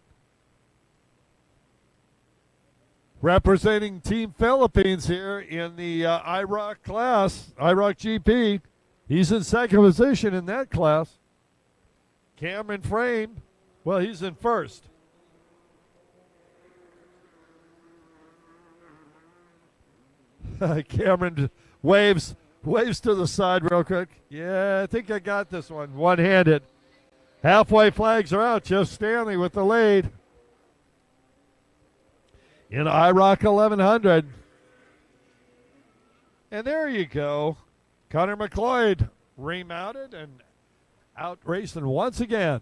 representing Team Philippines here in the IROC class, IROC GP. He's in second position in that class. Cameron Frame, well, he's in first. Cameron waves to the side real quick. Yeah, I think I got this one. One-handed. Halfway flags are out. Jeff Stanley with the lead in IROC 1100. And there you go. Connor McLeod remounted and out racing once again.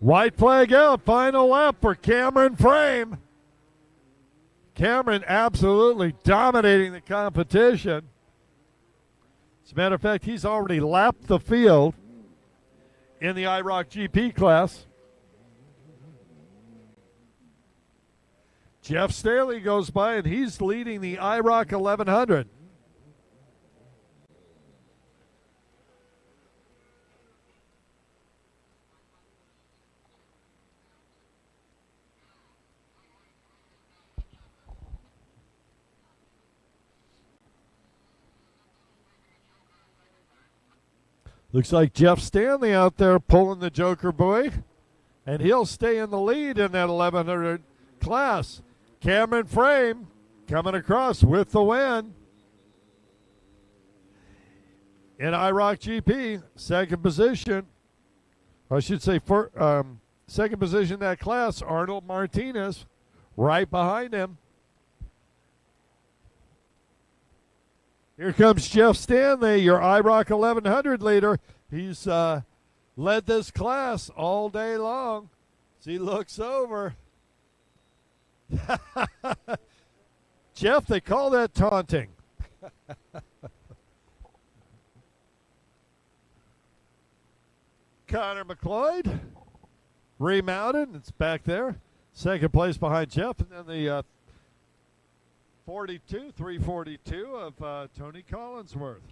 White flag out, final lap for Cameron Frame. Cameron absolutely dominating the competition. As a matter of fact, he's already lapped the field in the IROC GP class. Jeff Staley goes by, and he's leading the IROC 1100. Looks like Jeff Stanley out there pulling the Joker buoy, and he'll stay in the lead in that 1100 class. Cameron Frame coming across with the win. In IROC GP, second position, I should say second position in that class, Arnold Martinez right behind him. Here comes Jeff Stanley, your IROC 1100 leader. He's led this class all day long. As he looks over. Jeff, they call that taunting. Connor McLeod remounted. It's back there. Second place behind Jeff. And then the 342 of Tony Collinsworth.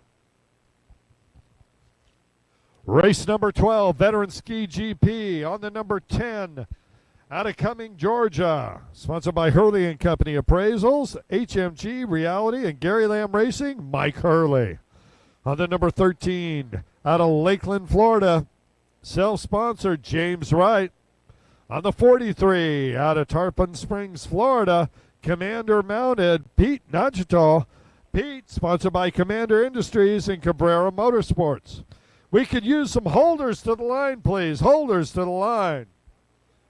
Race number 12, Veteran Ski GP on the number 10 out of Cumming, Georgia. Sponsored by Hurley and Company Appraisals, HMG Reality, and Gary Lamb Racing, Mike Hurley. On the number 13 out of Lakeland, Florida, self-sponsored James Wright. On the 43 out of Tarpon Springs, Florida, Commander Mounted, Pete Nagital. Pete, sponsored by Commander Industries and Cabrera Motorsports. We could use some holders to the line, please. Holders to the line.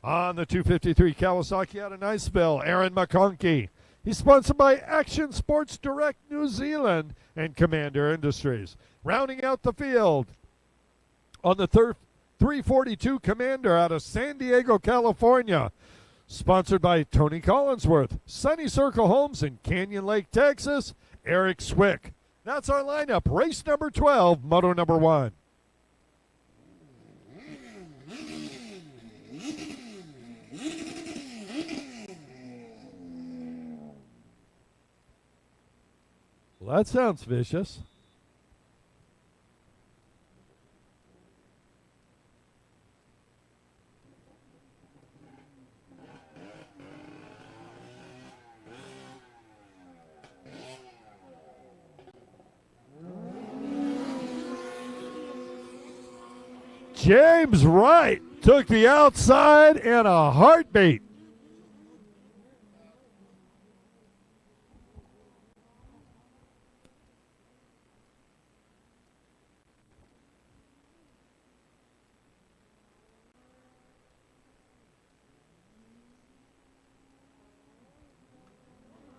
On the 253 Kawasaki out of Niceville, Aaron McConkey. He's sponsored by Action Sports Direct New Zealand and Commander Industries. Rounding out the field on the 342 Commander out of San Diego, California. Sponsored by Tony Collinsworth, Sunny Circle Homes in Canyon Lake, Texas, Eric Swick. That's our lineup. Race number 12, moto number 1. Well, that sounds vicious. James Wright took the outside in a heartbeat.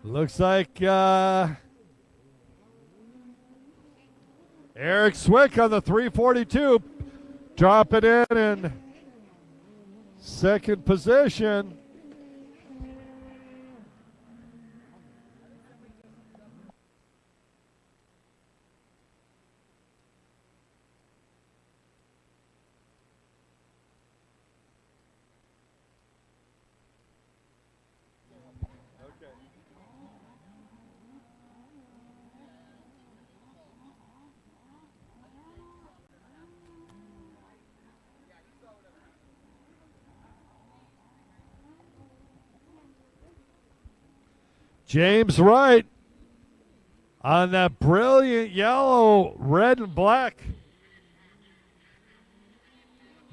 Looks like Eric Swick on the 342. Drop it in second position. James Wright on that brilliant yellow, red, and black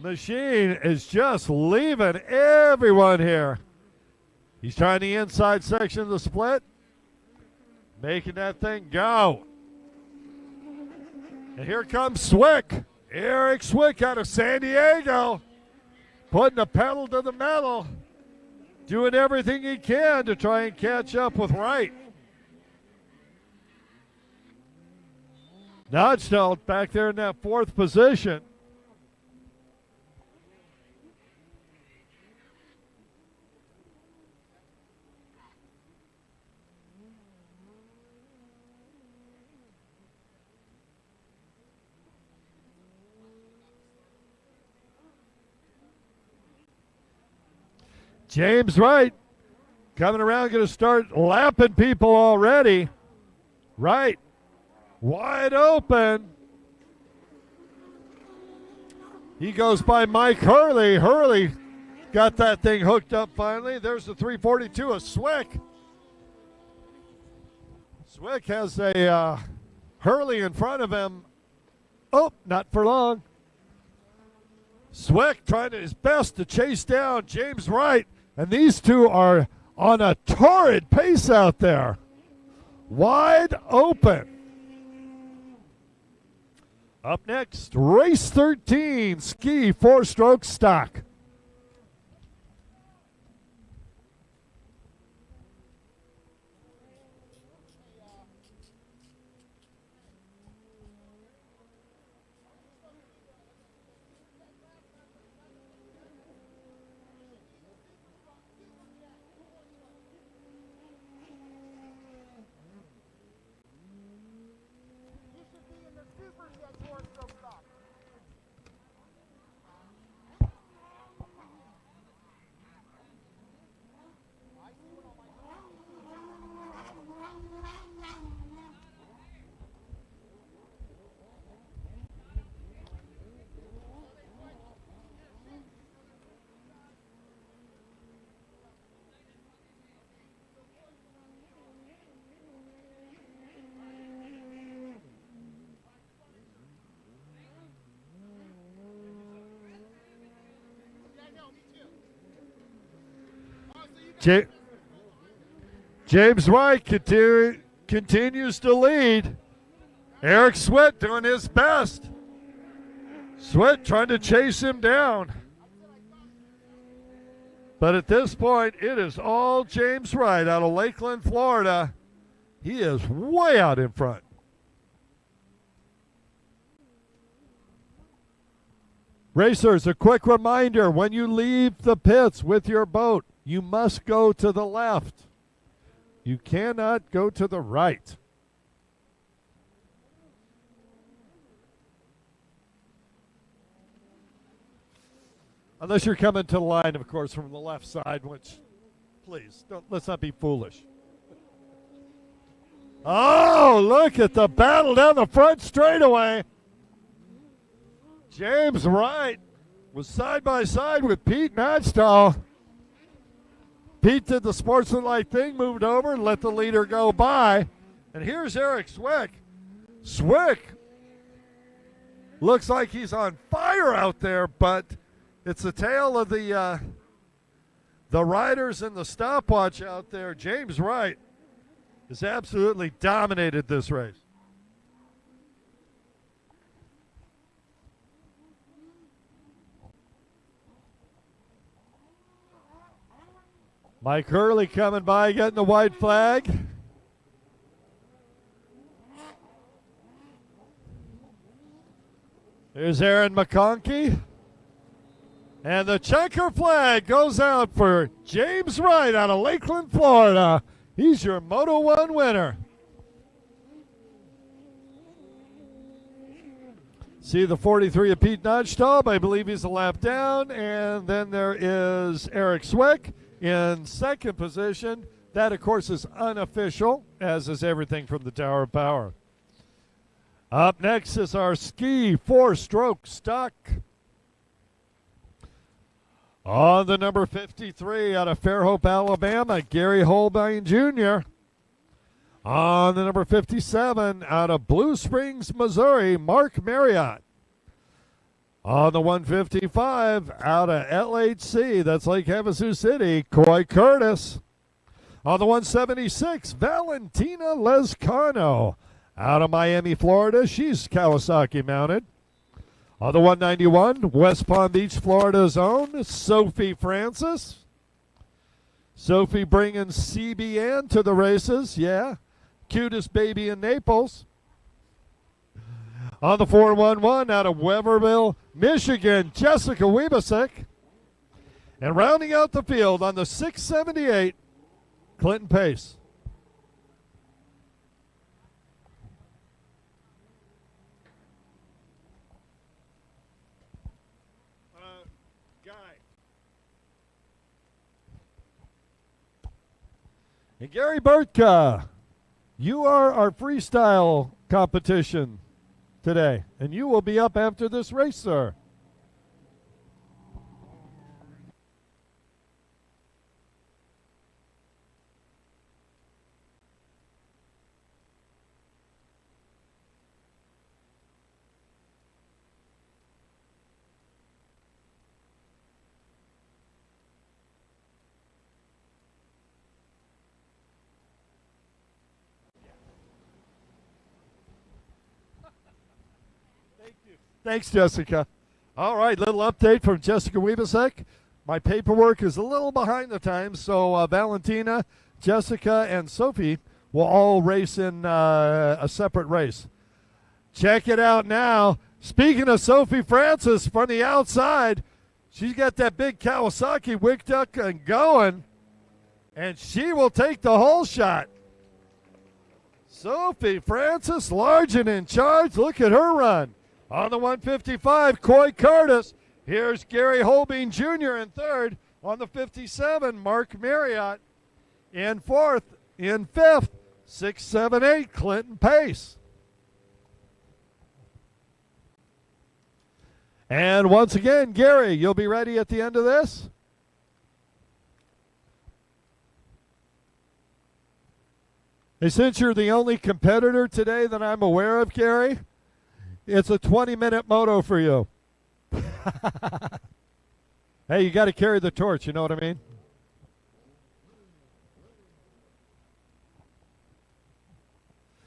machine is just leaving everyone here. He's trying the inside section of the split, making that thing go. And here comes Swick, Eric Swick out of San Diego, putting the pedal to the metal. Doing everything he can to try and catch up with Wright. Nodstelt back there in that fourth position. James Wright coming around, going to start lapping people already. Wright wide open. He goes by Mike Hurley. Hurley got that thing hooked up finally. There's the 342 of Swick. Swick has a Hurley in front of him. Oh, not for long. Swick trying his best to chase down James Wright. And these two are on a torrid pace out there. Wide open. Up next, race 13, ski 4-stroke stock. James White continues to lead. Eric Sweat doing his best. Sweat trying to chase him down. But at this point, it is all James Wright out of Lakeland, Florida. He is way out in front. Racers, a quick reminder, when you leave the pits with your boat, you must go to the left. You cannot go to the right. Unless you're coming to the line, of course, from the left side, which, please, let's not be foolish. Oh, look at the battle down the front straightaway. James Wright was side by side with Pete Madstall. Pete did the sportsmanlike thing, moved over and let the leader go by. And here's Eric Swick. Swick looks like he's on fire out there, but it's the tale of the riders and the stopwatch out there. James Wright has absolutely dominated this race. Mike Hurley coming by, getting the white flag. Here's Aaron McConkey. And the checker flag goes out for James Wright out of Lakeland, Florida. He's your Moto 1 winner. See the 43 of Pete Nodstall. I believe he's a lap down. And then there is Eric Swick in second position. That, of course, is unofficial, as is everything from the Tower of Power. Up next is our ski 4-stroke stock. On the number 53 out of Fairhope, Alabama, Gary Holbein Jr. On the number 57 out of Blue Springs, Missouri, Mark Marriott. On the 155 out of LHC, that's Lake Havasu City, Coy Curtis. On the 176, Valentina Lescano. Out of Miami, Florida, she's Kawasaki mounted. On the 191, West Palm Beach, Florida's own, Sophie Francis. Sophie bringing CBN to the races, yeah. Cutest baby in Naples. On the 411 out of Weberville, Michigan, Jessica Webasek. And rounding out the field on the 678, Clinton Pace. And Gary Bertka, you are our freestyle competition today, and you will be up after this race, sir. Thanks, Jessica. All right, little update from Jessica Wiebesek. My paperwork is a little behind the times, so Valentina, Jessica, and Sophie will all race in a separate race. Check it out now. Speaking of Sophie Francis from the outside, she's got that big Kawasaki wicked up and going, and she will take the whole shot. Sophie Francis, large and in charge. Look at her run. On the 155, Coy Curtis. Here's Gary Holbein Jr. in third. On the 57, Mark Marriott. In fourth, in fifth, 6, 7, 8, Clinton Pace. And once again, Gary, you'll be ready at the end of this? Hey, since you're the only competitor today that I'm aware of, Gary, it's a 20-minute moto for you. Hey, you got to carry the torch, you know what I mean?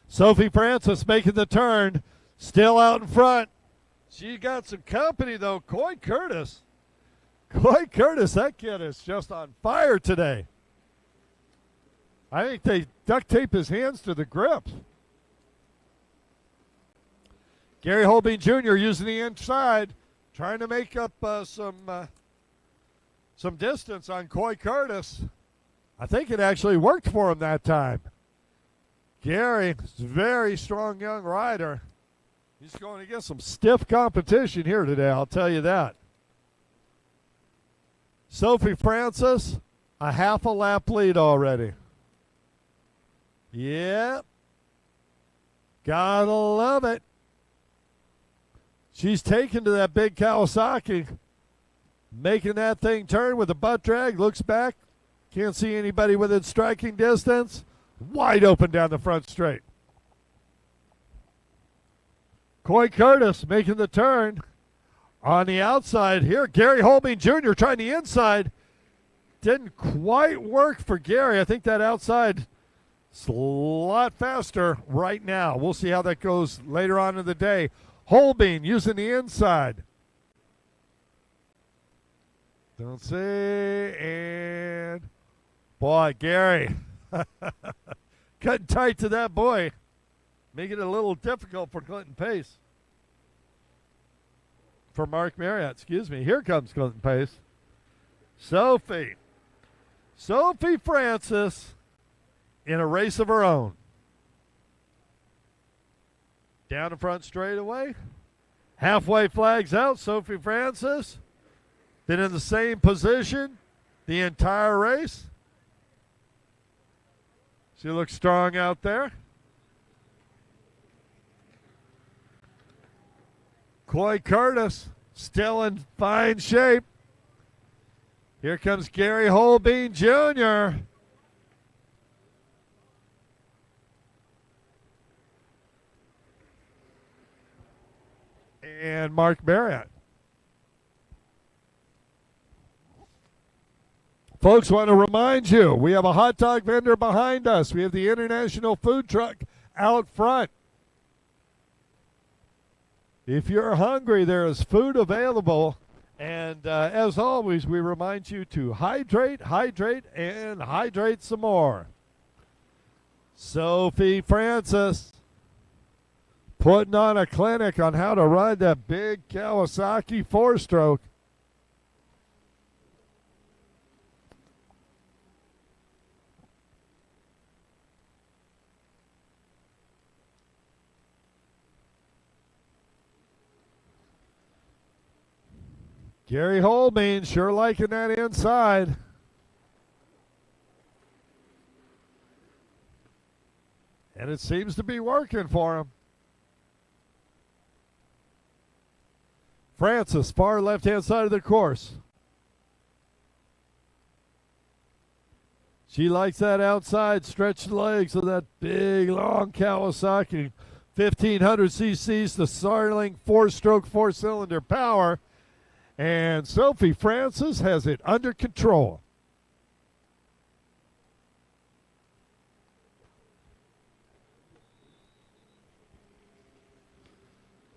Sophie Francis making the turn, still out in front. She got some company, though. Coy Curtis. Coy Curtis, that kid is just on fire today. I think they duct tape his hands to the grips. Gary Holbein Jr. using the inside, trying to make up some distance on Coy Curtis. I think it actually worked for him that time. Gary is a very strong young rider. He's going to get some stiff competition here today, I'll tell you that. Sophie Francis, a half a lap lead already. Yep. Gotta love it. She's taken to that big Kawasaki, making that thing turn with a butt drag, looks back, can't see anybody within striking distance, wide open down the front straight. Coy Curtis making the turn on the outside here. Gary Holbein Jr. trying the inside. Didn't quite work for Gary. I think that outside is a lot faster right now. We'll see how that goes later on in the day. Holbein using the inside. Don't see. And boy, Gary. Cutting tight to that boy. Making it a little difficult for Clinton Pace. For Mark Marriott, excuse me. Here comes Clinton Pace. Sophie. Sophie Francis in a race of her own. Down the front straightaway. Halfway flags out. Sophie Francis. Been in the same position the entire race. She looks strong out there. Coy Curtis still in fine shape. Here comes Gary Holbein Jr. And Mark Marriott. Folks, want to remind you, we have a hot dog vendor behind us. We have the International Food Truck out front. If you're hungry, there is food available. And as always, we remind you to hydrate, hydrate, and hydrate some more. Sophie Francis putting on a clinic on how to ride that big Kawasaki four-stroke. Gary Holbein sure liking that inside. And it seems to be working for him. Francis, far left-hand side of the course. She likes that outside stretched legs of that big, long Kawasaki. 1,500 cc's, the Starling 4-stroke, 4-cylinder power. And Sophie Francis has it under control.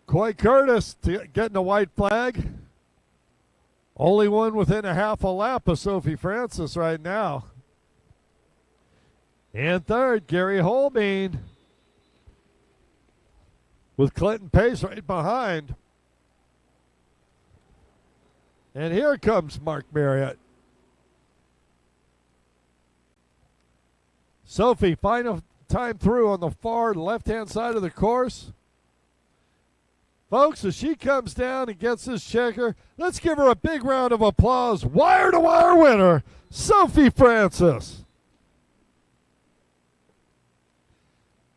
Coy Curtis getting a white flag. Only one within a half a lap of Sophie Francis right now. And third, Gary Holbein with Clinton Pace right behind. And here comes Mark Marriott. Sophie, final time through on the far left-hand side of the course. Folks, as she comes down and gets this checker, let's give her a big round of applause. Wire-to-wire winner, Sophie Francis.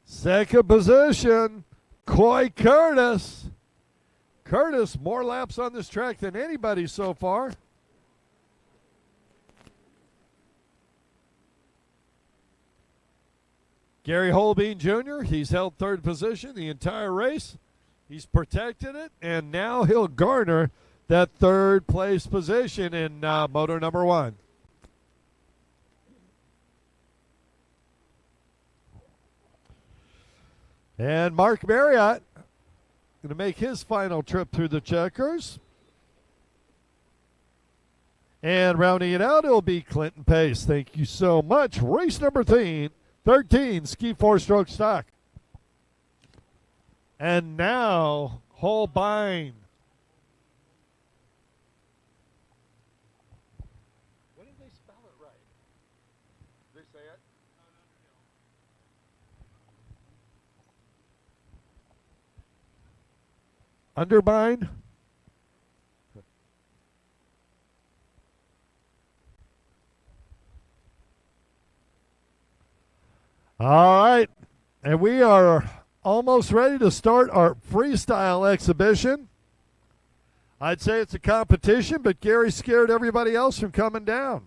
Second position, Coy Curtis. Curtis, more laps on this track than anybody so far. Gary Holbein Jr., he's held third position the entire race. He's protected it, and now he'll garner that third place position in motor number one. And Mark Marriott going to make his final trip through the checkers. And rounding it out, it'll be Clinton Pace. Thank you so much. Race number 13, Ski 4-stroke stock. And now, Holbein. When did they spell it right? Did they say it? Underbind. All right, and we are almost ready to start our freestyle exhibition. I'd say it's a competition, but Gary scared everybody else from coming down.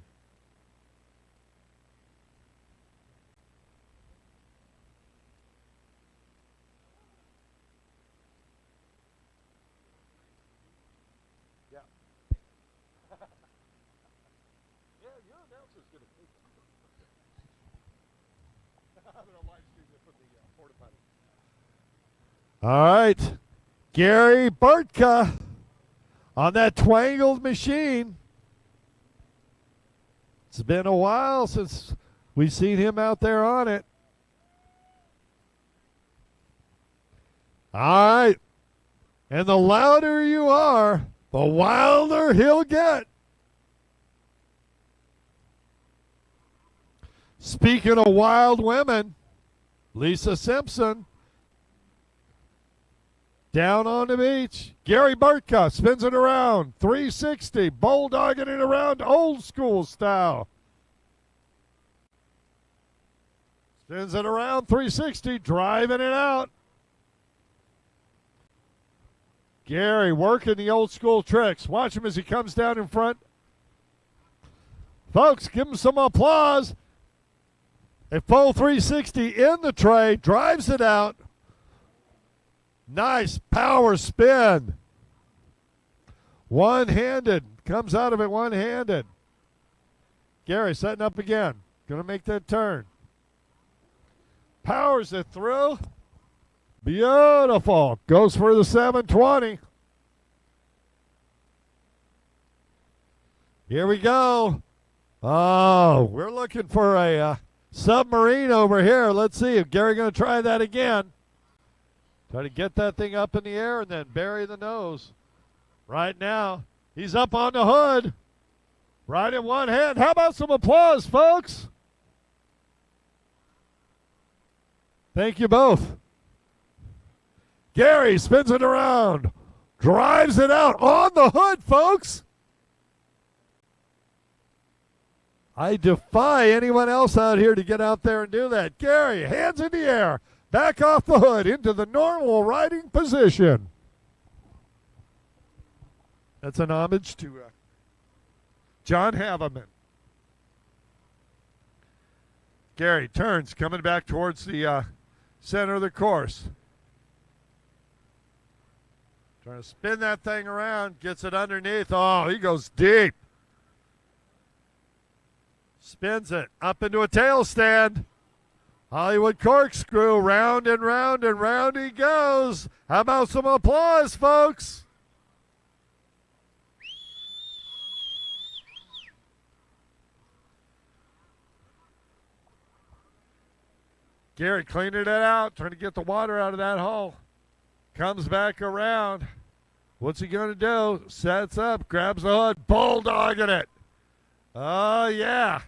Yeah. Yeah, your announcer's going to take it. I'm going to live stream it from the porta potty. All right, Gary Burtka on that twangled machine. It's been a while since we've seen him out there on it. All right, and the louder you are, the wilder he'll get. Speaking of wild women, Lisa Simpson down on the beach. Gary Burtka spins it around, 360, bulldogging it around old school style. Spins it around, 360, driving it out. Gary working the old school tricks. Watch him as he comes down in front. Folks, give him some applause. A full 360 in the tray, drives it out. Nice power spin. One-handed. Comes out of it one-handed. Gary setting up again. Going to make that turn. Powers it through. Beautiful. Goes for the 720. Here we go. Oh, we're looking for a submarine over here. Let's see if Gary going to try that again. Try to get that thing up in the air and then bury the nose. Right now, he's up on the hood. Right in one hand. How about some applause, folks? Thank you both. Gary spins it around. Drives it out on the hood, folks. I defy anyone else out here to get out there and do that. Gary, hands in the air. Back off the hood into the normal riding position. That's an homage to John Haveman. Gary turns, coming back towards the center of the course. Trying to spin that thing around, gets it underneath. Oh, he goes deep. Spins it up into a tail stand. Hollywood corkscrew, round and round and round he goes. How about some applause, folks? Gary cleaning it out, trying to get the water out of that hole. Comes back around. What's he going to do? Sets up, grabs the hood, bulldogging it. Oh, yeah.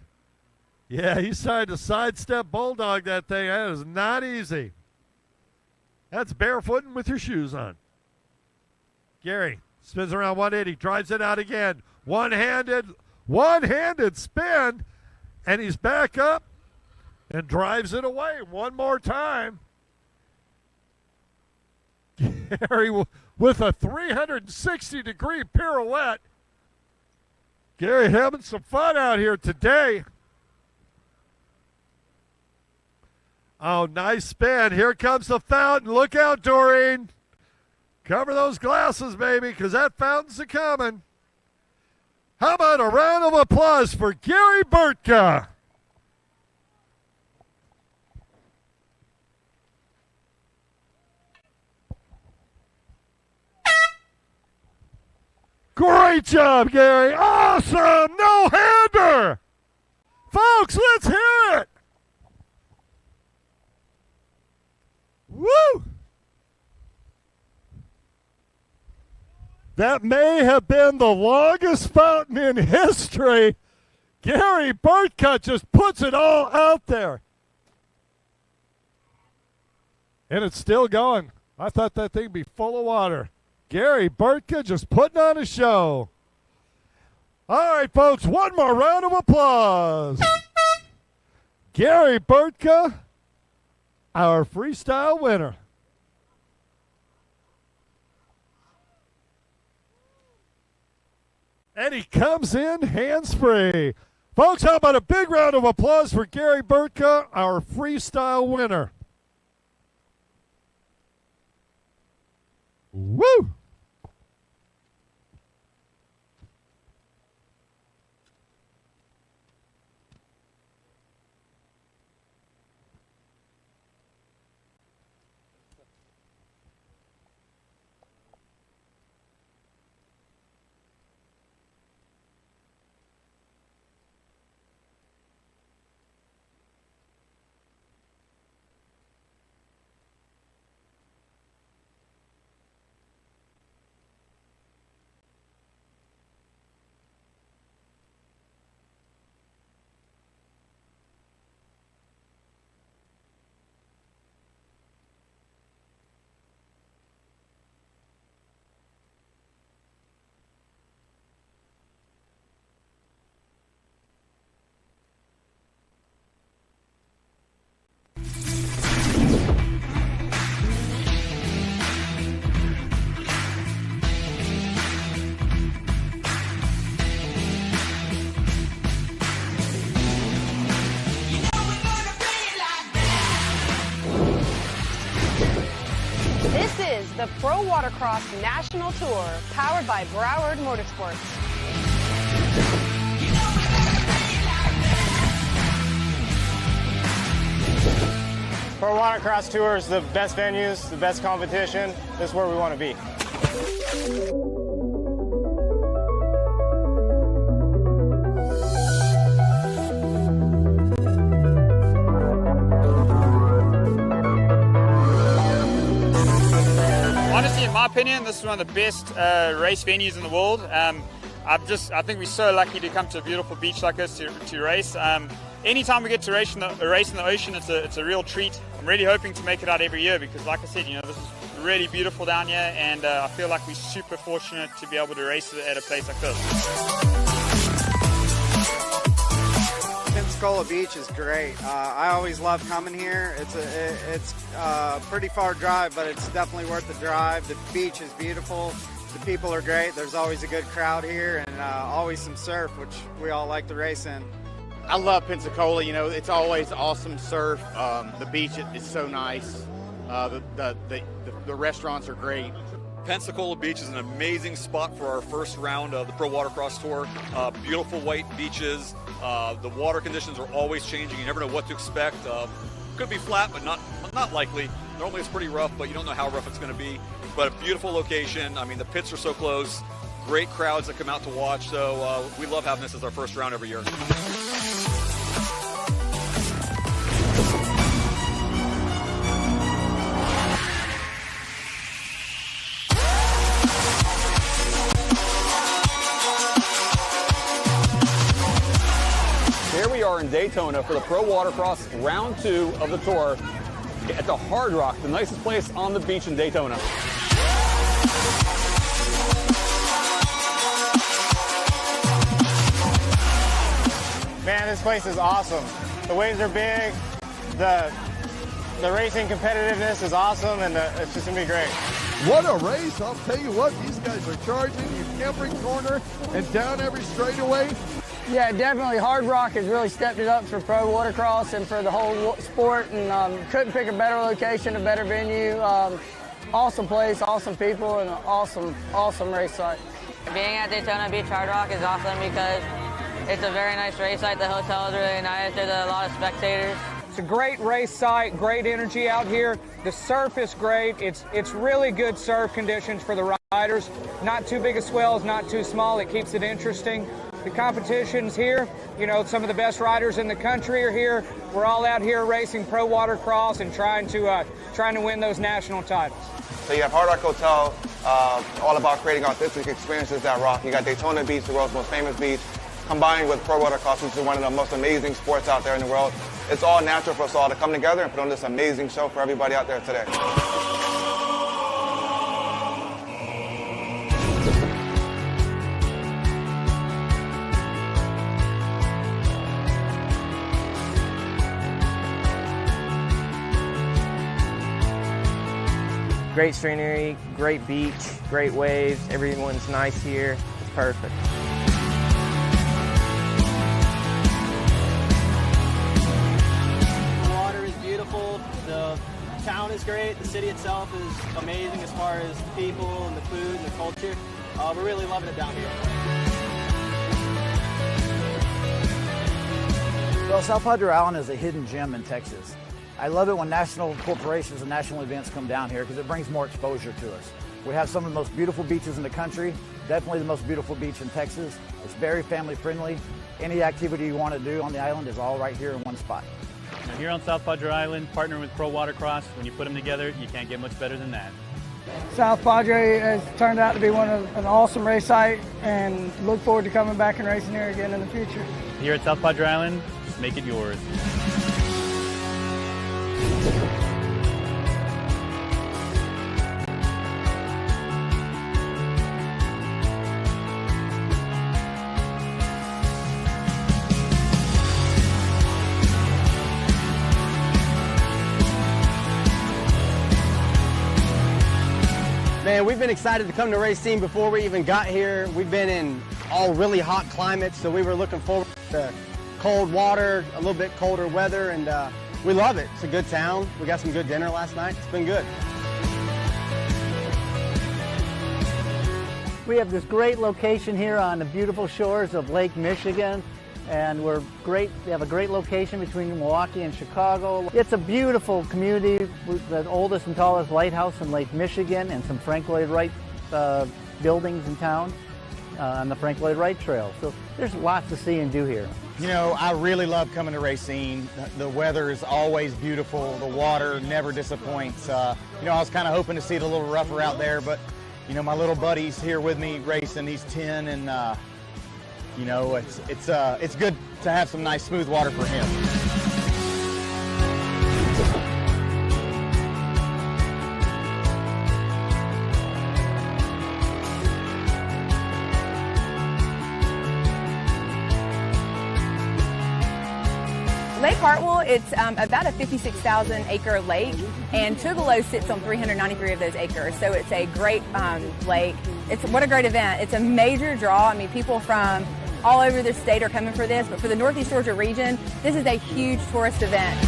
Yeah, he's trying to sidestep bulldog that thing. That is not easy. That's barefooting with your shoes on. Gary spins around 180, drives it out again. One-handed spin, and he's back up and drives it away one more time. Gary with a 360-degree pirouette. Gary having some fun out here today. Oh, nice spin. Here comes the fountain. Look out, Doreen. Cover those glasses, baby, because that fountain's a-coming. How about a round of applause for Gary Burtka? Great job, Gary. Awesome. No-hander. Folks, let's hear it. Woo! That may have been the longest fountain in history. Gary Burtka just puts it all out there. And it's still going. I thought that thing'd be full of water. Gary Burtka just putting on a show. All right, folks, one more round of applause. Gary Burtka, our freestyle winner. And he comes in hands-free. Folks, how about a big round of applause for Gary Burtka, our freestyle winner. Woo! The Pro Watercross National Tour, powered by Broward Motorsports. Pro Watercross Tour is the best venues, the best competition. This is where we want to be. Honestly, in my opinion, this is one of the best race venues in the world. I think we're so lucky to come to a beautiful beach like this to race. Anytime we get to race in the ocean, it's a real treat. I'm really hoping to make it out every year because, like I said, this is really beautiful down here, and I feel like we're super fortunate to be able to race at a place like this. Pensacola Beach is great. I always love coming here. It's a pretty far drive, but it's definitely worth the drive. The beach is beautiful. The people are great. There's always a good crowd here, and always some surf, which we all like to race in. I love Pensacola. You know, it's always awesome surf. The beach is so nice. The restaurants are great. Pensacola Beach is an amazing spot for our first round of the Pro Watercross Tour. Beautiful white beaches. The water conditions are always changing. You never know what to expect. Could be flat, but not likely. Normally it's pretty rough, but you don't know how rough it's going to be. But a beautiful location. I mean, the pits are so close. Great crowds that come out to watch. So we love having this as our first round every year. Here we are in Daytona for the Pro Watercross Round 2 of the tour at the Hard Rock, the nicest place on the beach in Daytona. Man, this place is awesome. The waves are big, the racing competitiveness is awesome, and it's just gonna be great. What a race. I'll tell you what, these guys are charging you every corner and down every straightaway. Yeah, definitely. Hard Rock has really stepped it up for pro watercross and for the whole sport, and couldn't pick a better location, a better venue. Awesome place, awesome people, and an awesome race site. Being at Daytona Beach Hard Rock is awesome because it's a very nice race site. The hotel is really nice. There's a lot of spectators. It's a great race site, great energy out here. The surf is great. It's really good surf conditions for the riders. Not too big of swells, not too small. It keeps it interesting. The competition's here. You know, some of the best riders in the country are here. We're all out here racing pro watercross and trying to win those national titles. So you have Hard Rock Hotel, all about creating authentic experiences that rock. You got Daytona Beach, the world's most famous beach, combined with pro watercross, which is one of the most amazing sports out there in the world. It's all natural for us all to come together and put on this amazing show for everybody out there today. Great scenery, great beach, great waves, everyone's nice here, it's perfect. The water is beautiful, the town is great, the city itself is amazing as far as the people and the food and the culture. We're really loving it down here. Well, South Padre Island is a hidden gem in Texas. I love it when national corporations and national events come down here because it brings more exposure to us. We have some of the most beautiful beaches in the country, definitely the most beautiful beach in Texas. It's very family friendly. Any activity you want to do on the island is all right here in one spot. Now here on South Padre Island, partnering with Pro Watercross, when you put them together, you can't get much better than that. South Padre has turned out to be an awesome race site, and look forward to coming back and racing here again in the future. Here at South Padre Island, just make it yours. Man, we've been excited to come to Racine before we even got here. We've been in all really hot climates, so we were looking forward to cold water, a little bit colder weather, and we love it. It's a good town. We got some good dinner last night. It's been good. We have this great location here on the beautiful shores of Lake Michigan, and we have a great location between Milwaukee and Chicago. It's a beautiful community with the oldest and tallest lighthouse in Lake Michigan and some Frank Lloyd Wright buildings in town on the Frank Lloyd Wright Trail. So there's lots to see and do here. You know, I really love coming to Racine. The weather is always beautiful. The water never disappoints. You know, I was kind of hoping to see it a little rougher out there, but you know, my little buddy's here with me racing. He's 10, and you know, it's good to have some nice smooth water for him. Lake Hartwell, it's about a 56,000 acre lake, and Tugelo sits on 393 of those acres. So it's a great lake. What a great event. It's a major draw. I mean, people from all over the state are coming for this, but for the Northeast Georgia region, this is a huge tourist event.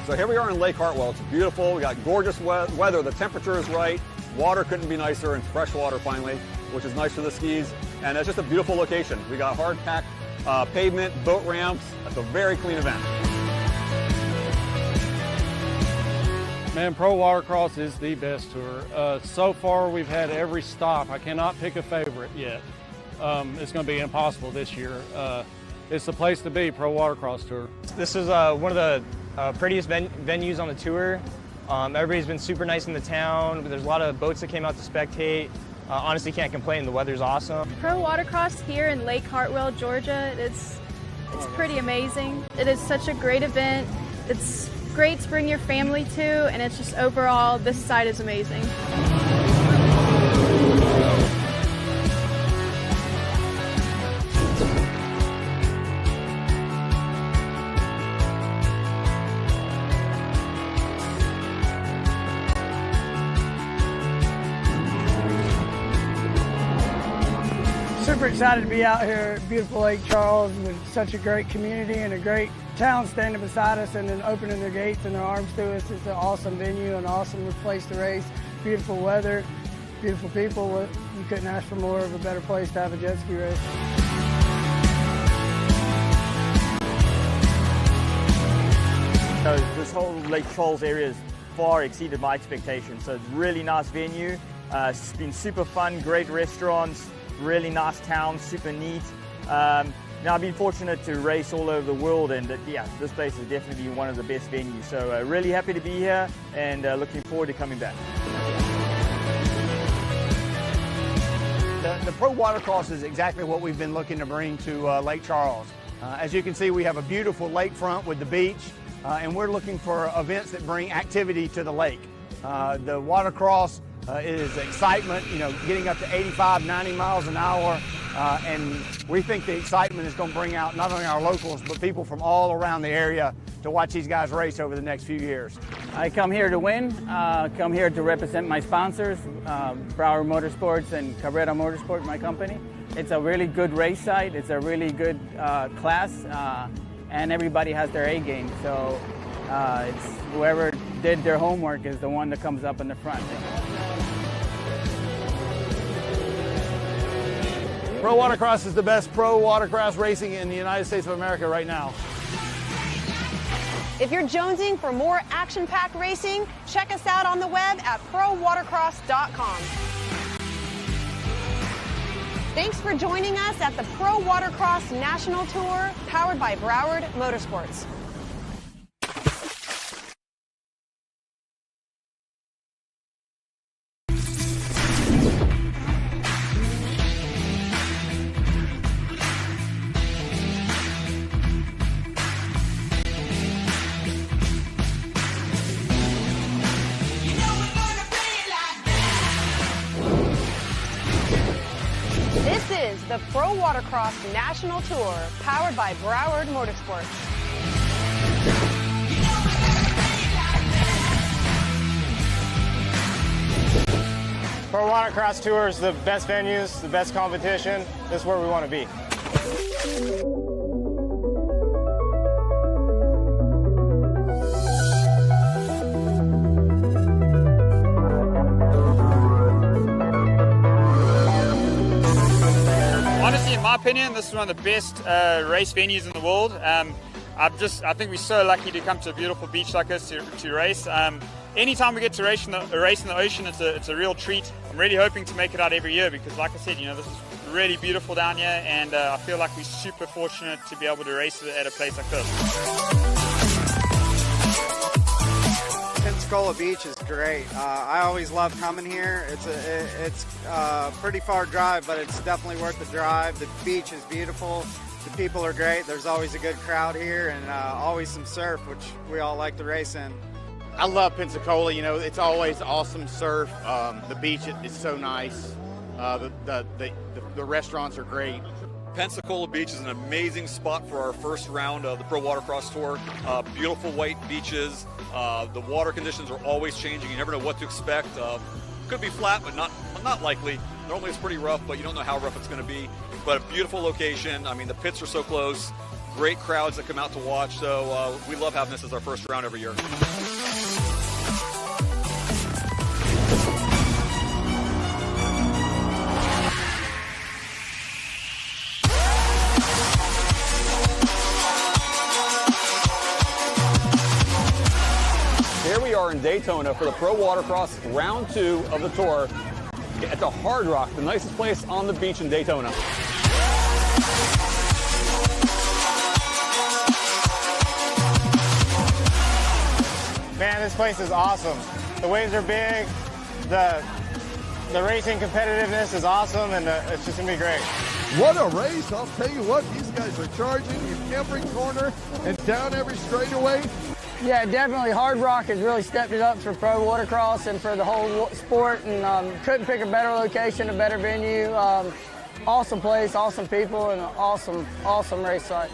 So here we are in Lake Hartwell. It's beautiful. We got gorgeous weather. The temperature is right. Water couldn't be nicer, and fresh water finally, which is nice for the skis. And it's just a beautiful location. We got hard-packed pavement, boat ramps. It's a very clean event. Man, Pro Watercross is the best tour. So far, we've had every stop. I cannot pick a favorite yet. It's going to be impossible this year. It's the place to be, Pro Watercross Tour. This is one of the prettiest venues on the tour. Everybody's been super nice in the town. There's a lot of boats that came out to spectate. Honestly, can't complain. The weather's awesome. Pro Watercross here in Lake Hartwell, Georgia. It's pretty amazing. It is such a great event. It's great to bring your family to, and it's just overall, this site is amazing. Super excited to be out here at beautiful Lake Charles with such a great community and a great town standing beside us and then opening their gates and their arms to us. It's an awesome venue, an awesome place to race, beautiful weather, beautiful people. You couldn't ask for more of a better place to have a jet ski race. This whole Lake Charles area has far exceeded my expectations. So it's a really nice venue. It's been super fun, great restaurants, really nice town, super neat. Now I've been fortunate to race all over the world, and yeah, this place is definitely one of the best venues. So really happy to be here and looking forward to coming back. The Pro Watercross is exactly what we've been looking to bring to Lake Charles. As you can see, we have a beautiful lakefront with the beach, and we're looking for events that bring activity to the lake. The Watercross is excitement, you know, getting up to 85, 90 miles an hour, and we think the excitement is going to bring out not only our locals, but people from all around the area to watch these guys race over the next few years. I come here to win, come here to represent my sponsors, Broward Motorsports and Cabrera Motorsport, my company. It's a really good race site, it's a really good class, and everybody has their A game, so it's whoever did their homework is the one that comes up in the front. Pro Watercross is the best pro watercross racing in the United States of America right now. If you're jonesing for more action-packed racing, check us out on the web at prowatercross.com. Thanks for joining us at the Pro Watercross National Tour, powered by Broward Motorsports. This is the Pro Watercross National Tour, powered by Broward Motorsports. Pro Watercross Tour is the best venues, the best competition. This is where we want to be. Honestly, in my opinion, this is one of the best race venues in the world. I think we're so lucky to come to a beautiful beach like this to race. Anytime we get to race in the ocean, it's a real treat. I'm really hoping to make it out every year because, like I said, you know, this is really beautiful down here, and I feel like we're super fortunate to be able to race at a place like this. Pensacola Beach is great. I always love coming here. It's a pretty far drive, but it's definitely worth the drive. The beach is beautiful. The people are great. There's always a good crowd here, and always some surf, which we all like to race in. I love Pensacola. You know, it's always awesome surf. The beach is so nice. The restaurants are great. Pensacola Beach is an amazing spot for our first round of the Pro Watercross Tour. Beautiful white beaches. The water conditions are always changing. You never know what to expect. Could be flat, but not likely. Normally it's pretty rough, but you don't know how rough it's going to be. But a beautiful location. I mean, the pits are so close. Great crowds that come out to watch. So we love having this as our first round every year. Here we are in Daytona for the Pro Watercross Round 2 of the tour at the Hard Rock, the nicest place on the beach in Daytona. Man, this place is awesome. The waves are big, the racing competitiveness is awesome, and it's just gonna be great. What a race. I'll tell you what, these guys are charging in every corner and down every straightaway. Yeah, definitely. Hard Rock has really stepped it up for Pro Watercross and for the whole sport, and couldn't pick a better location, a better venue. Awesome place, awesome people, and an awesome race site.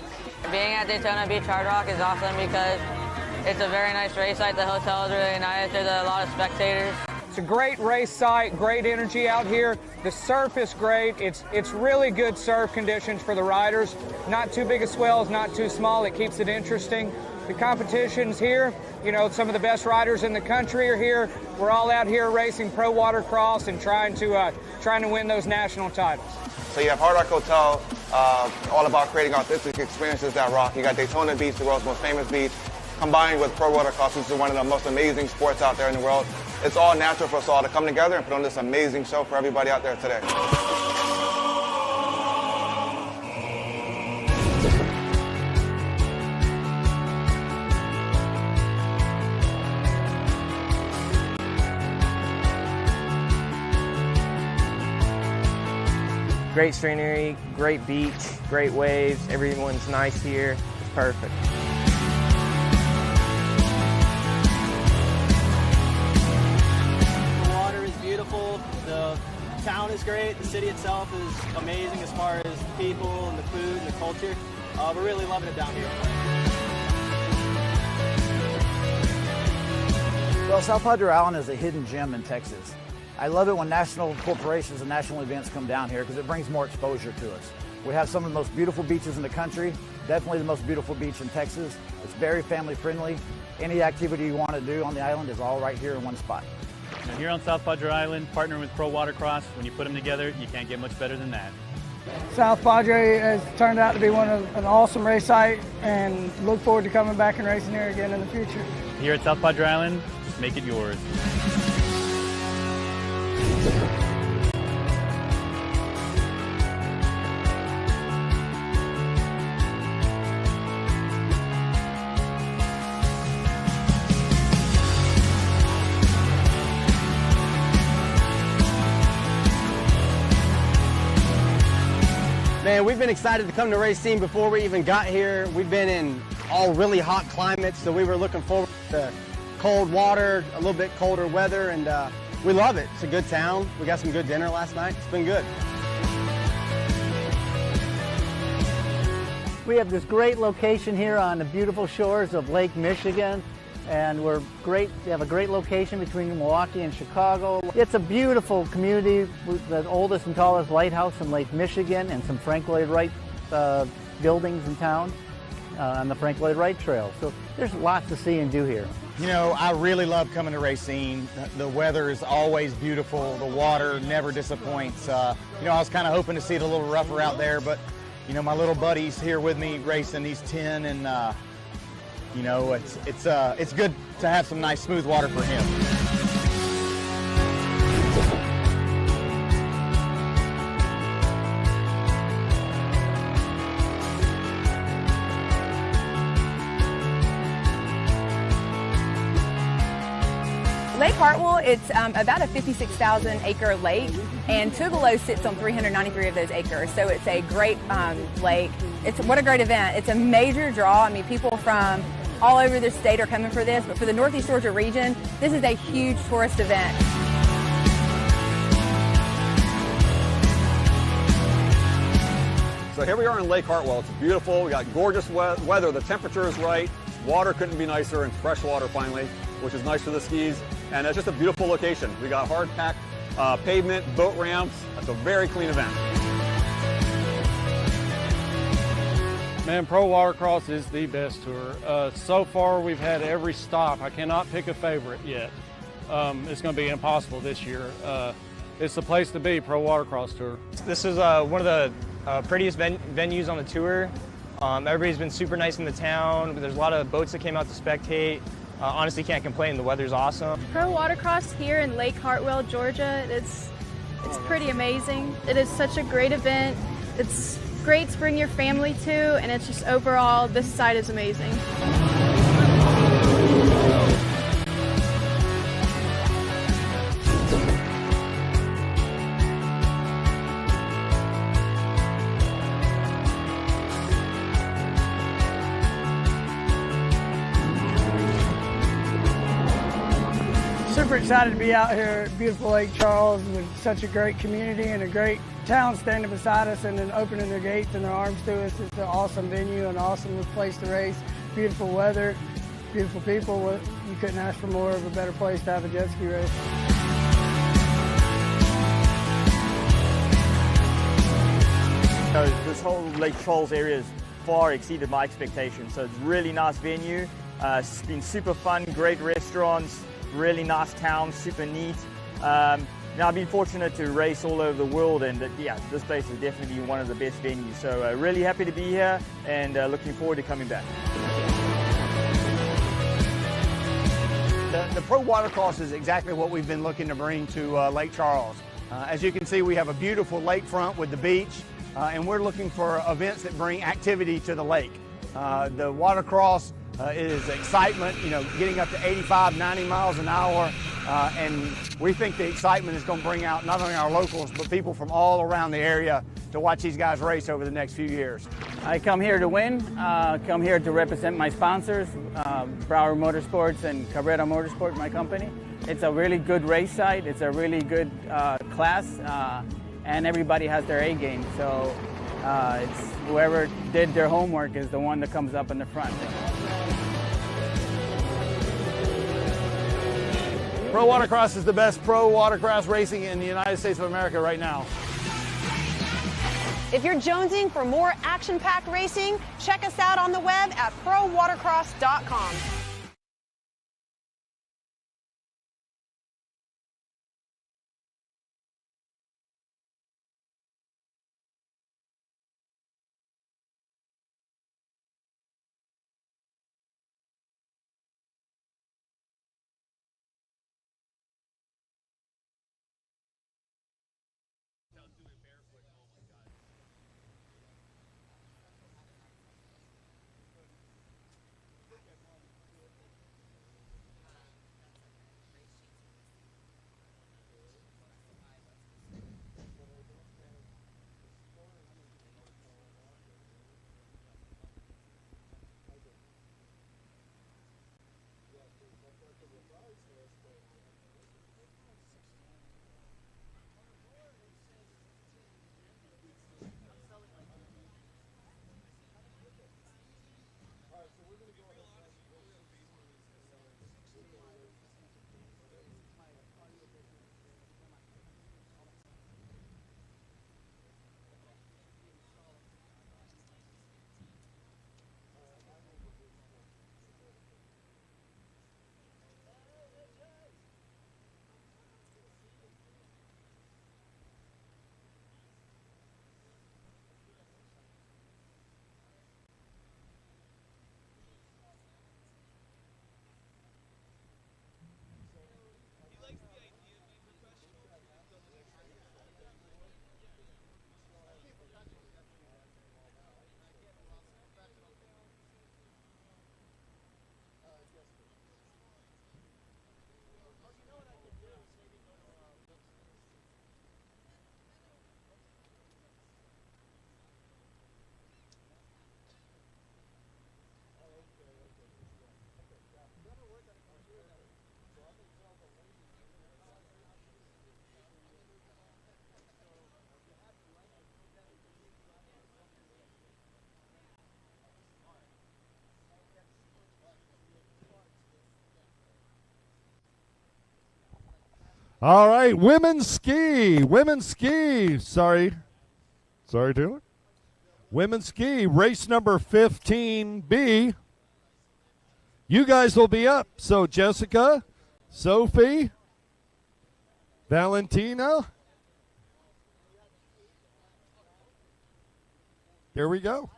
Being at Daytona Beach Hard Rock is awesome because it's a very nice race site. The hotel is really nice. There's a lot of spectators. It's a great race site, great energy out here. The surf is great. It's really good surf conditions for the riders. Not too big of swells, not too small. It keeps it interesting. The competition's here. You know, some of the best riders in the country are here. We're all out here racing Pro Watercross and trying to win those national titles. So you have Hard Rock Hotel, all about creating authentic experiences that rock. You got Daytona Beach, the world's most famous beach, combined with Pro Watercross, which is one of the most amazing sports out there in the world. It's all natural for us all to come together and put on this amazing show for everybody out there today. Great scenery, great beach, great waves. Everyone's nice here. It's perfect. The water is beautiful. The town is great. The city itself is amazing as far as the people and the food and the culture. We're really loving it down here. Well, South Padre Island is a hidden gem in Texas. I love it when national corporations and national events come down here because it brings more exposure to us. We have some of the most beautiful beaches in the country, definitely the most beautiful beach in Texas. It's very family friendly. Any activity you want to do on the island is all right here in one spot. And here on South Padre Island, partnering with Pro Watercross, when you put them together, you can't get much better than that. South Padre has turned out to be an awesome race site, and look forward to coming back and racing here again in the future. Here at South Padre Island, make it yours. Man, we've been excited to come to Racine before we even got here. We've been in all really hot climates, so we were looking forward to cold water, a little bit colder weather, and we love it. It's a good town. We got some good dinner last night. It's been good. We have this great location here on the beautiful shores of Lake Michigan, and we have a great location between Milwaukee and Chicago. It's a beautiful community with the oldest and tallest lighthouse in Lake Michigan and some Frank Lloyd Wright buildings in town on the Frank Lloyd Wright Trail. So there's lots to see and do here. You know, I really love coming to Racine. The weather is always beautiful. The water never disappoints. You know, I was kind of hoping to see it a little rougher out there, but you know, my little buddy's here with me racing. He's 10, and you know, it's good to have some nice smooth water for him. Lake Hartwell, it's about a 56,000 acre lake, and Tugelo sits on 393 of those acres. So it's a great lake. What a great event. It's a major draw. I mean, people from all over the state are coming for this, but for the Northeast Georgia region, this is a huge tourist event. So here we are in Lake Hartwell. It's beautiful. We got gorgeous weather. The temperature is right. Water couldn't be nicer, and fresh water finally, which is nice for the skis. And it's just a beautiful location. We got hard packed pavement, boat ramps. It's a very clean event. Man, Pro Watercross is the best tour. So far, we've had every stop. I cannot pick a favorite yet. It's going to be impossible this year. It's the place to be, Pro Watercross Tour. This is one of the prettiest venues on the tour. Everybody's been super nice in the town. There's a lot of boats that came out to spectate. Honestly, can't complain. The weather's awesome. Pro Watercross here in Lake Hartwell, Georgia. It's pretty amazing. It is such a great event. It's great to bring your family to, and it's just overall, this site is amazing. Super excited to be out here at beautiful Lake Charles with such a great community and a great town standing beside us and then opening their gates and their arms to us. It's an awesome venue, an awesome place to race, beautiful weather, beautiful people. You couldn't ask for more of a better place to have a jet ski race. This whole Lake Charles area has far exceeded my expectations. So it's a really nice venue. It's been super fun, great restaurants, really nice town, super neat. Now, I've been fortunate to race all over the world, and yeah, this place has definitely been one of the best venues. So really happy to be here and looking forward to coming back. The Pro Watercross is exactly what we've been looking to bring to Lake Charles. As you can see, we have a beautiful lakefront with the beach, and we're looking for events that bring activity to the lake. The Watercross is excitement, getting up to 85, 90 miles an hour, and we think the excitement is going to bring out not only our locals, but people from all around the area to watch these guys race over the next few years. I come here to win, come here to represent my sponsors, Broward Motorsports and Cabrera Motorsport, my company. It's a really good race site, it's a really good class, and everybody has their A game, so it's whoever did their homework is the one that comes up in the front. Pro Watercross is the best pro watercross racing in the United States of America right now. If you're jonesing for more action-packed racing, check us out on the web at prowatercross.com. All right, women's ski. Women's ski. Sorry, Taylor. Women's ski, race number 15B. You guys will be up. So Jessica, Sophie, Valentina. Here we go.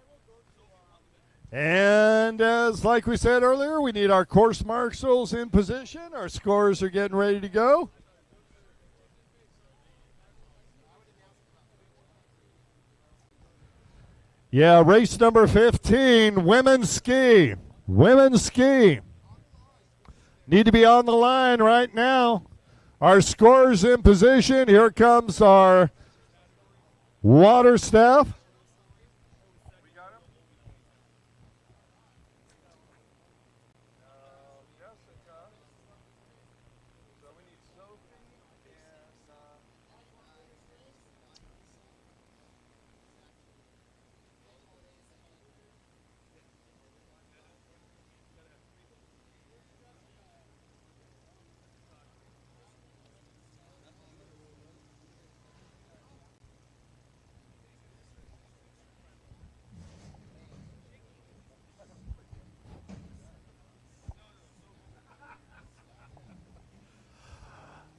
And as like we said earlier, we need our course marshals in position. Our scorers are getting ready to go. Yeah, race number 15, women's ski. Women's ski. Need to be on the line right now. Our scorers in position. Here comes our water staff.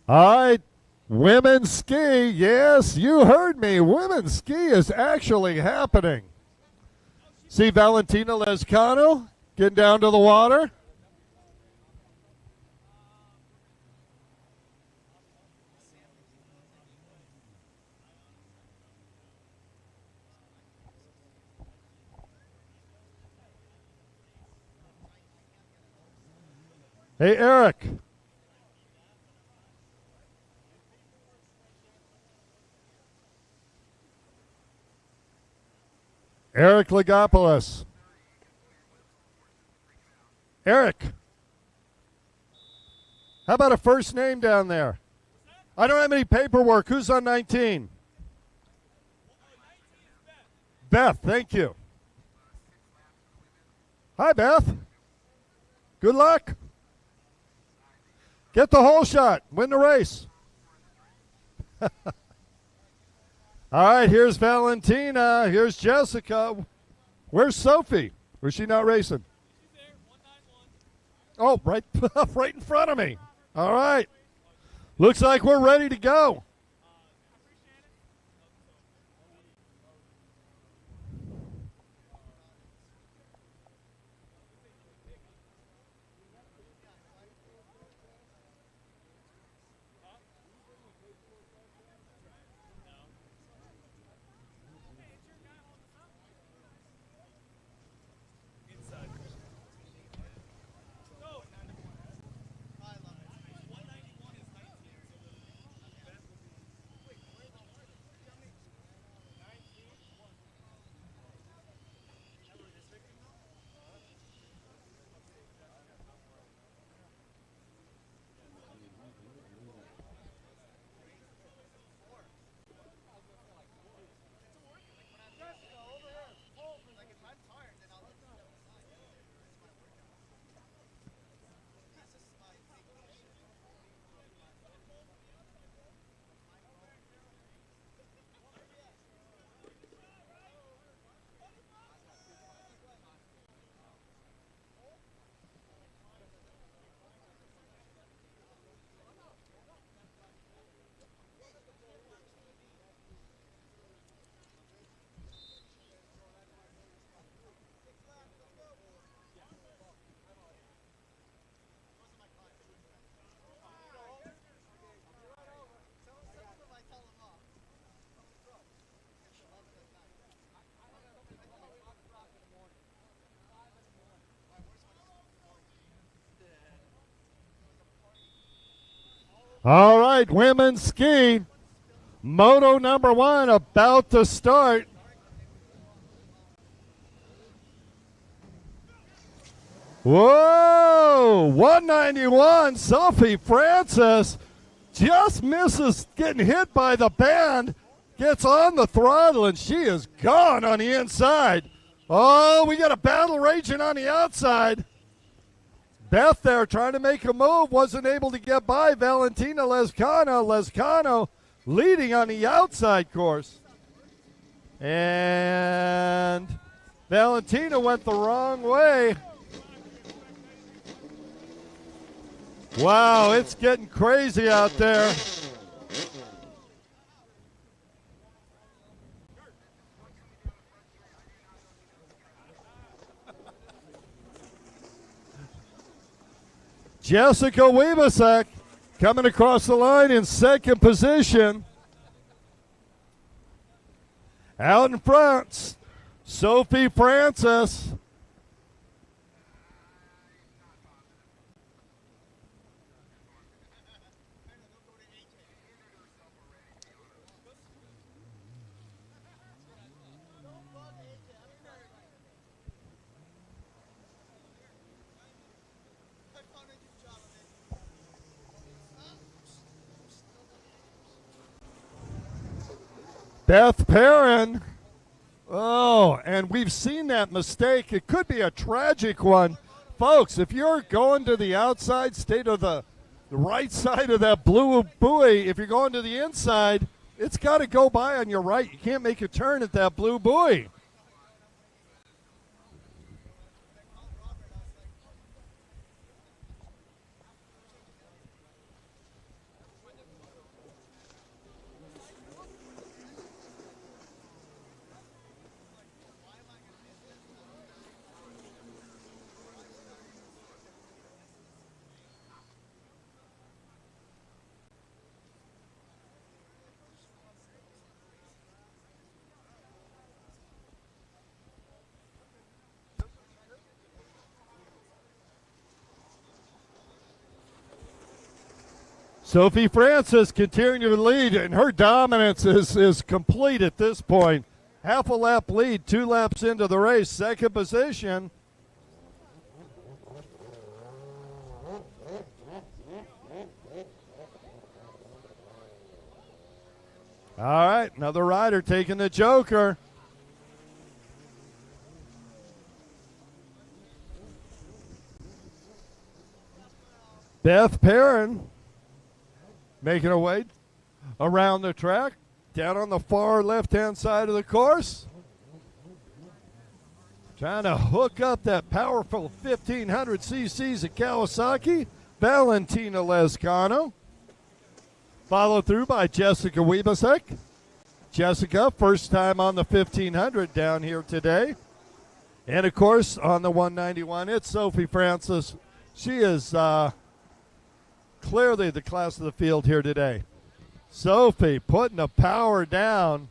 All right, women's ski. Yes, you heard me. Women's ski is actually happening. See Valentina Lescano getting down to the water. Hey, Eric. Eric Ligopoulos. Eric. How about a first name down there? I don't have any paperwork. Who's on 19? Beth, thank you. Hi, Beth. Good luck. Get the hole shot. Win the race. All right, here's Valentina. Here's Jessica. Where's Sophie? Or is she not racing? Oh, right, right in front of me. All right. Looks like we're ready to go. All right, women's ski. Moto number 1 about to start. Whoa, 191, Sophie Francis just misses getting hit by the band, gets on the throttle, and she is gone on the inside. Oh, we got a battle raging on the outside. Beth there trying to make a move, wasn't able to get by Valentina Lezcano. Lezcano leading on the outside course. And Valentina went the wrong way. Wow, it's getting crazy out there. Jessica Wiebesek coming across the line in second position. Out in front, Sophie Francis. Beth Perrin. Oh, and we've seen that mistake. It could be a tragic one. Folks, if you're going to the outside, stay to the right side of that blue buoy. If you're going to the inside, it's got to go by on your right. You can't make a turn at that blue buoy. Sophie Francis continuing to lead, and her dominance is complete at this point. Half a lap lead, 2 laps into the race, second position. All right, another rider taking the joker. Beth Perrin making her way around the track, down on the far left-hand side of the course. Trying to hook up that powerful 1,500 cc's of Kawasaki, Valentina Lezcano. Followed through by Jessica Wiebesek. Jessica, first time on the 1,500 down here today. And, of course, on the 191, it's Sophie Francis. She is clearly the class of the field here today. Sophie putting the power down.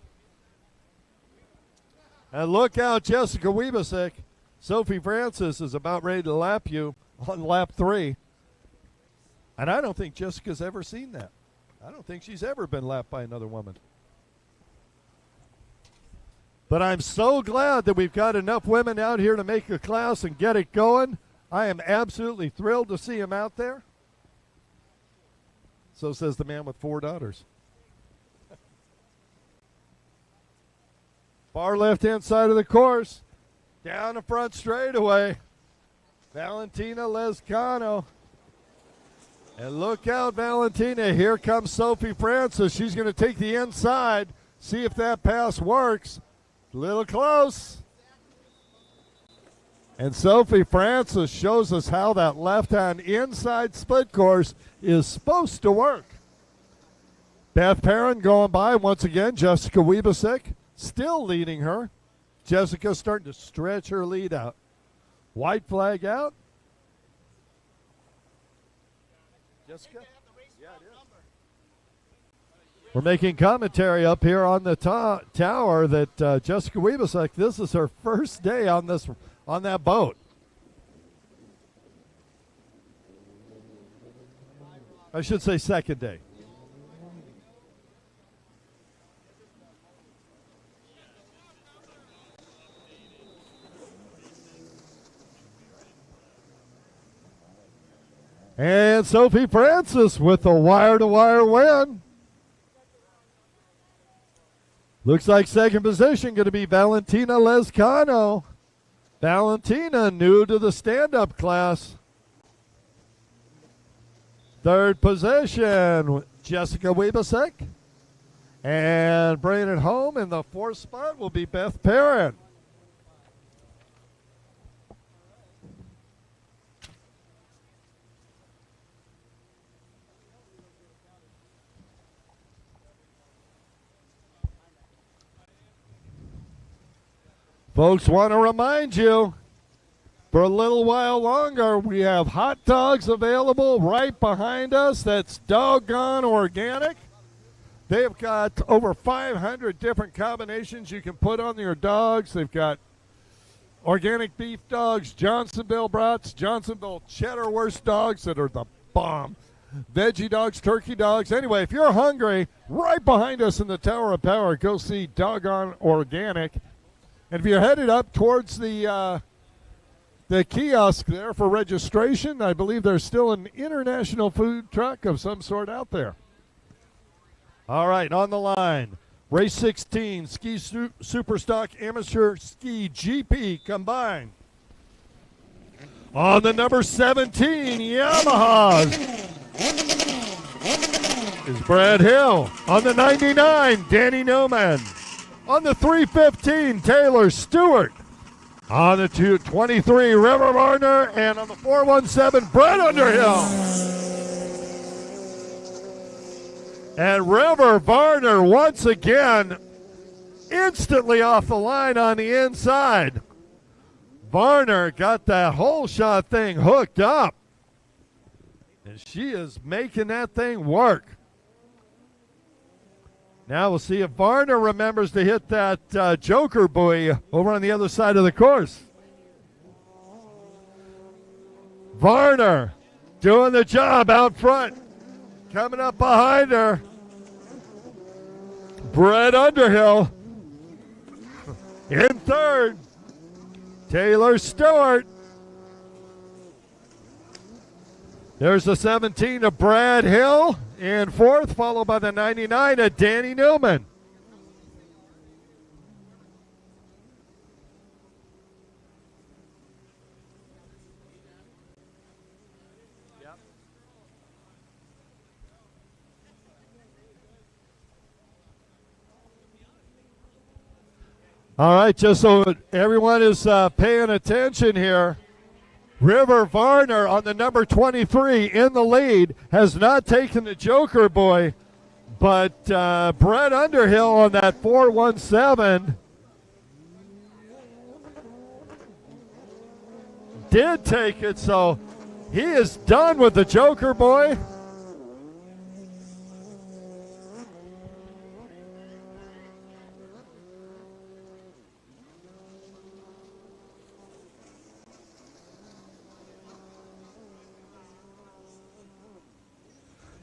And look out, Jessica Wiebesek. Sophie Francis is about ready to lap you on lap 3. And I don't think Jessica's ever seen that. I don't think she's ever been lapped by another woman. But I'm so glad that we've got enough women out here to make a class and get it going. I am absolutely thrilled to see them out there. So says the man with 4 daughters. Far left-hand side of the course. Down the front straightaway. Valentina Lezcano. And look out, Valentina. Here comes Sophie Francis. She's going to take the inside. See if that pass works. A little close. And Sophie Francis shows us how that left-hand inside split course is supposed to work. Beth Perrin going by once again. Jessica Wiebesek still leading her. Jessica starting to stretch her lead out. White flag out. Jessica? Yeah, it is. We're making commentary up here on the tower that Jessica Wiebesek, this is her first day on that boat. I should say second day. And Sophie Francis with a wire-to-wire win. Looks like second position going to be Valentina Lezcano. Valentina new to the stand-up class. Third position, Jessica Wiebesek. And bringing it home in the fourth spot will be Beth Perrin. Folks, want to remind you, for a little while longer, we have hot dogs available right behind us. That's doggone organic. They've got over 500 different combinations you can put on your dogs. They've got organic beef dogs, Johnsonville brats, Johnsonville cheddarwurst dogs that are the bomb, veggie dogs, turkey dogs. Anyway, if you're hungry, right behind us in the Tower of Power, go see Doggone Organic. And if you're headed up towards the kiosk there for registration, I believe there's still an international food truck of some sort out there. All right, on the line, race 16, Ski Superstock Amateur Ski GP combined. On the number 17, Yamaha is Brad Hill. On the 99, Danny Newman. On the 315, Taylor Stewart. On the 223, River Varner. And on the 417, Brett Underhill. And River Varner once again instantly off the line on the inside. Varner got that whole shot thing hooked up. And she is making that thing work. Now we'll see if Varner remembers to hit that joker buoy over on the other side of the course. Varner doing the job out front. Coming up behind her, Brett Underhill. In third, Taylor Stewart. There's the 17 of Brad Hill in fourth, followed by the 99 of Danny Newman. All right, just so everyone is paying attention here, River Varner on the number 23 in the lead has not taken the joker buoy, but Brett Underhill on that 417 did take it, so he is done with the joker buoy.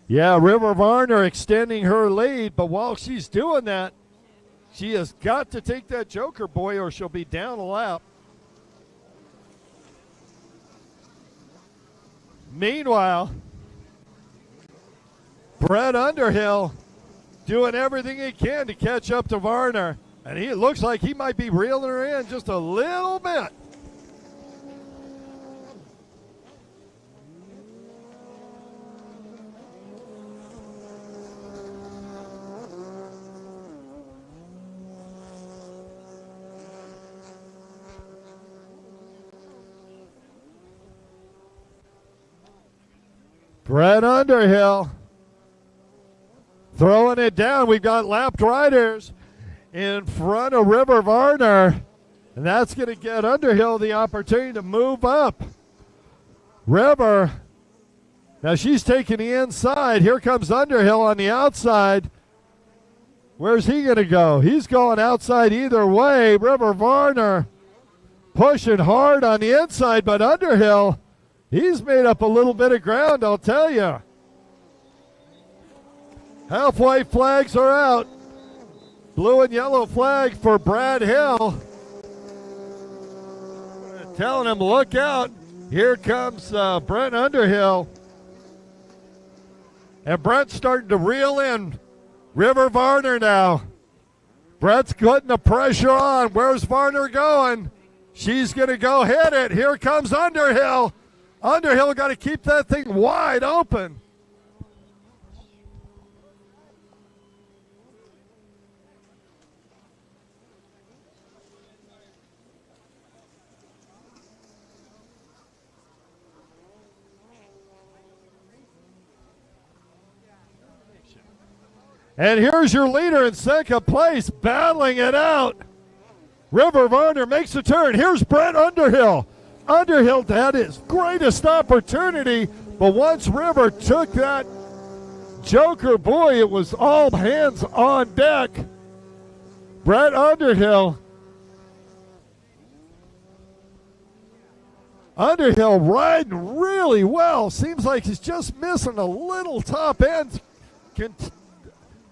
Yeah, River Varner extending her lead, but while she's doing that, she has got to take that joker buoy or she'll be down a lap. Meanwhile, Brett Underhill doing everything he can to catch up to Varner, and he looks like he might be reeling her in just a little bit. Brett Underhill throwing it down. We've got lapped riders in front of River Varner, and that's going to get Underhill the opportunity to move up. River, now she's taking the inside. Here comes Underhill on the outside. Where's he going to go? He's going outside either way. River Varner pushing hard on the inside, but Underhill, he's made up a little bit of ground, I'll tell you. Halfway flags are out. Blue and yellow flag for Brad Hill. Telling him, look out. Here comes Brett Underhill. And Brett's starting to reel in River Varner now. Brett's putting the pressure on. Where's Varner going? She's going to go hit it. Here comes Underhill. Underhill got to keep that thing wide open. And here's your leader in second place, battling it out. River Varner makes a turn. Here's Brett Underhill. Underhill had his greatest opportunity, but once River took that joker, boy, it was all hands on deck. Brett Underhill. Underhill riding really well. Seems like he's just missing a little top end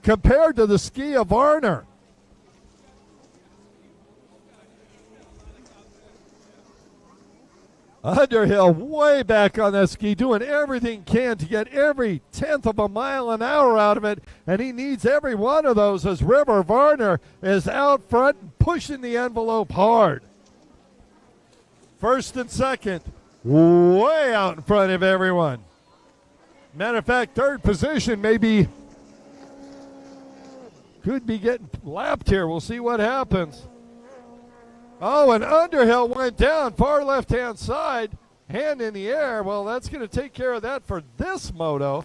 compared to the ski of Varner. Underhill way back on that ski, doing everything he can to get every 1/10 of a mile an hour out of it, and he needs every one of those as River Varner is out front and pushing the envelope hard. First and second, way out in front of everyone. Matter of fact, third position could be getting lapped here. We'll see what happens. Oh, and Underhill went down, far left-hand side, hand in the air. Well, that's going to take care of that for this moto.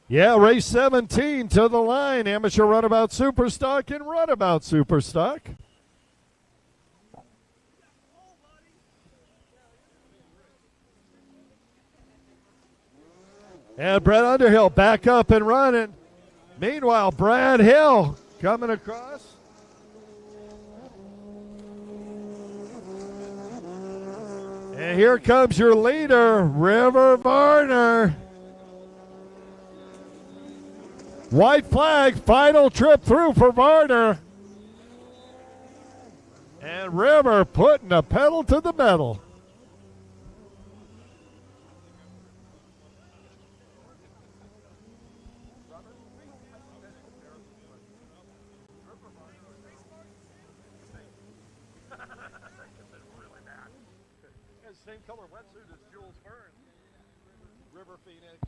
Yeah, race 17 to the line. Amateur Runabout SuperStock and Runabout SuperStock. And Brett Underhill back up and running. Meanwhile, Brad Hill coming across. And here comes your leader, River Varner. White flag, final trip through for Varner. And River putting the pedal to the metal. Same color wetsuit as Jules Verne. River Phoenix.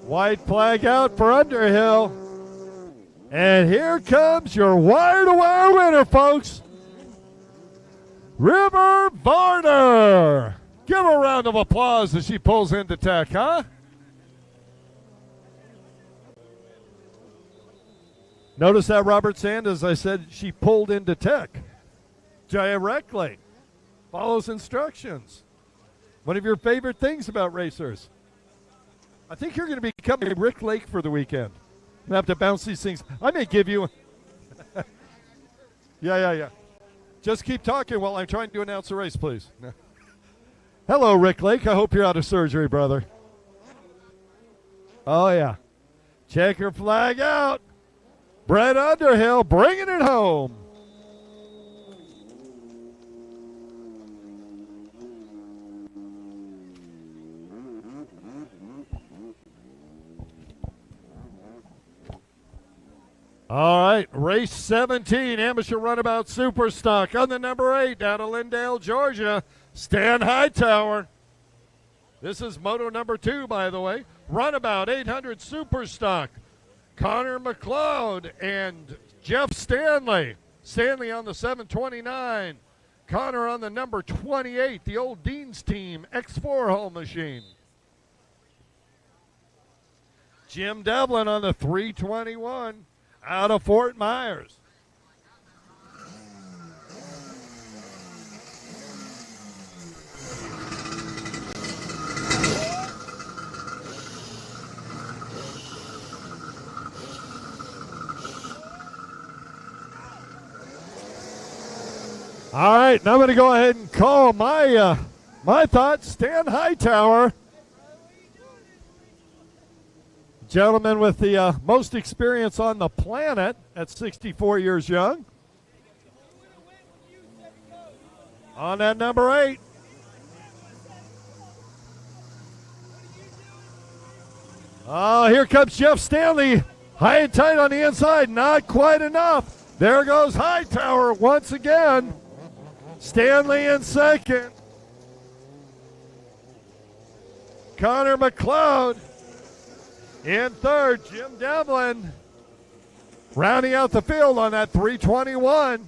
White flag out for Underhill. And here comes your wire-to-wire winner, folks. River Varner. Give her a round of applause as she pulls into tech, huh? Notice that, Robert Sanders, I said she pulled into tech. Directly. Follows instructions. One of your favorite things about racers. I think you're going to become a Rick Lake for the weekend. You have to bounce these things. I may give you. Yeah. Just keep talking while I'm trying to announce the race, please. Hello, Rick Lake. I hope you're out of surgery, brother. Oh, yeah. Checker flag out. Brett Underhill bringing it home. All right, race 17, Amateur Runabout SuperStock on the number 8 down to Lindale, Georgia. Stan Hightower. This is moto number 2, by the way. Runabout 800 SuperStock. Connor McLeod and Jeff Stanley. Stanley on the 729. Connor on the number 28, the old Dean's team, X4 hull machine. Jim Devlin on the 321. Out of Fort Myers. All right, now I'm going to go ahead and call my thoughts. Stan Hightower. Gentleman with the most experience on the planet at 64 years young. On that number 8. Oh, here comes Jeff Stanley. High and tight on the inside. Not quite enough. There goes Hightower once again. Stanley in second. Connor McLeod in third. Jim Devlin rounding out the field on that 321.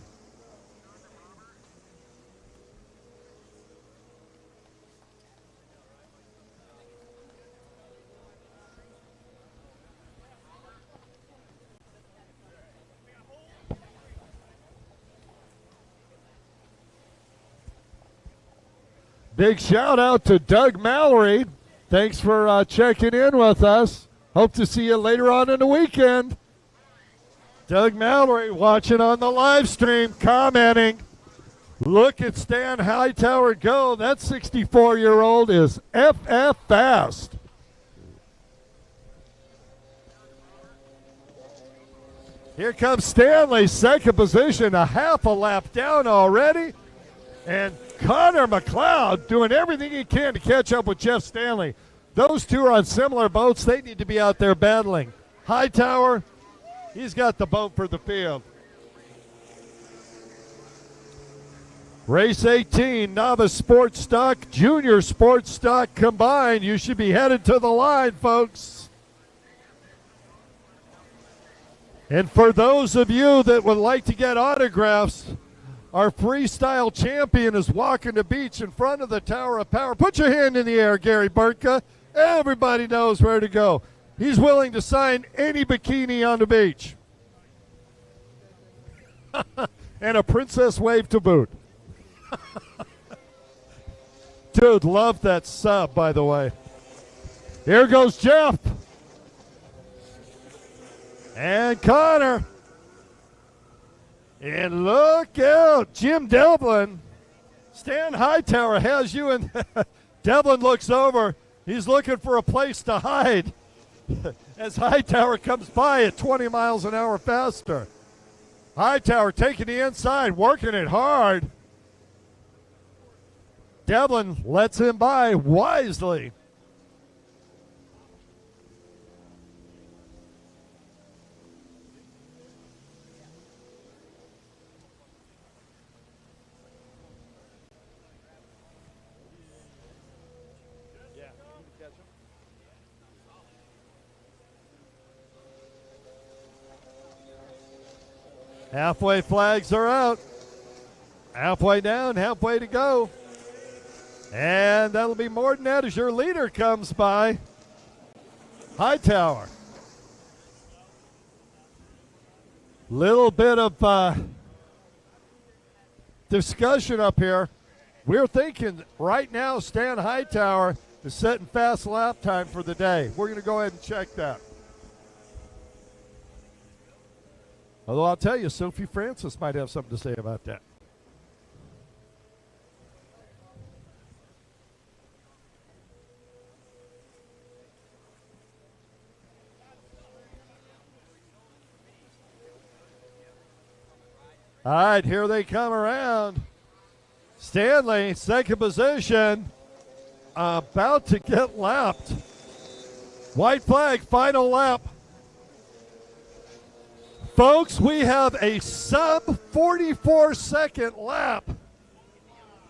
Big shout out to Doug Mallory. Thanks for checking in with us. Hope to see you later on in the weekend. Doug Mallory watching on the live stream, commenting. Look at Stan Hightower go. That 64-year-old is FF fast. Here comes Stanley, second position, a half a lap down already. And Connor McLeod doing everything he can to catch up with Jeff Stanley. Those two are on similar boats. They need to be out there battling. Hightower, he's got the boat for the field. Race 18, Novice Sports Stock, Junior Sports Stock combined. You should be headed to the line, folks. And for those of you that would like to get autographs, our freestyle champion is walking the beach in front of the Tower of Power. Put your hand in the air, Gary Burtka. Everybody knows where to go. He's willing to sign any bikini on the beach. And a princess wave to boot. Dude, love that sub, by the way. Here goes Jeff. And Connor. And look out, Jim Devlin. Stan Hightower has you, and Devlin looks over. He's looking for a place to hide as Hightower comes by at 20 miles an hour faster. Hightower taking the inside, working it hard. Devlin lets him by wisely. Halfway flags are out. Halfway down, halfway to go. And that'll be more than that as your leader comes by. Hightower. Little bit of discussion up here. We're thinking right now Stan Hightower is setting fast lap time for the day. We're going to go ahead and check that. Although I'll tell you, Sophie Francis might have something to say about that. All right, here they come around. Stanley, second position, about to get lapped. White flag, final lap. Folks, we have a sub 44-second lap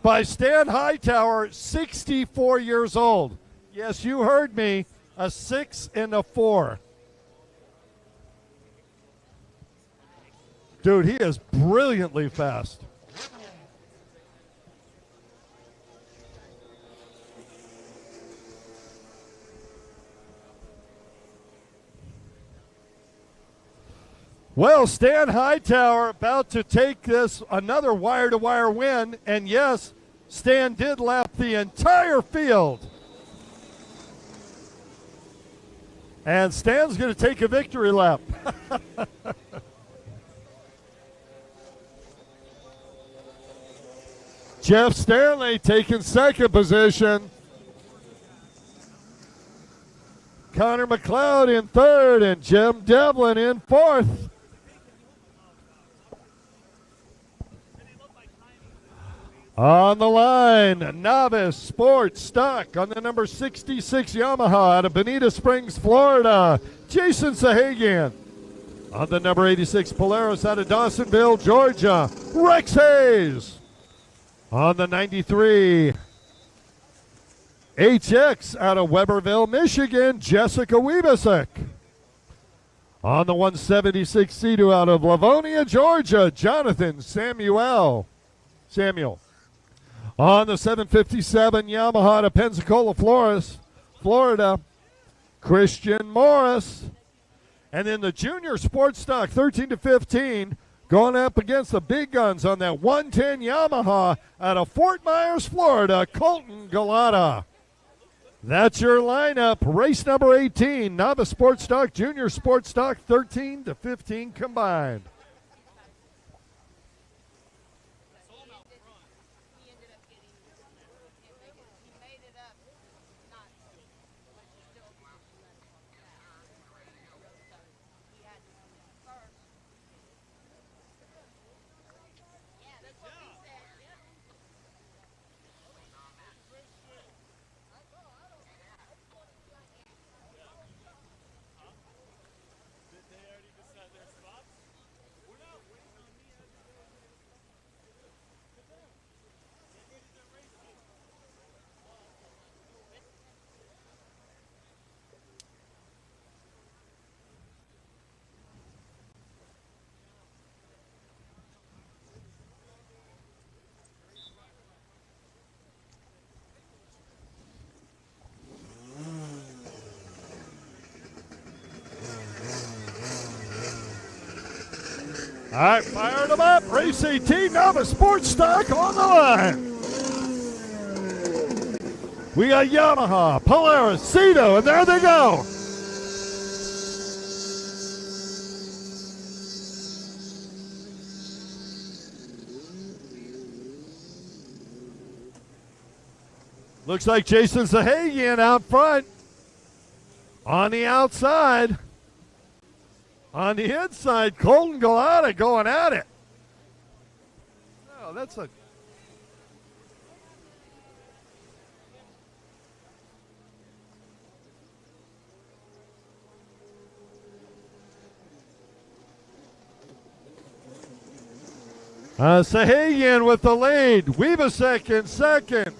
by Stan Hightower, 64 years old. Yes, you heard me, a 6 and a 4. Dude, he is brilliantly fast. Well, Stan Hightower about to take this another wire-to-wire win, and yes, Stan did lap the entire field. And Stan's going to take a victory lap. Jeff Stanley taking second position. Connor McLeod in third, and Jim Devlin in fourth. On the line, Novice Sports Stock on the number 66 Yamaha out of Bonita Springs, Florida, Jason Sahagian. On the number 86 Polaris out of Dawsonville, Georgia, Rex Hayes. On the 93, HX out of Weberville, Michigan, Jessica Wiebesek. On the 176 C2 out of Livonia, Georgia, Jonathan Samuel. On the 757 Yamaha to Pensacola, Florida, Christian Morris. And then the junior sports stock, 13 to 15, going up against the big guns on that 110 Yamaha out of Fort Myers, Florida, Colton Galata. That's your lineup. Race number 18, novice sports stock, junior sports stock, 13 to 15 combined. All right, fired them up. Race 18, novice sports stock on the line. We got Yamaha, Polaris, Cedo, and there they go. Looks like Jason Zahagian out front. On the outside. On the inside, Colton Galata going at it. Oh, that's a... Sahagian with the lead. Wiebesek in second.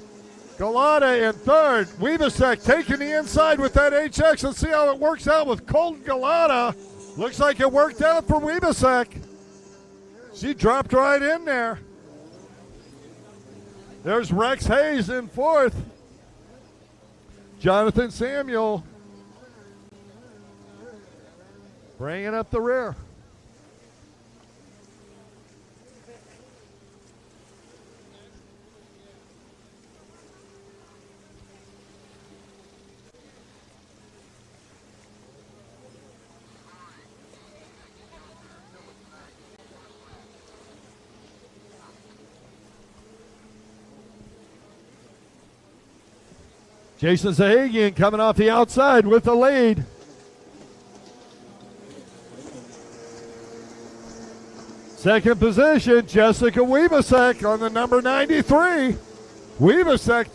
Galata in third. Wiebesek taking the inside with that HX. Let's see how it works out with Colton Galata. Looks like it worked out for Wiebesek. She dropped right in there. There's Rex Hayes in fourth. Jonathan Samuel bringing up the rear. Jason Zahagian coming off the outside with the lead. Second position, Jessica Wiebesek on the number 93. Wiebesek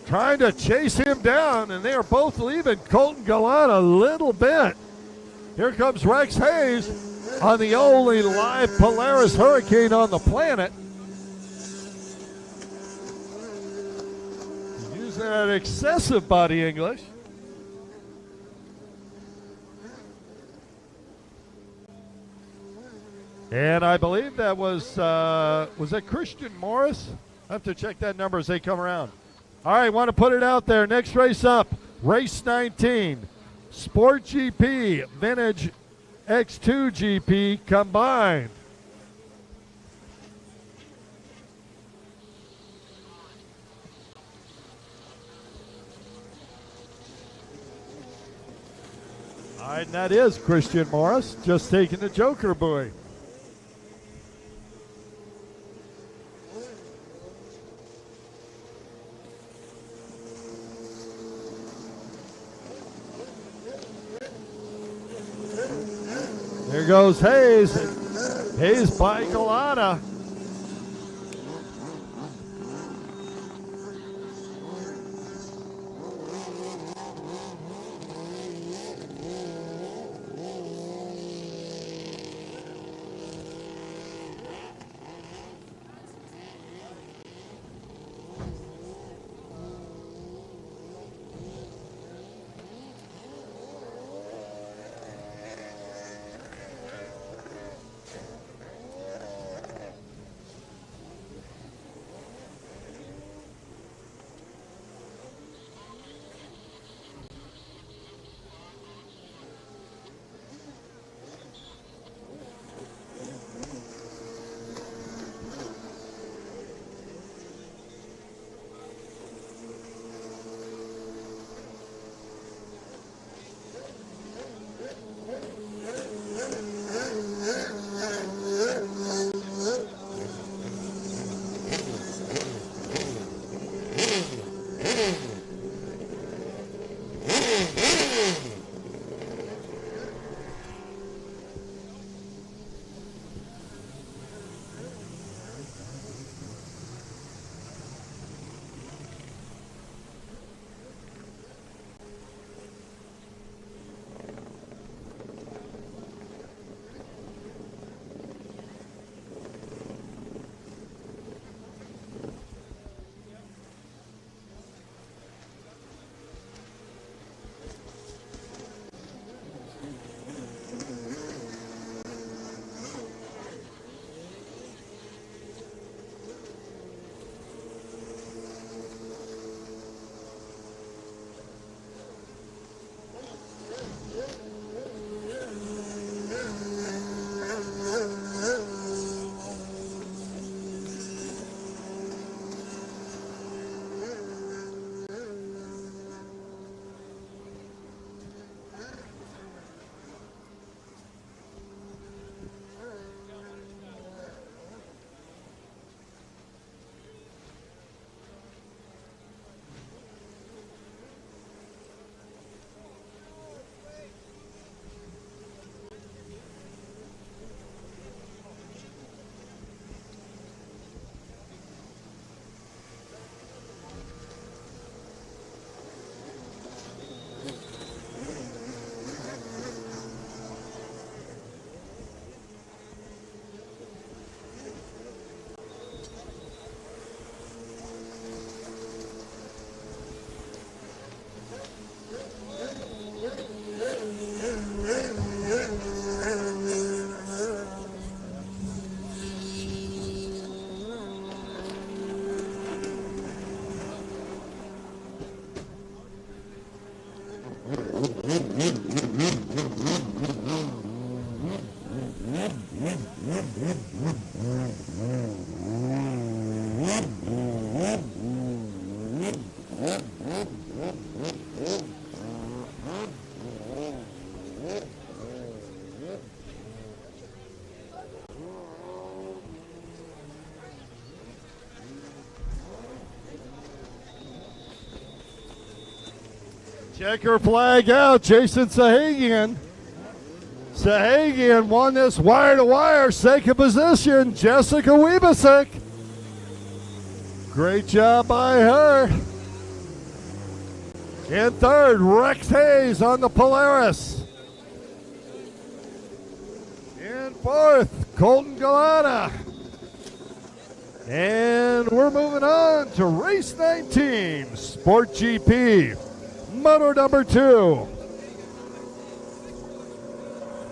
trying to chase him down, and they are both leaving Colton Galata a little bit. Here comes Rex Hayes on the only live Polaris Hurricane on the planet. That excessive body English. And I believe that was that Christian Morris? I have to check that number as they come around. All right, want to put it out there. Next race up, race 19, Sport GP, Vintage X2 GP combined. All right, and that is Christian Morris just taking the Joker buoy. There goes Hayes. Hayes by Galata. Checker flag out. Jason Sahagian. Sahagian won this wire-to-wire. Second position, Jessica Wiebesick. Great job by her. In third, Rex Hayes on the Polaris. In fourth, Colton Galana. And we're moving on to race 19, Sport GP, Moto number 2.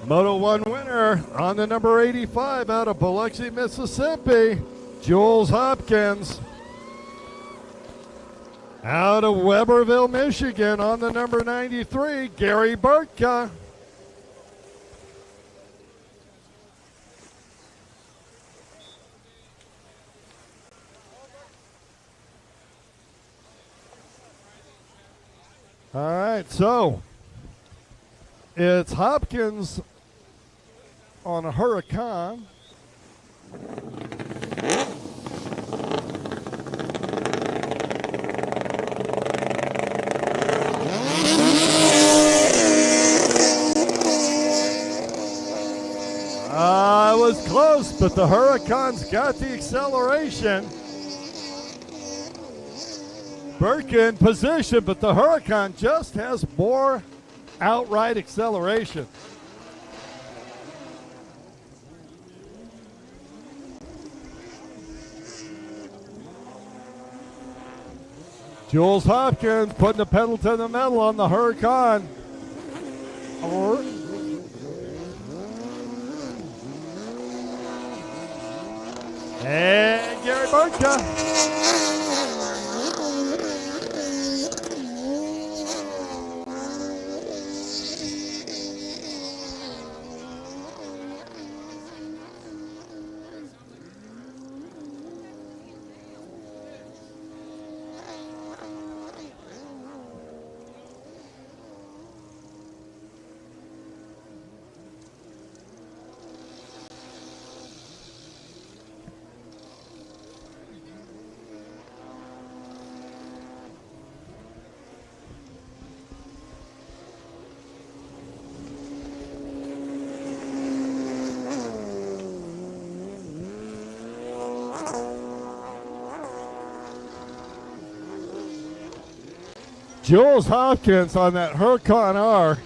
Moto 1 winner on the number 85 out of Biloxi, Mississippi, Jules Hopkins. Out of Weberville, Michigan on the number 93, Gary Burtka. All right, so it's Hopkins on a Huracan. It was close, but the Huracan's got the acceleration. Burke in position, but the Huracan just has more outright acceleration. Jules Hopkins putting the pedal to the metal on the Huracan. And Gary Burtka. Jules Hopkins on that Huracan R.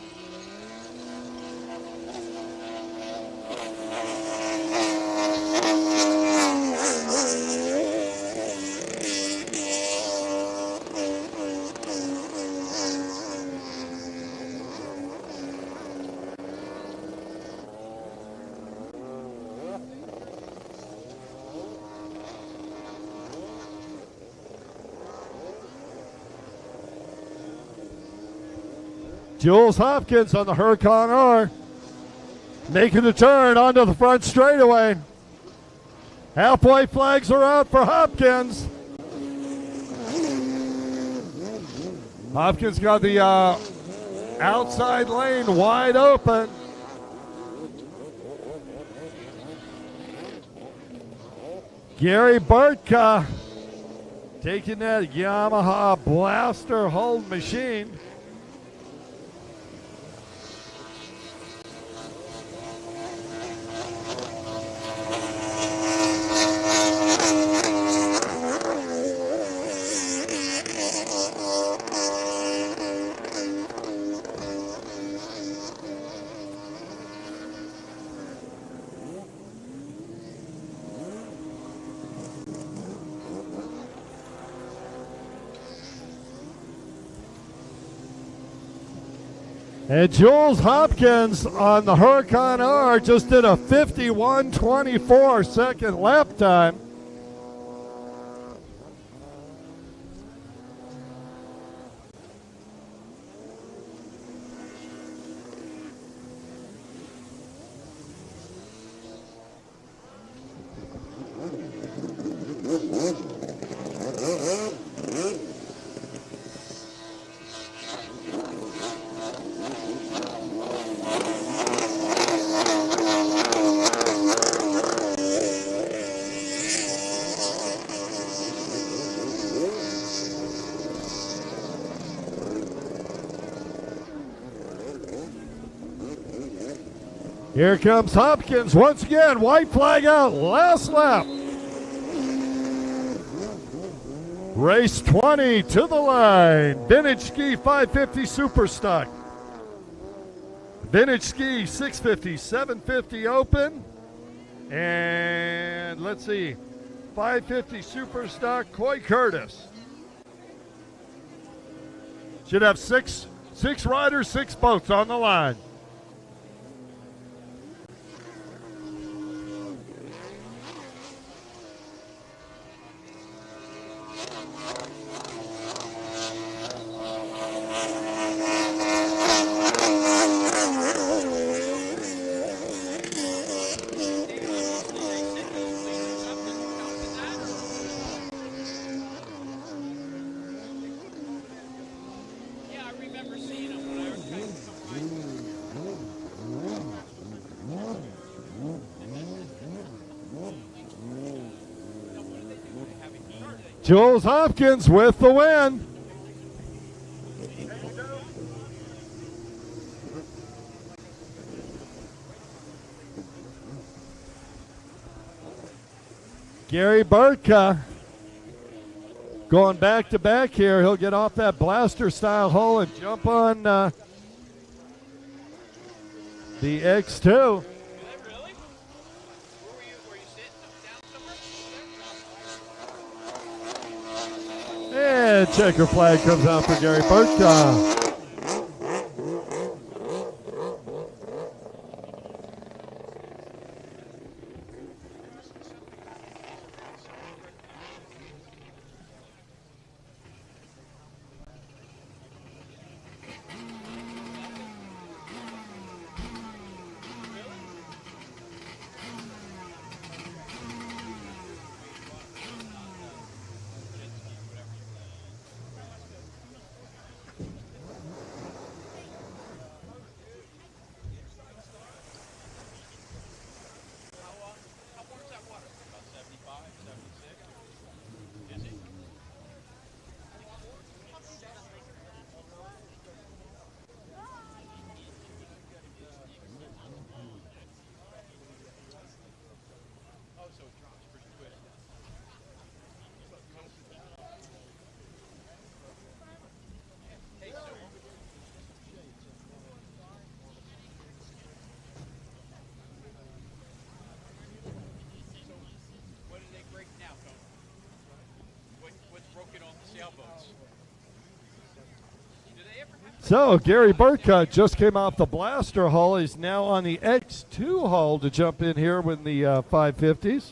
Jules Hopkins on the Huracan R, making the turn onto the front straightaway. Halfway flags are out for Hopkins. Hopkins got the outside lane wide open. Gary Burtka taking that Yamaha Blaster hold machine. And Jules Hopkins on the Huracan R just did a 51.24 second lap time. Here comes Hopkins once again. White flag out. Last lap. Race 20 to the line. Vintage Ski 550 SuperStock. Vintage Ski 650, 750 open. And let's see, 550 SuperStock Coy Curtis. Should have six riders, 6 boats on the line. Jules Hopkins with the win. Gary Burtka going back to back here. He'll get off that blaster style hull and jump on the X2. And checker flag comes out for Gary Burtka. So Gary Burtka just came off the blaster hull. He's now on the X2 hull to jump in here with the 550s.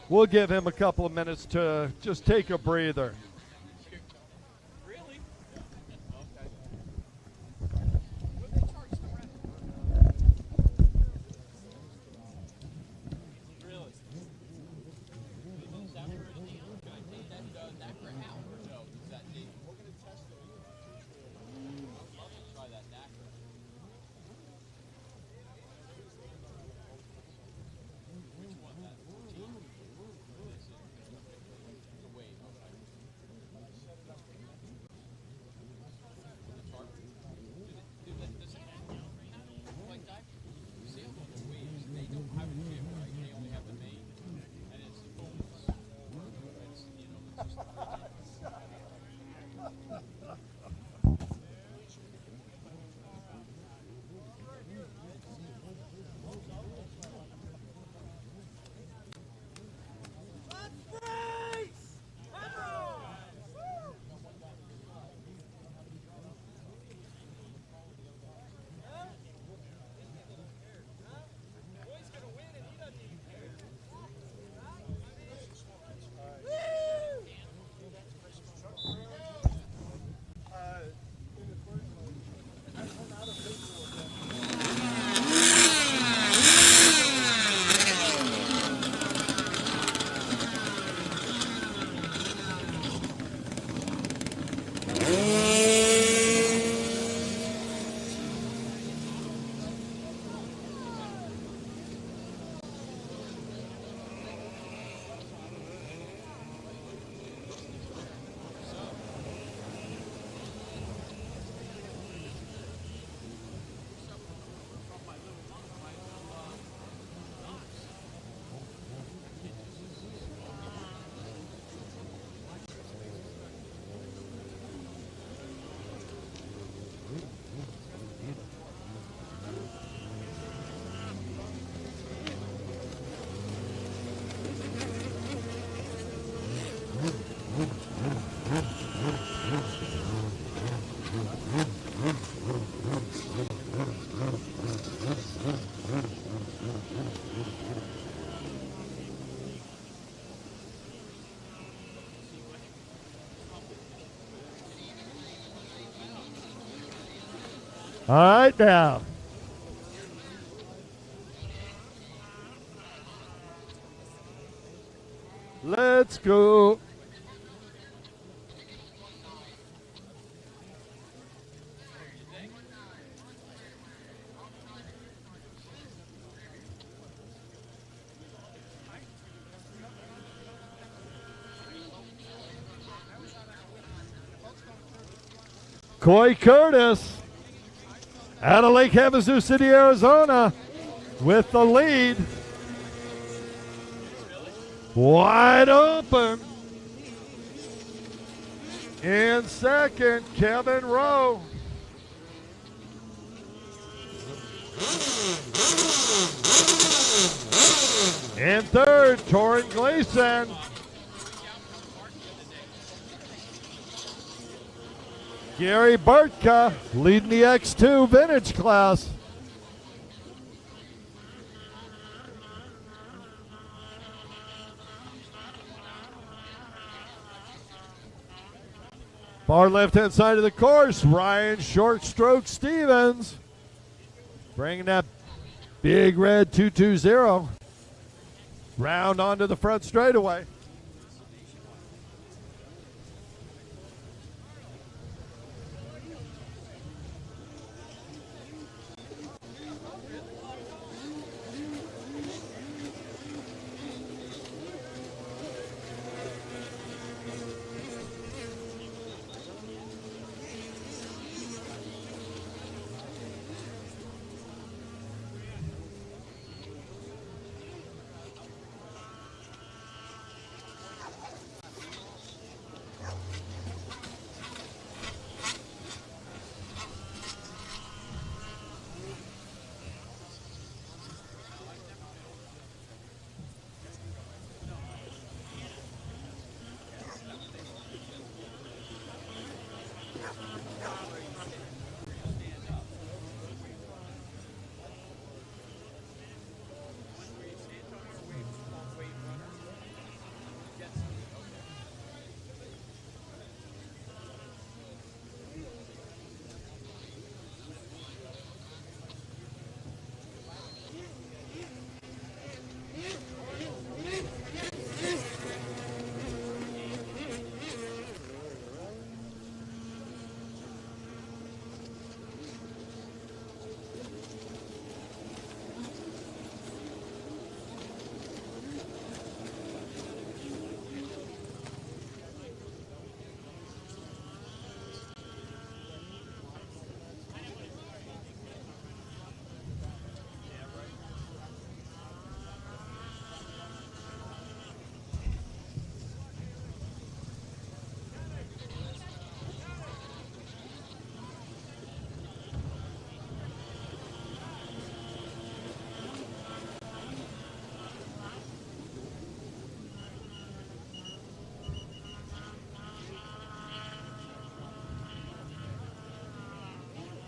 We'll give him a couple of minutes to just take a breather. All right, now. Let's go. Coy Curtis out of Lake Havasu City, Arizona with the lead. Wide open. In second, Kevin Rowe. In third, Torin Gleason. Gary Bartka leading the X2 vintage class. Far left-hand side of the course, Ryan Short Stroke Stevens bringing that big red 220 round onto the front straightaway.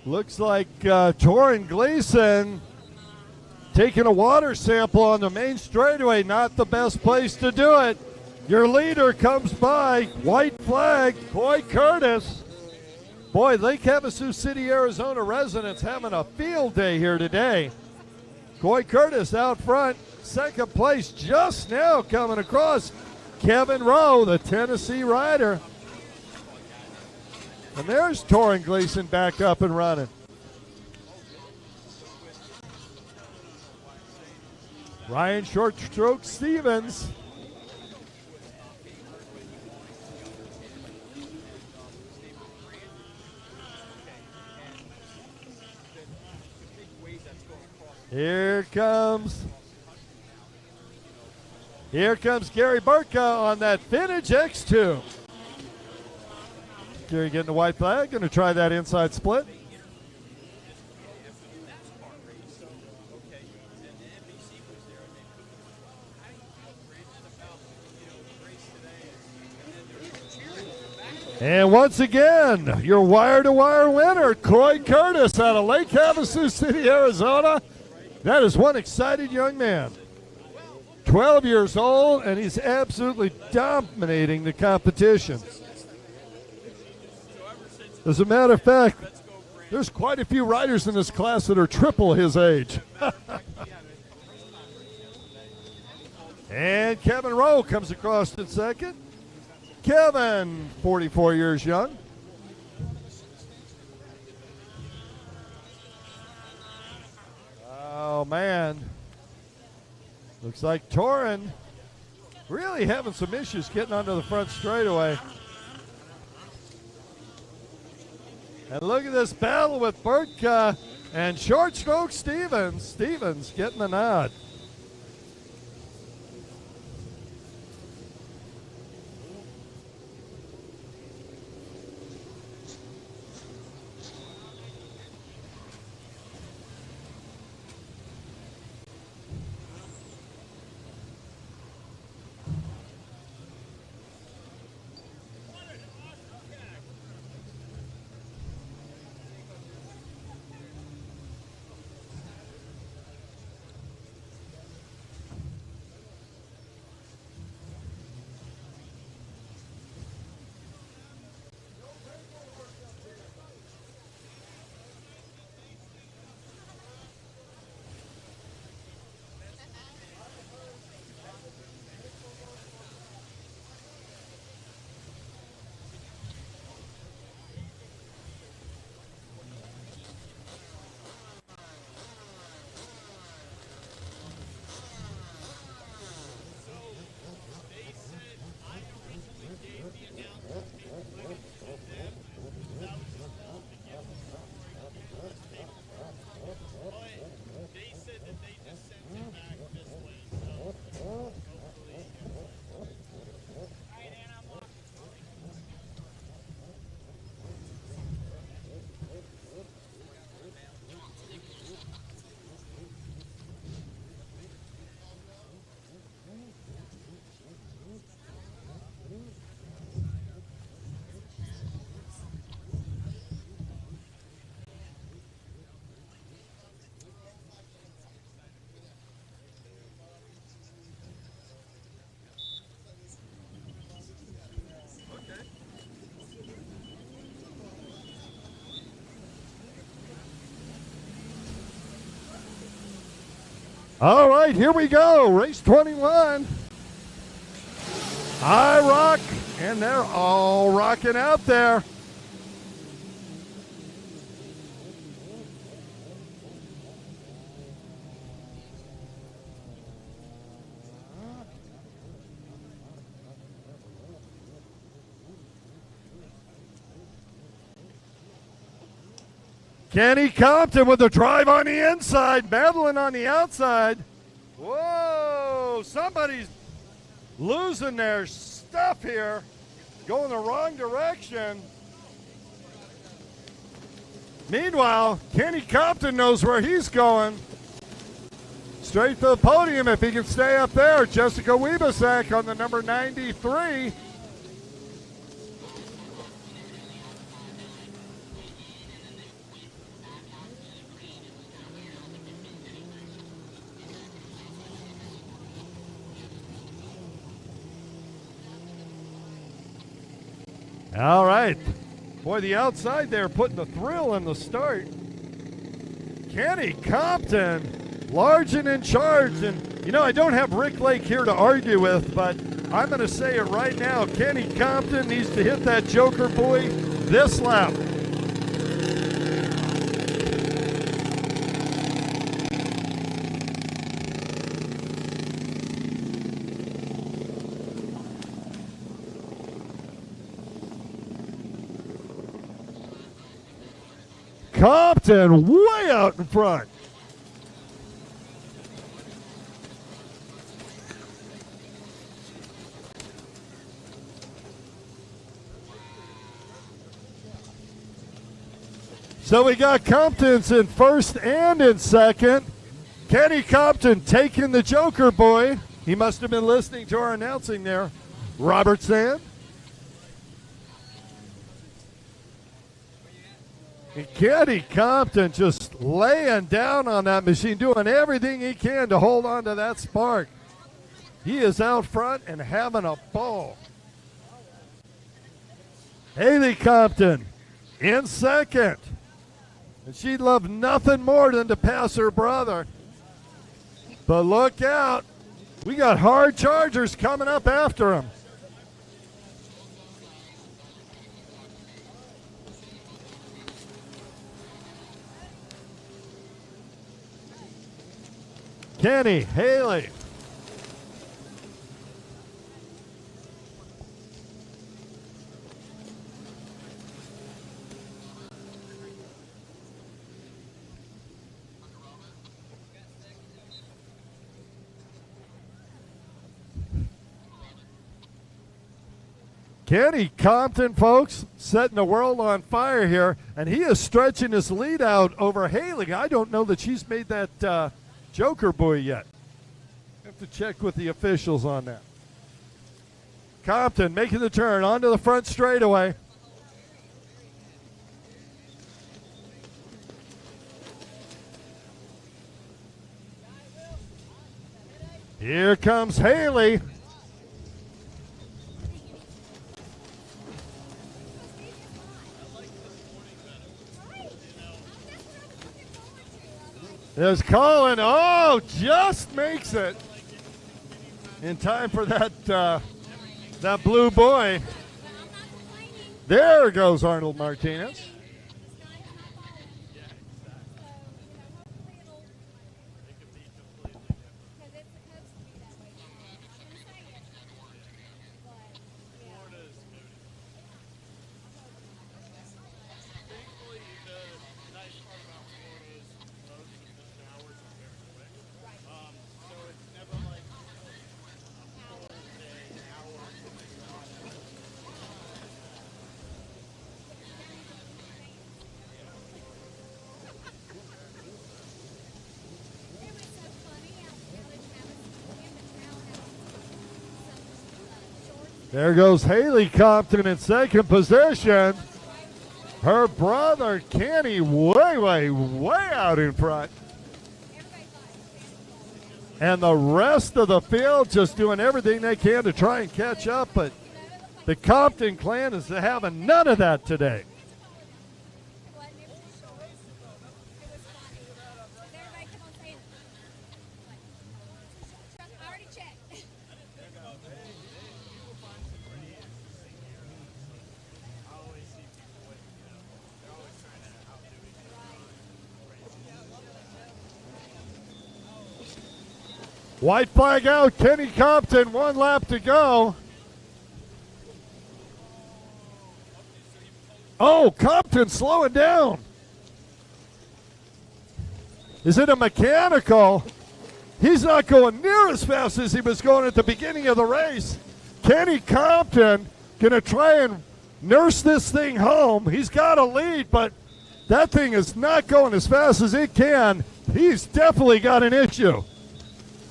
Looks like Torin Gleason taking a water sample on the main straightaway. Not the best place to do it. Your leader comes by. White flag, Coy Curtis. Boy, Lake Havasu City, Arizona residents having a field day here today. Coy Curtis out front. Second place just now coming across. Kevin Rowe, the Tennessee rider. And there's Torin Gleason back up and running. Ryan Short Stroke Stevens. Here comes Gary Bartka on that vintage X2. Gary getting the white flag, going to try that inside split. And once again, your wire-to-wire winner, Coy Curtis out of Lake Havasu City, Arizona. That is one excited young man. 12 years old, and he's absolutely dominating the competition. As a matter of fact, There's quite a few riders in this class that are triple his age. And Kevin Rowe comes across in second. Kevin, 44 years young. Oh, man. Looks like Torin really having some issues getting onto the front straightaway. And look at this battle with Burtka and Short Stroke Stevens. Stevens getting the nod. All right, here we go. Race 21. IROC, and they're all rocking out there. Kenny Compton with a drive on the inside, battling on the outside. Whoa, somebody's losing their stuff here, going the wrong direction. Meanwhile, Kenny Compton knows where he's going. Straight to the podium if he can stay up there. Jessica Wiebasak on the number 93. All right. Boy, the outside there putting the thrill in the start. Kenny Compton, large and in charge. And, you know, I don't have Rick Lake here to argue with, but I'm going to say it right now. Kenny Compton needs to hit that Joker buoy this lap. Compton way out in front. So we got Compton's in first and in second. Kenny Compton taking the Joker boy. He must have been listening to our announcing there. Robert Sand. And Kenny Compton just laying down on that machine, doing everything he can to hold on to that spark. He is out front and having a ball. Haley Compton in second. And she'd love nothing more than to pass her brother. But look out. We got hard chargers coming up after him. Kenny, Haley. Kenny Compton, folks, setting the world on fire here, and he is stretching his lead out over Haley. I don't know that she's made that Joker buoy yet. Have to check with the officials on that. Compton making the turn onto the front straightaway. Here comes Haley. There's Colin. Oh, just makes it in time for that blue buoy. There goes Arnold Martinez. There goes Haley Compton in second position. Her brother, Kenny, way out in front. And the rest of the field just doing everything they can to try and catch up, but the Compton clan is having none of that today. White flag out, Kenny Compton, 1 lap to go. Oh, Compton slowing down. Is it a mechanical? He's not going near as fast as he was going at the beginning of the race. Kenny Compton gonna try and nurse this thing home. He's got a lead, but that thing is not going as fast as it can. He's definitely got an issue.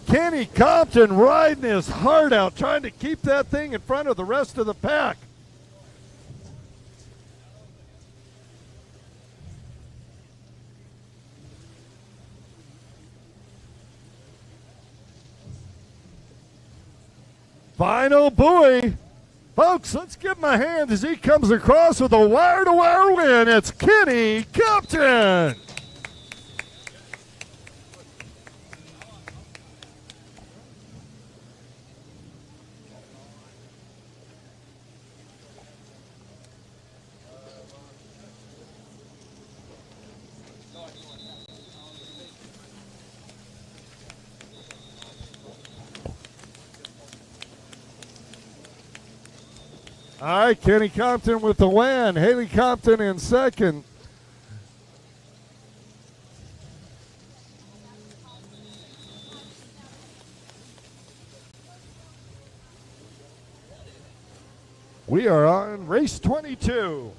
Kenny Compton riding his heart out, trying to keep that thing in front of the rest of the pack. Final buoy. Folks, let's give him a hand as he comes across with a wire-to-wire win. It's Kenny Compton. All right, Kenny Compton with the win. Haley Compton in second. We are on race 22.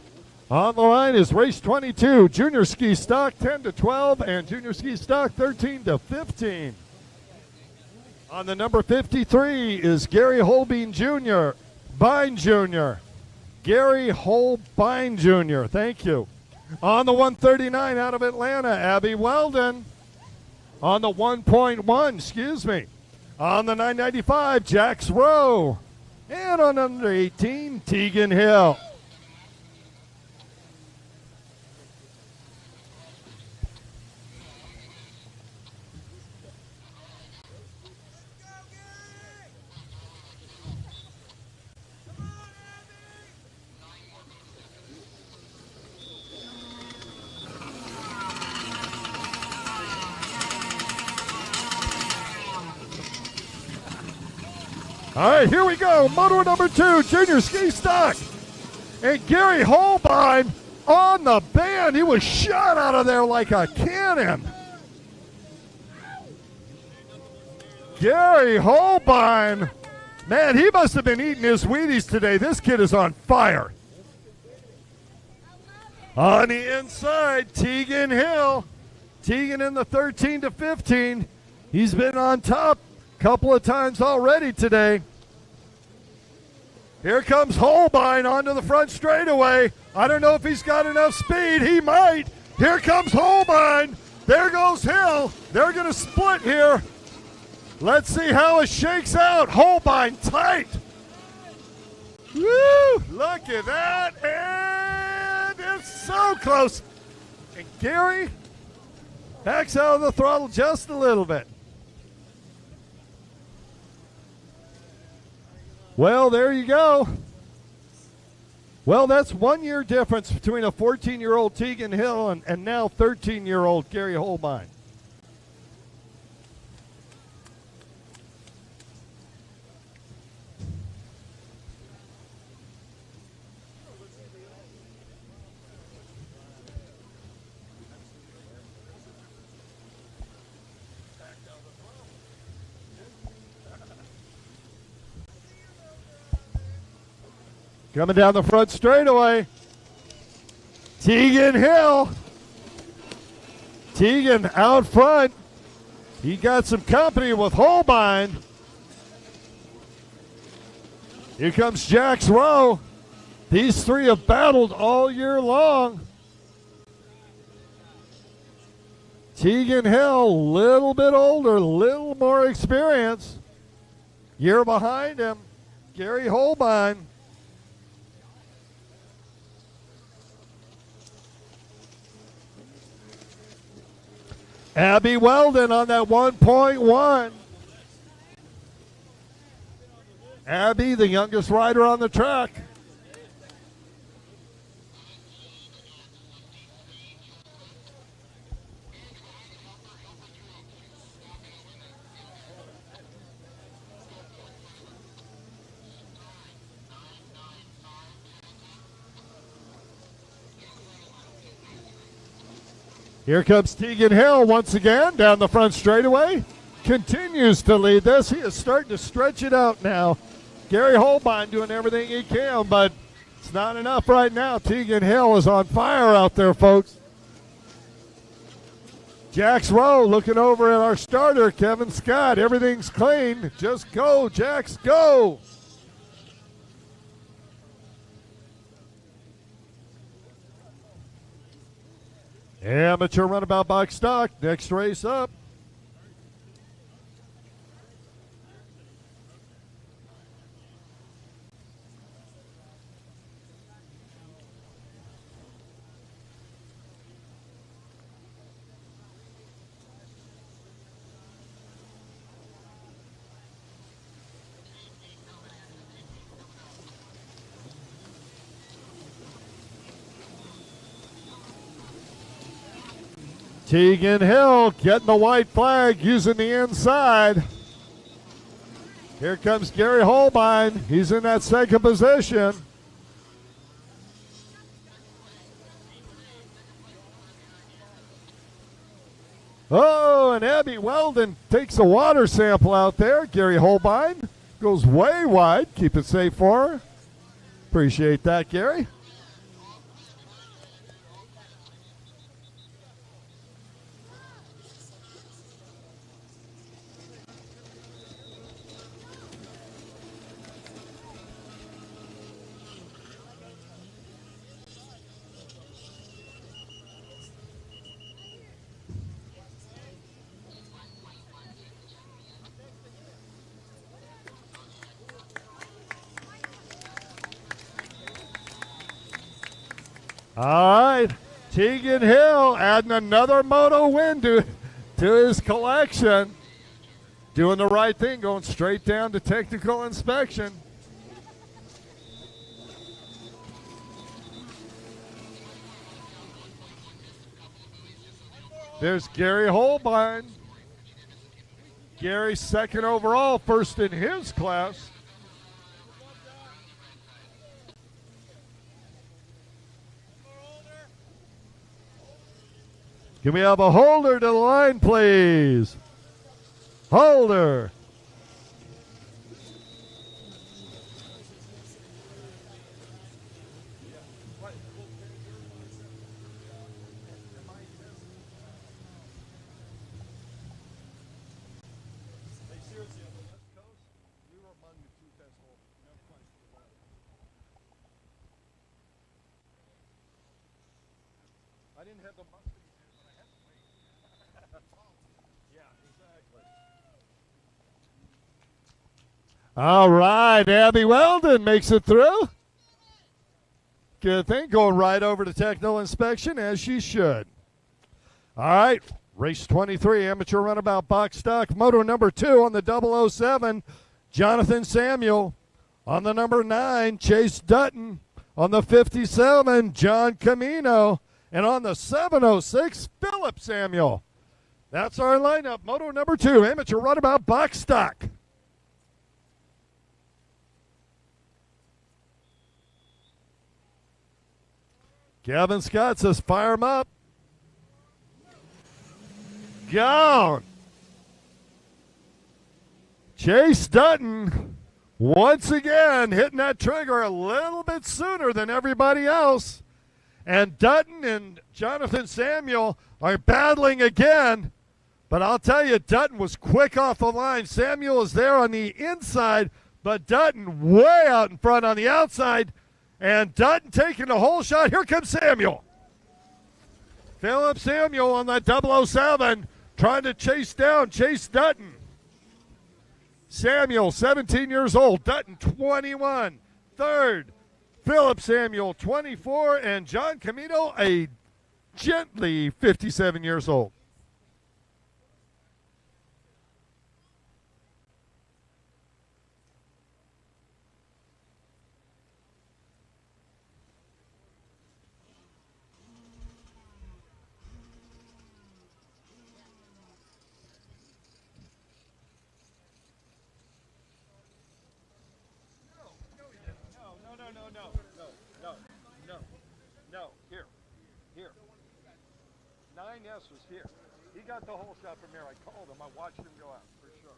On the line is race 22. Junior ski stock 10 to 12 and junior ski stock 13 to 15. On the number 53 is Gary Holbein Jr. Bine Jr. Gary Holbein Jr. Thank you. On the 139 out of Atlanta, Abby Weldon. On the 1.1, excuse me. On the 995, Jax Rowe. And on under 18, Tegan Hill. All right, here we go. Moto number 2, junior ski stock. And Gary Holbein on the band. He was shot out of there like a cannon. Gary Holbein. Man, he must have been eating his Wheaties today. This kid is on fire. On the inside, Tegan Hill. Tegan in the 13 to 15. He's been on top a couple of times already today. Here comes Holbein onto the front straightaway. I don't know if he's got enough speed. He might. Here comes Holbein. There goes Hill. They're going to split here. Let's see how it shakes out. Holbein tight. Woo! Look at that. And it's so close. And Gary backs out of the throttle just a little bit. Well, there you go. Well, that's 1 year difference between a 14-year-old Tegan Hill and now 13-year-old Gary Holbein. Coming down the front straightaway, Tegan Hill. Tegan out front. He got some company with Holbein. Here comes Jax Rowe. These three have battled all year long. Tegan Hill, little bit older, little more experience. Year behind him, Gary Holbein. Abby Weldon on that 1.1. Abby, the youngest rider on the track. Here comes Tegan Hill once again down the front straightaway. Continues to lead this. He is starting to stretch it out now. Gary Holbein doing everything he can, but it's not enough right now. Tegan Hill is on fire out there, folks. Jax Rowe looking over at our starter, Kevin Scott. Everything's clean. Just go, Jax, go. Amateur runabout box stock. Next race up. Tegan Hill getting the white flag, using the inside. Here comes Gary Holbein. He's in that second position. Oh, and Abby Weldon takes a water sample out there. Gary Holbein goes way wide. Keep it safe for her. Appreciate that, Gary. All right, Tegan Hill adding another moto win to his collection. Doing the right thing, going straight down to technical inspection. There's Gary Holbein. Gary second overall, first in his class. Can we have a holder to the line, please? Holder. I didn't have the mustard, but I had to wait. Yeah, exactly. All right, Abby Weldon makes it through. Good thing, going right over to technical inspection as she should. All right, race 23, amateur runabout box stock. Moto number 2 on the 007, Jonathan Samuel. On the number 9, Chase Dutton. On the 57, John Camino. And on the 706, Philip Samuel. That's our lineup. Moto number 2, amateur runabout box stock. Kevin Scott says, fire him up. Gone. Chase Dutton, once again, hitting that trigger a little bit sooner than everybody else. And Dutton and Jonathan Samuel are battling again. But I'll tell you, Dutton was quick off the line. Samuel is there on the inside, but Dutton way out in front on the outside. And Dutton taking the whole shot. Here comes Samuel. Philip Samuel on that 007 trying to chase down Chase Dutton. Samuel, 17 years old. Dutton, 21. Third, Philip Samuel, 24. And John Camino, a gently 57 years old. Was here. He got the whole shot from here. I called him. I watched him go out for sure.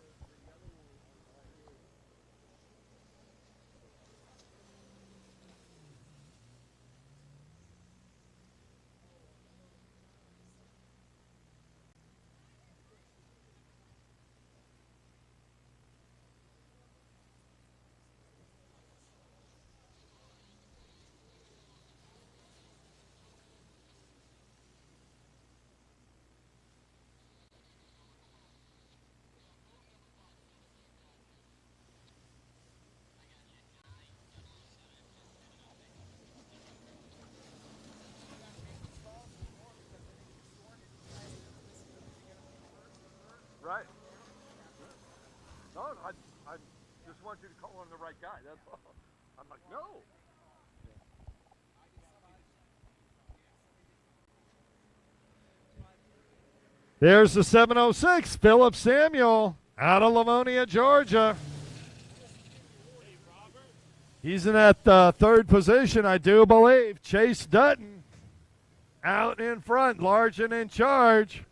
Right. No, I just want you to call him the right guy. That's all. I'm like, no. There's the 706, Philip Samuel, out of Livonia, Georgia. He's in that third position, I do believe. Chase Dutton out in front, large and in charge.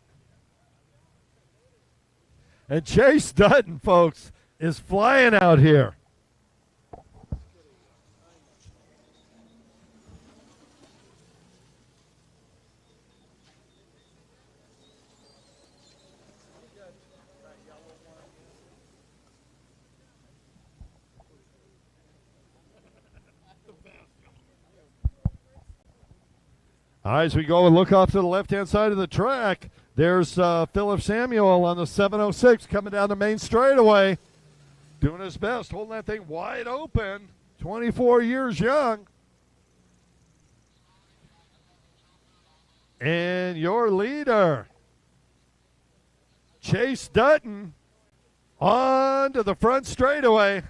And Chase Dutton, folks, is flying out here. All right, as we go and look off to the left-hand side of the track, there's Philip Samuel on the 706 coming down the main straightaway, doing his best, holding that thing wide open, 24 years young. And your leader, Chase Dutton, on to the front straightaway.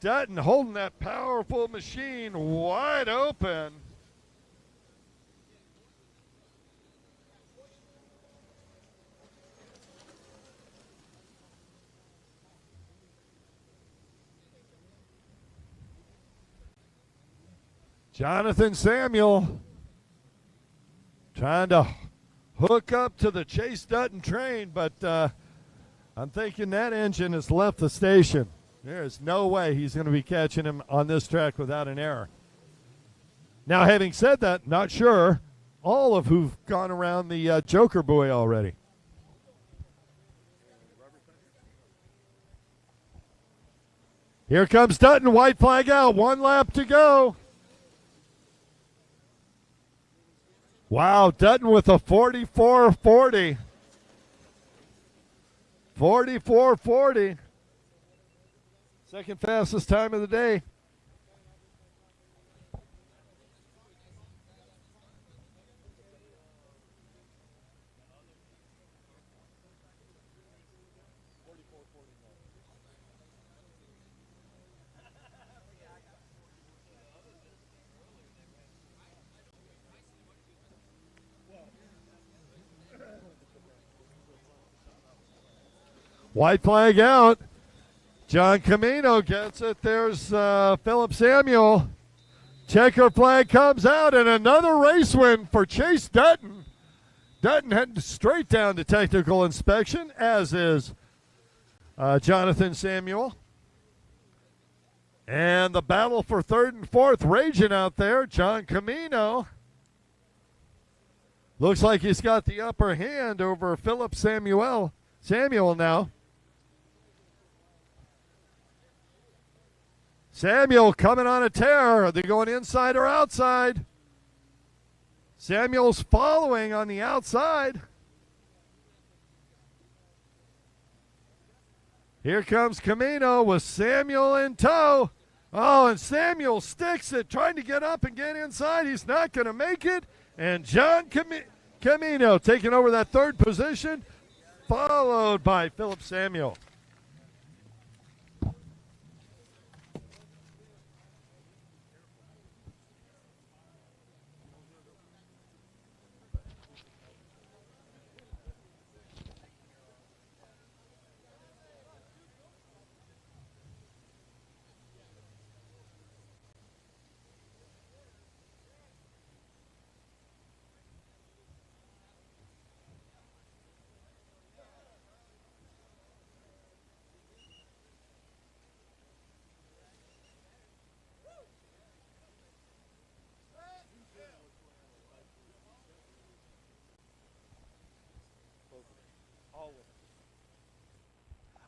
Dutton holding that powerful machine wide open. Jonathan Samuel Trying to hook up to the Chase Dutton train, but I'm thinking that engine has left the station. There's no way he's going to be catching him on this track without an error. Now, having said that, not sure all of who've gone around the Joker buoy already. Here comes Dutton, white flag out, 1 lap to go. Wow, Dutton with a 44.40. 44.40. Second fastest time of the day. White flag out. John Camino gets it. There's Philip Samuel. Checker flag comes out, and another race win for Chase Dutton. Dutton heading straight down to technical inspection, as is Jonathan Samuel. And the battle for third and fourth raging out there. John Camino looks like he's got the upper hand over Philip Samuel now. Samuel coming on a tear. Are they going inside or outside? Samuel's following on the outside. Here comes Camino with Samuel in tow. Oh, and Samuel sticks it, trying to get up and get inside. He's not going to make it. And John Camino taking over that third position, followed by Philip Samuel.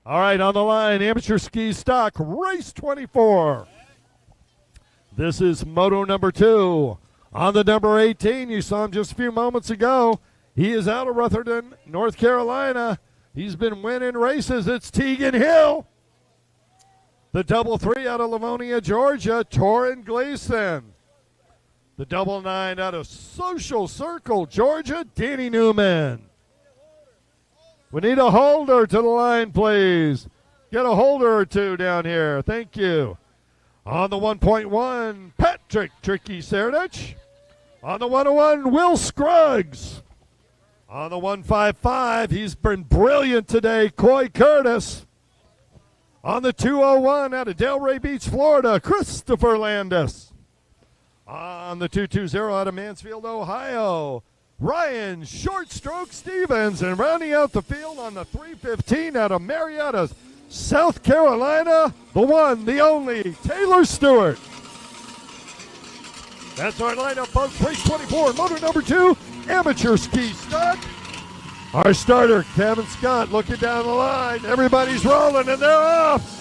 All right, on the line, amateur ski stock, race 24. This is moto number 2. On the number 18, you saw him just a few moments ago. He is out of Rutherford, North Carolina. He's been winning races. It's Tegan Hill. The double 3 out of Livonia, Georgia, Torrin Gleason. The double 9 out of Social Circle, Georgia, Danny Newman. We need a holder to the line, please. Get a holder or two down here. Thank you. On the 1.1, Patrick Tricky Serdich. On the 101, Will Scruggs. On the 155, he's been brilliant today, Coy Curtis. On the 201, out of Delray Beach, Florida, Christopher Landis. On the 220, out of Mansfield, Ohio, Ryan Short Stroke Stevens. And rounding out the field on the 315 out of Marietta, South Carolina, the one, the only, Taylor Stewart. That's our lineup, folks. Race 24, motor number 2, amateur ski stock. Our starter, Kevin Scott, looking down the line. Everybody's rolling, and they're off.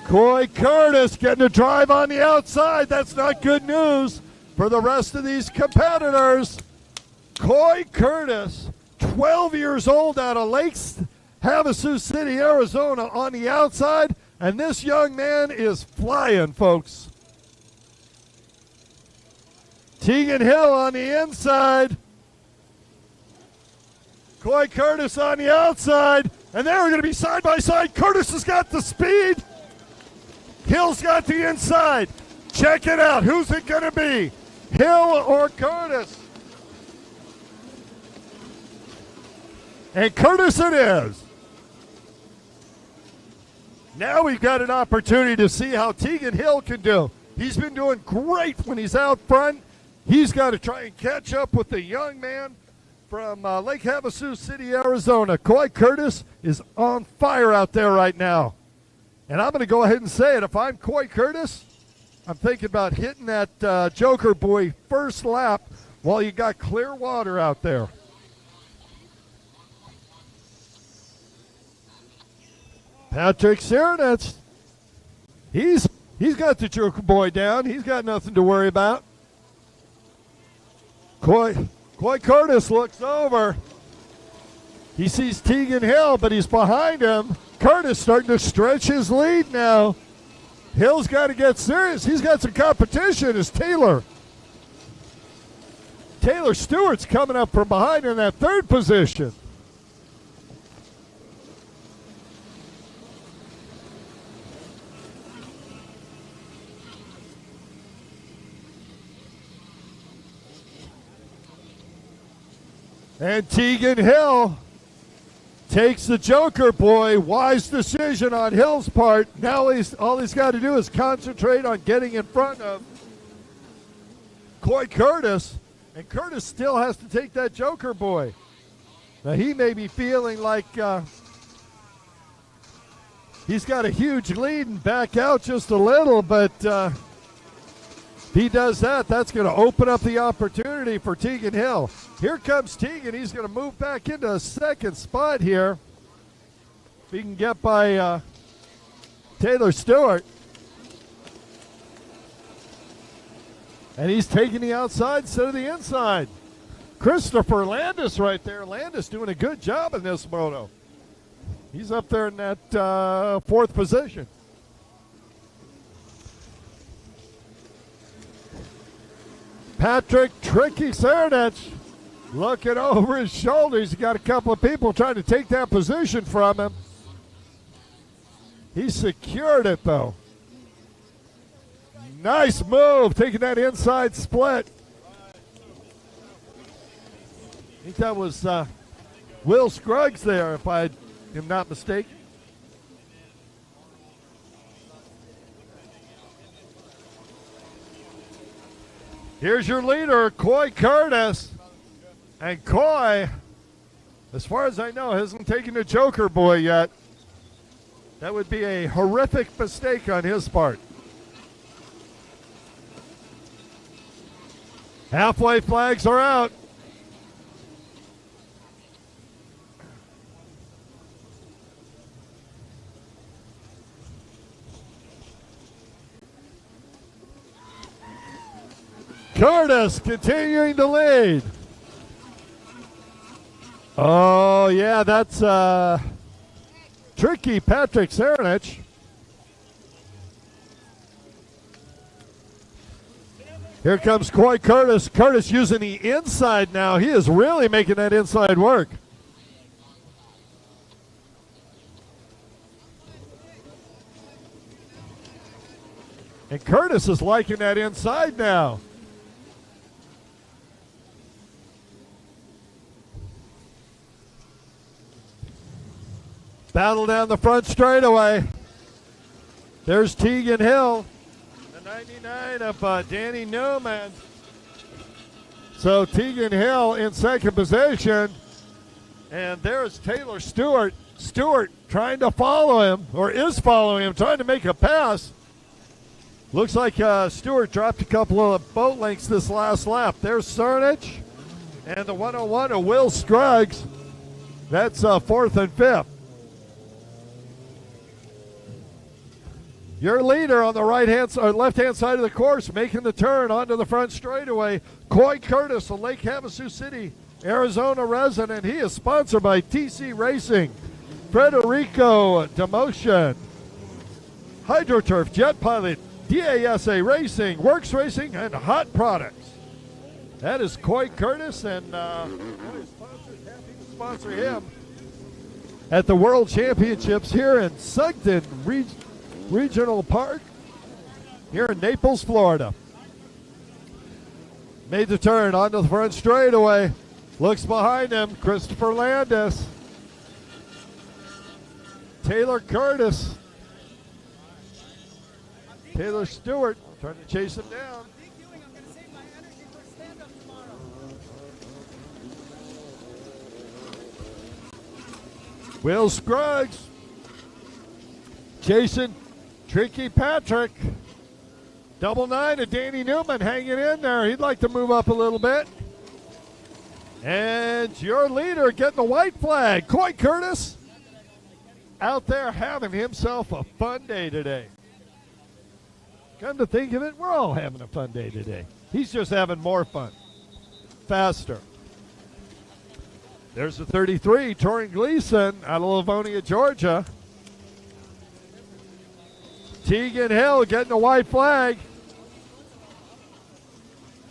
Coy Curtis getting a drive on the outside. That's not good news for the rest of these competitors. Coy Curtis, 12 years old, out of Lakes Havasu City, Arizona, on the outside, and this young man is flying, folks. Tegan Hill on the inside. Coy Curtis on the outside, and they're going to be side by side. Curtis has got the speed. Hill's got the inside. Check it out. Who's it going to be? Hill or Curtis? And Curtis it is. Now we've got an opportunity to see how Tegan Hill can do. He's been doing great when he's out front. He's got to try and catch up with the young man from Lake Havasu City, Arizona. Coy Curtis is on fire out there right now. And I'm going to go ahead and say it. If I'm Coy Curtis, I'm thinking about hitting that Joker Boy first lap while you got clear water out there. Patrick Serenets, he's got the Joker Boy down. He's got nothing to worry about. Coy Curtis looks over. He sees Tegan Hill, but he's behind him. Curtis starting to stretch his lead now. Hill's got to get serious. He's got some competition. It's Taylor. Taylor Stewart's coming up from behind in that third position. And Tegan Hill takes the Joker Boy. Wise decision on Hill's part. Now all he's got to do is concentrate on getting in front of Coy Curtis. And Curtis still has to take that Joker Boy. Now he may be feeling like he's got a huge lead and back out just a little, but if he does that, that's going to open up the opportunity for Tegan Hill. Here comes Tegan. He's going to move back into a second spot here. If he can get by Taylor Stewart. And he's taking the outside instead of the inside. Christopher Landis right there. Landis doing a good job in this moto. He's up there in that fourth position. Patrick Tricky Serenich looking over his shoulders. He's got a couple of people trying to take that position from him. He secured it, though. Nice move, taking that inside split. I think that was Will Scruggs there, if I am not mistaken. Here's your leader, Coy Curtis. And Coy, as far as I know, hasn't taken the Joker Boy yet. That would be a horrific mistake on his part. Halfway flags are out. Curtis continuing to lead. Oh, yeah, that's tricky Patrick Serenich. Here comes Coy Curtis. Curtis using the inside now. He is really making that inside work. And Curtis is liking that inside now. Battle down the front straightaway. There's Tegan Hill, the 99 of Danny Newman. So Tegan Hill in second position. And there's Taylor Stewart. Stewart trying to follow him, or is following him, trying to make a pass. Looks like Stewart dropped a couple of boat lengths this last lap. There's Cernich and the 101 of Will Scruggs. That's fourth and fifth. Your leader on the right-hand or left-hand side of the course, making the turn onto the front straightaway. Coy Curtis, a Lake Havasu City, Arizona resident. He is sponsored by TC Racing, Frederico Demotion, HydroTurf, Jet Pilot, DASA Racing, Works Racing, and Hot Products. That is Coy Curtis, and his sponsors happy to sponsor him at the World Championships here in Sugden Regional Park here in Naples, Florida. Made the turn onto the front straightaway. Looks behind him, Christopher Landis. Taylor Curtis. Taylor Stewart trying to chase him down. Will Scruggs chasing Tricky Patrick. 9 to Danny Newman hanging in there. He'd like to move up a little bit. And your leader getting the white flag, Coy Curtis, out there having himself a fun day today. Come to think of it, we're all having a fun day today. He's just having more fun, faster. There's the 33, Torin Gleason out of Livonia, Georgia. Tegan Hill getting the white flag.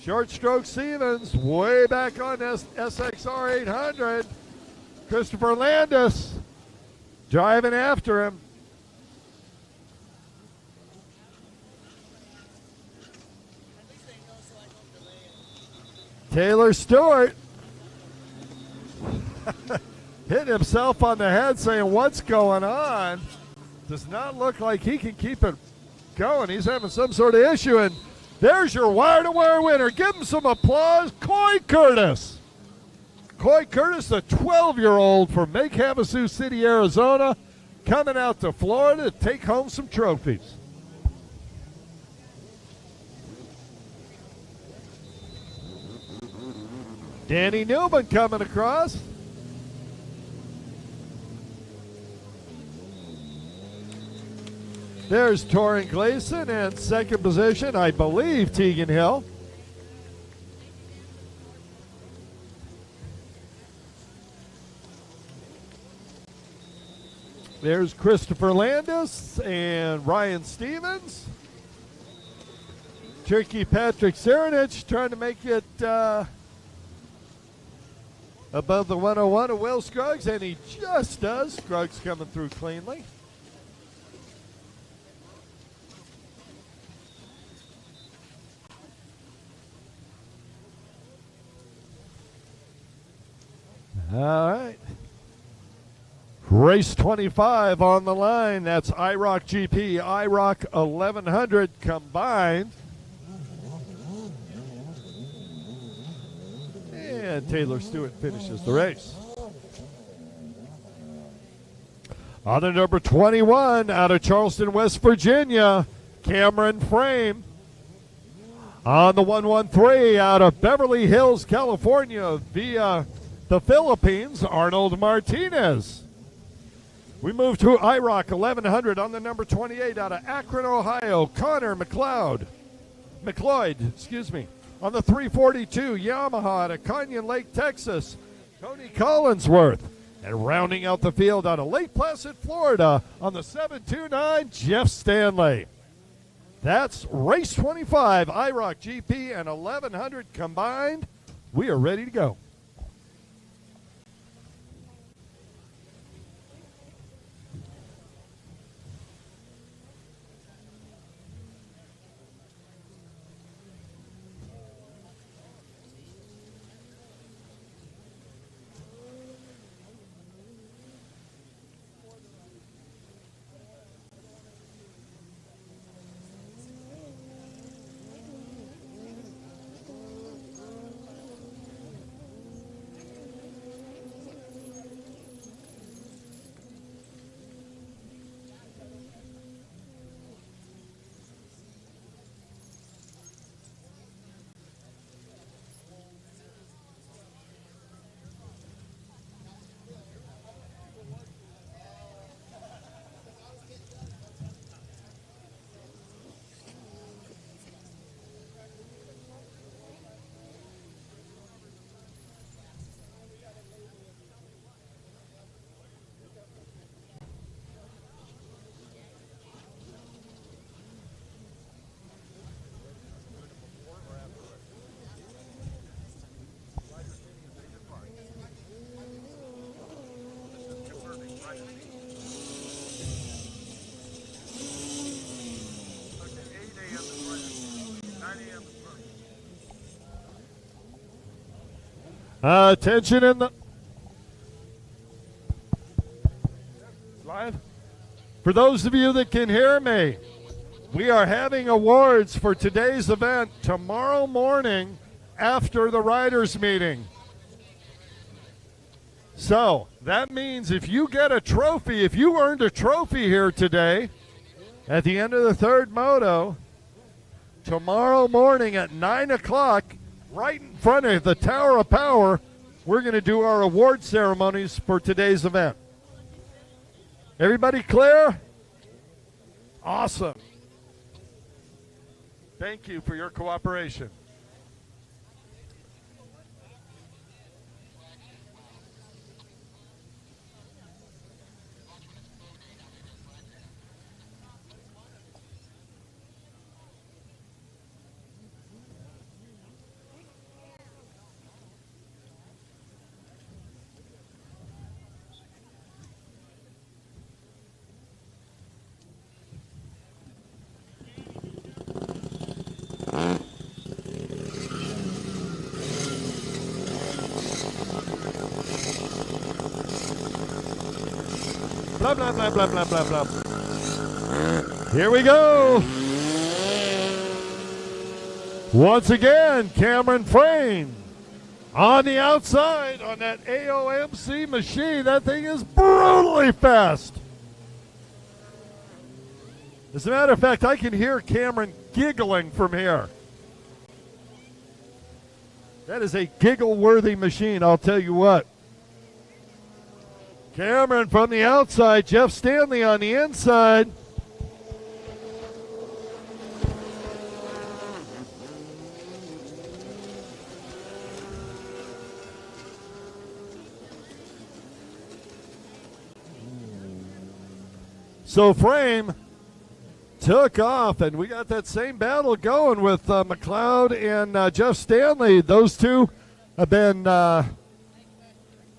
Short stroke Stevens way back on SXR 800. Christopher Landis driving after him. Taylor Stewart hitting himself on the head saying, what's going on? Does not look like he can keep it going. He's having some sort of issue, and there's your wire-to-wire winner. Give him some applause, Coy Curtis. Coy Curtis, the 12-year-old from Lake Havasu City, Arizona, coming out to Florida to take home some trophies. Danny Newman coming across. There's Torin Gleason in second position, I believe, Tegan Hill. There's Christopher Landis and Ryan Stevens. Tricky Patrick Serenich trying to make it above the 101 of Will Scruggs, and he just does. Scruggs coming through cleanly. All right. Race 25 on the line. That's IROC GP, IROC 1100 combined. And Taylor Stewart finishes the race. On the number 21, out of Charleston, West Virginia, Cameron Frame. On the 113, out of Beverly Hills, California, via the Philippines, Arnold Martinez. We move to IROC 1100 on the number 28, out of Akron, Ohio, Connor McLeod. On the 342, Yamaha out of Canyon Lake, Texas, Tony Collinsworth. And rounding out the field out of Lake Placid, Florida, on the 729, Jeff Stanley. That's race 25, IROC GP and 1100 combined. We are ready to go. Attention in the live. For those of you that can hear me, We are having awards for today's event tomorrow morning after the riders meeting. So that means if you get a trophy, if you earned a trophy here today at the end of the third moto, tomorrow morning at 9 o'clock, right in front of the Tower of Power, we're going to do our award ceremonies for today's event. Everybody clear? Awesome. Thank you for your cooperation. Blah, blah, blah, blah, blah, blah, blah. Here we go. Once again, Cameron Frame on the outside on that AOMC machine. That thing is brutally fast. As a matter of fact, I can hear Cameron giggling from here. That is a giggle-worthy machine, I'll tell you what. Cameron from the outside, Jeff Stanley on the inside. So Frame took off, and we got that same battle going with McLeod and Jeff Stanley. Those two have been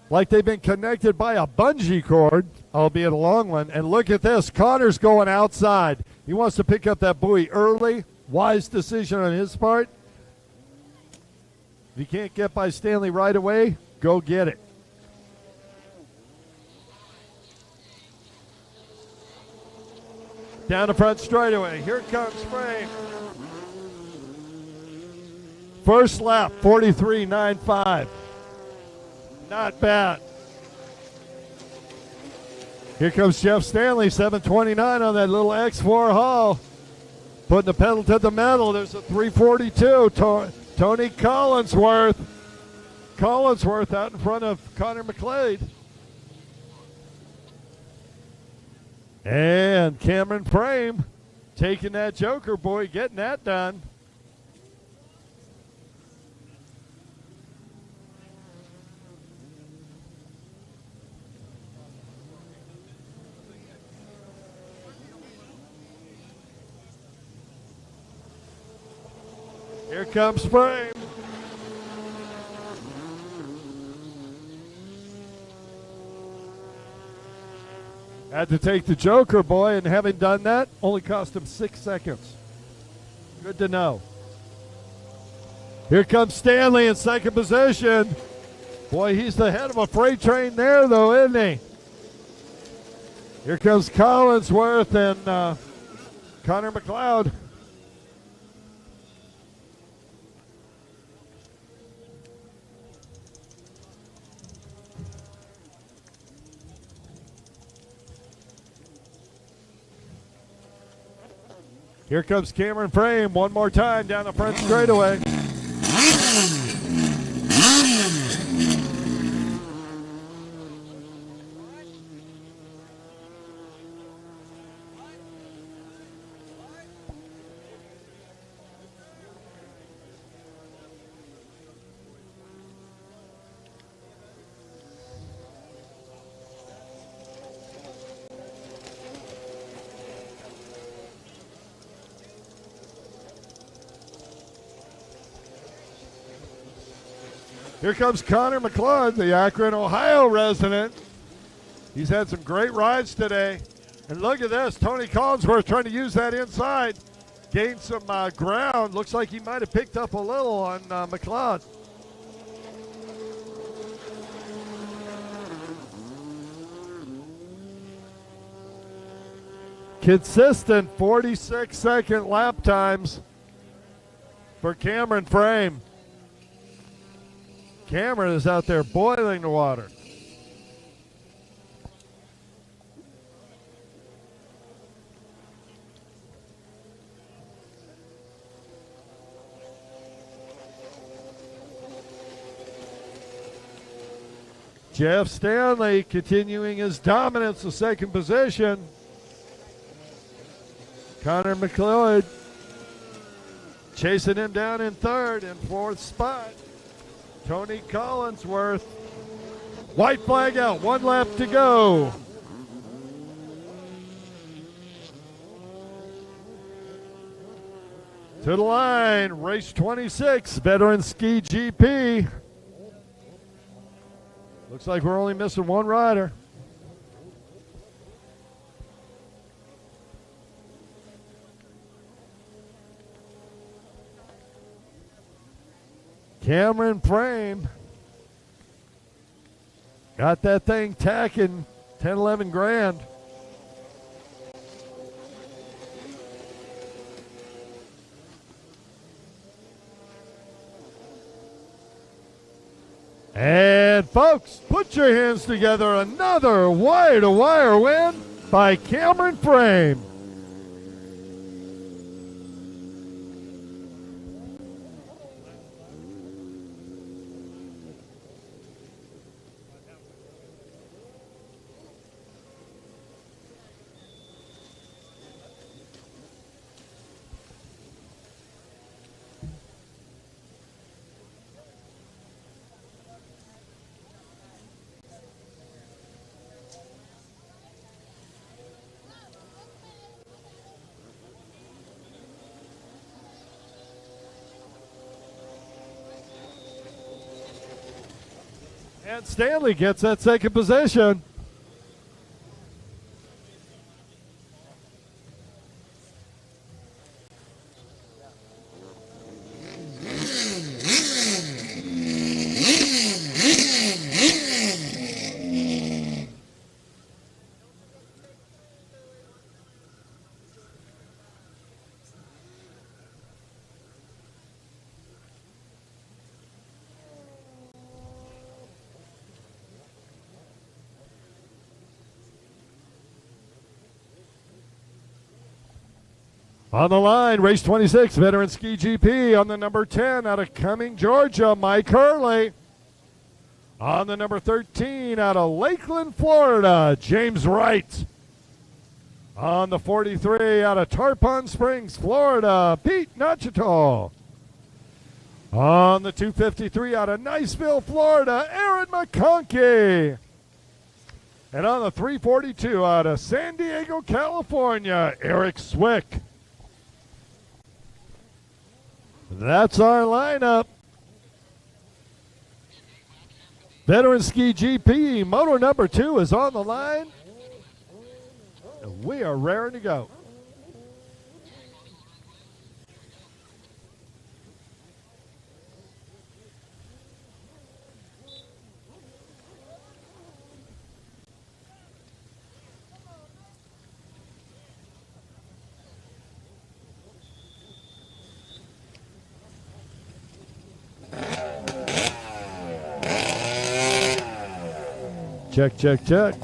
like they've been connected by a bungee cord, albeit a long one. And look at this. Connor's going outside. He wants to pick up that buoy early. Wise decision on his part. If you can't get by Stanley right away, go get it. Down the front straightaway. Here comes Frame. First lap, 43.95. Not bad. Here comes Jeff Stanley, 7:29 on that little X4 hull. Putting the pedal to the metal. There's a 342. Tony Collinsworth. Collinsworth out in front of Connor McLeod. And Cameron Frame taking that Joker boy, getting that done. Here comes Frame. Had to take the Joker boy, and having done that, only cost him 6 seconds. Good to know. Here comes Stanley in second position. Boy, he's the head of a freight train there, though, isn't he? Here comes Collinsworth and Connor McLeod. Here comes Cameron Frame one more time down the front straightaway. Here comes Connor McLeod, the Akron, Ohio resident. He's had some great rides today. And look at this, Tony Collinsworth trying to use that inside. Gained some ground. Looks like he might have picked up a little on McLeod. Consistent 46-second lap times for Cameron Frame. Cameron is out there boiling the water. Jeff Stanley continuing his dominance of second position. Connor McLeod chasing him down in third and fourth spot. Tony Collinsworth. White flag out, 1 lap to go. To the line, race 26, Veteran Ski GP. Looks like we're only missing one rider. Cameron Frame got that thing tacking 10, 11 grand. And folks, put your hands together. Another wire-to-wire win by Cameron Frame. And Stanley gets that second position. On the line, race 26, Veteran Ski GP on the number 10 out of Cumming, Georgia, Mike Hurley. On the number 13 out of Lakeland, Florida, James Wright. On the 43 out of Tarpon Springs, Florida, Pete Nachito. On the 253 out of Niceville, Florida, Aaron McConkey. And on the 342 out of San Diego, California, Eric Swick. That's our lineup. Veteran Ski GP, motor number 2 is on the line. And we are raring to go. Check, check, check.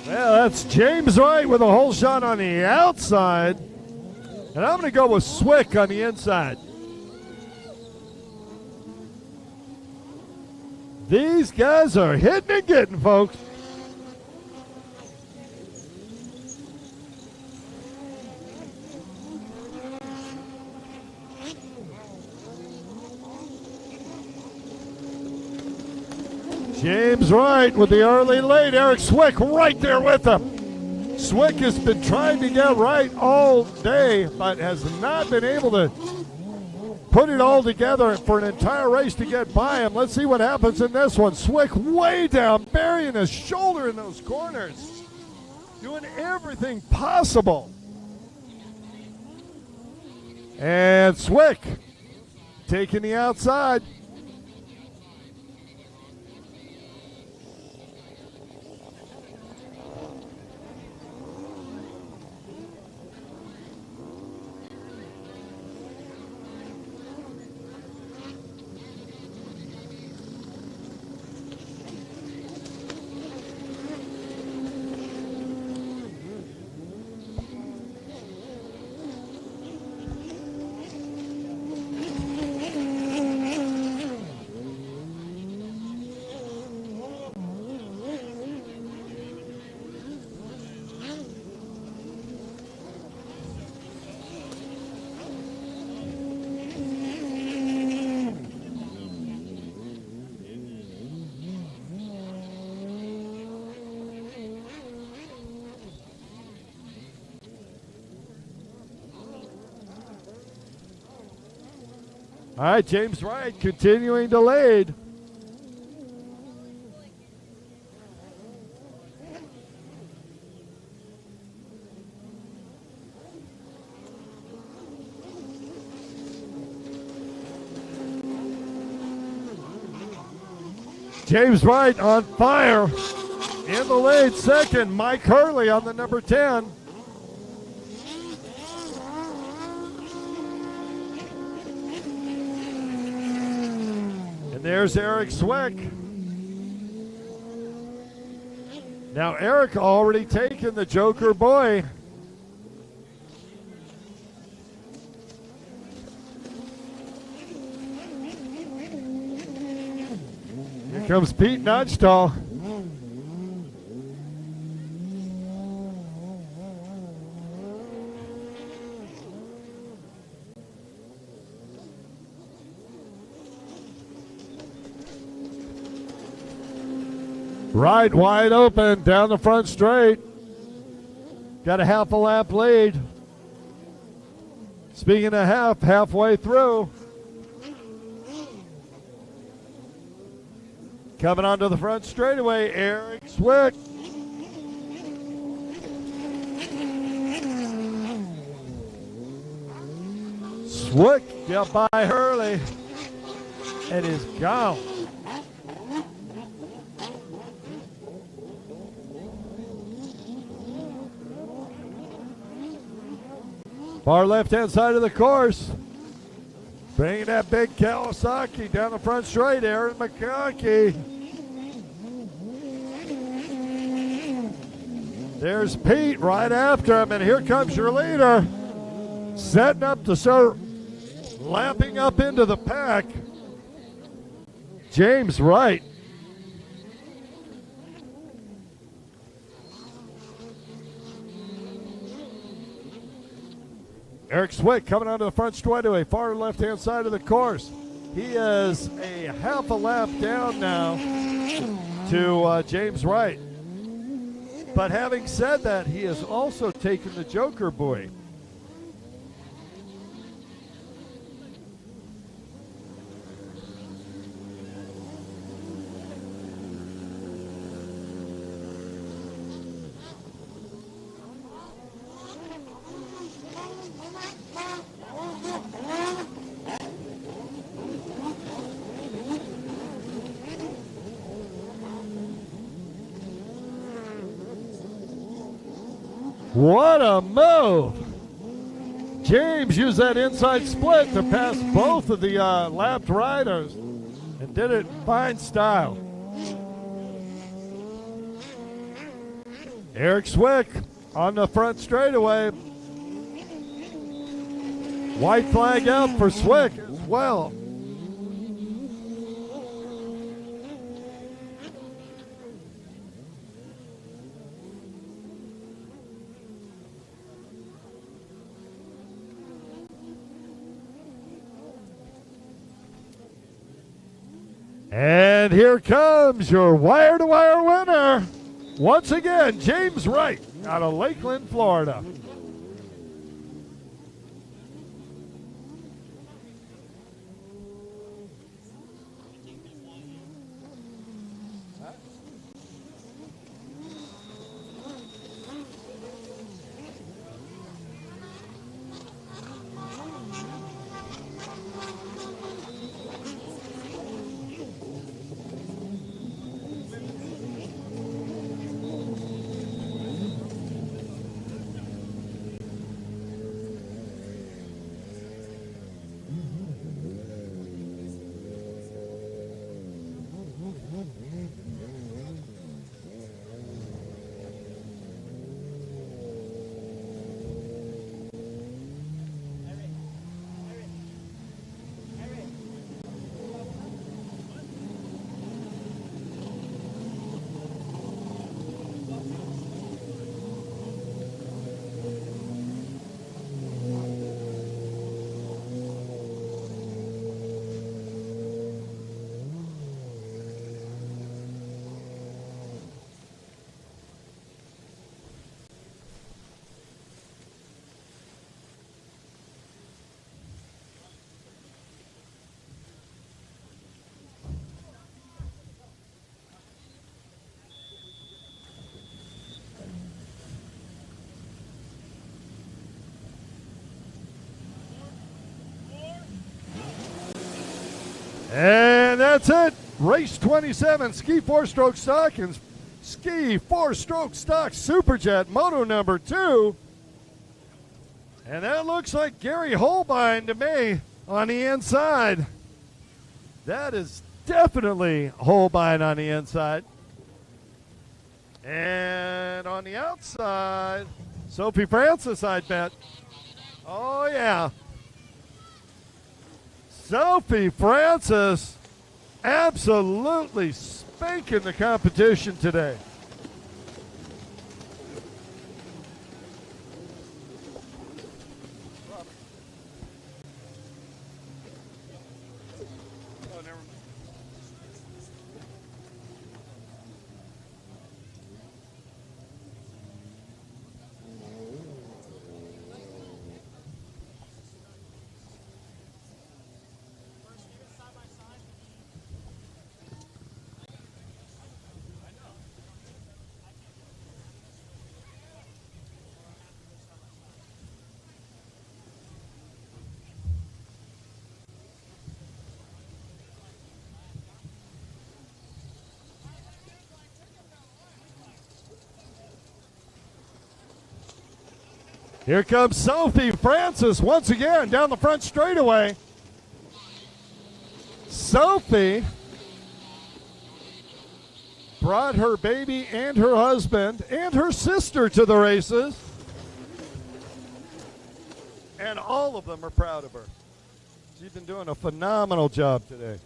Well, that's James Wright with a hole shot on the outside. And I'm going to go with Swick on the inside. These guys are hitting and getting, folks. James Wright with the early lead. Eric Swick right there with him. Swick has been trying to get right all day, but has not been able to put it all together for an entire race to get by him. Let's see what happens in this one. Swick way down, burying his shoulder in those corners. Doing everything possible. And Swick taking the outside. All right, James Wright continuing to lead. James Wright on fire. In the lead, second, Mike Hurley on the number 10. And there's Eric Swick. Now Eric already taken the Joker Boy. Here comes Pete Nudgestall. Right wide open down the front straight. Got a half a lap lead. Speaking of half, halfway through. Coming onto the front straightaway, Eric Swick. Swick got by Hurley and is gone. Far left-hand side of the course. Bringing that big Kawasaki down the front straight, Aaron McConkey. There's Pete right after him, and here comes your leader. Setting up to start lapping up into the pack. James Wright. Eric Swick coming onto the front straightaway, far left-hand side of the course. He is a half a lap down now to James Wright. But having said that, he has also taken the Joker Boy. What a move! James used that inside split to pass both of the lapped riders and did it in fine style. Eric Swick on the front straightaway. White flag out for Swick as well. And here comes your wire-to-wire winner. Once again, James Wright out of Lakeland, Florida. that's it. Race 27, Ski 4-Stroke Stock and Ski 4-Stroke Stock Superjet Moto number 2. And that looks like Gary Holbein to me on the inside. That is definitely Holbein on the inside. And on the outside, Sophie Francis, I bet. Oh, yeah. Sophie Francis absolutely spanking the competition today. Here comes Sophie Francis once again down the front straightaway. Sophie brought her baby and her husband and her sister to the races. And all of them are proud of her. She's been doing a phenomenal job today.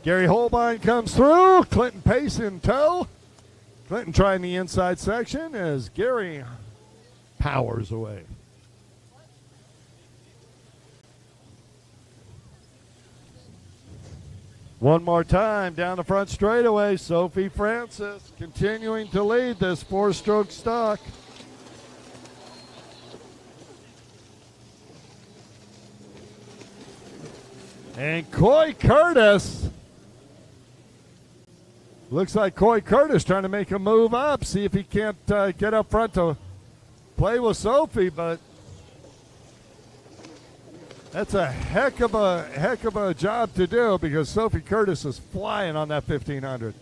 Gary Holbein comes through. Clinton Pace in tow. Clinton trying the inside section as Gary powers away. One more time down the front straightaway. Sophie Francis continuing to lead this 4-stroke stock. And Coy Curtis. Looks like Coy Curtis trying to make a move up, see if he can't get up front to play with Sophie, but that's a heck of a job to do because Sophie Curtis is flying on that 1500.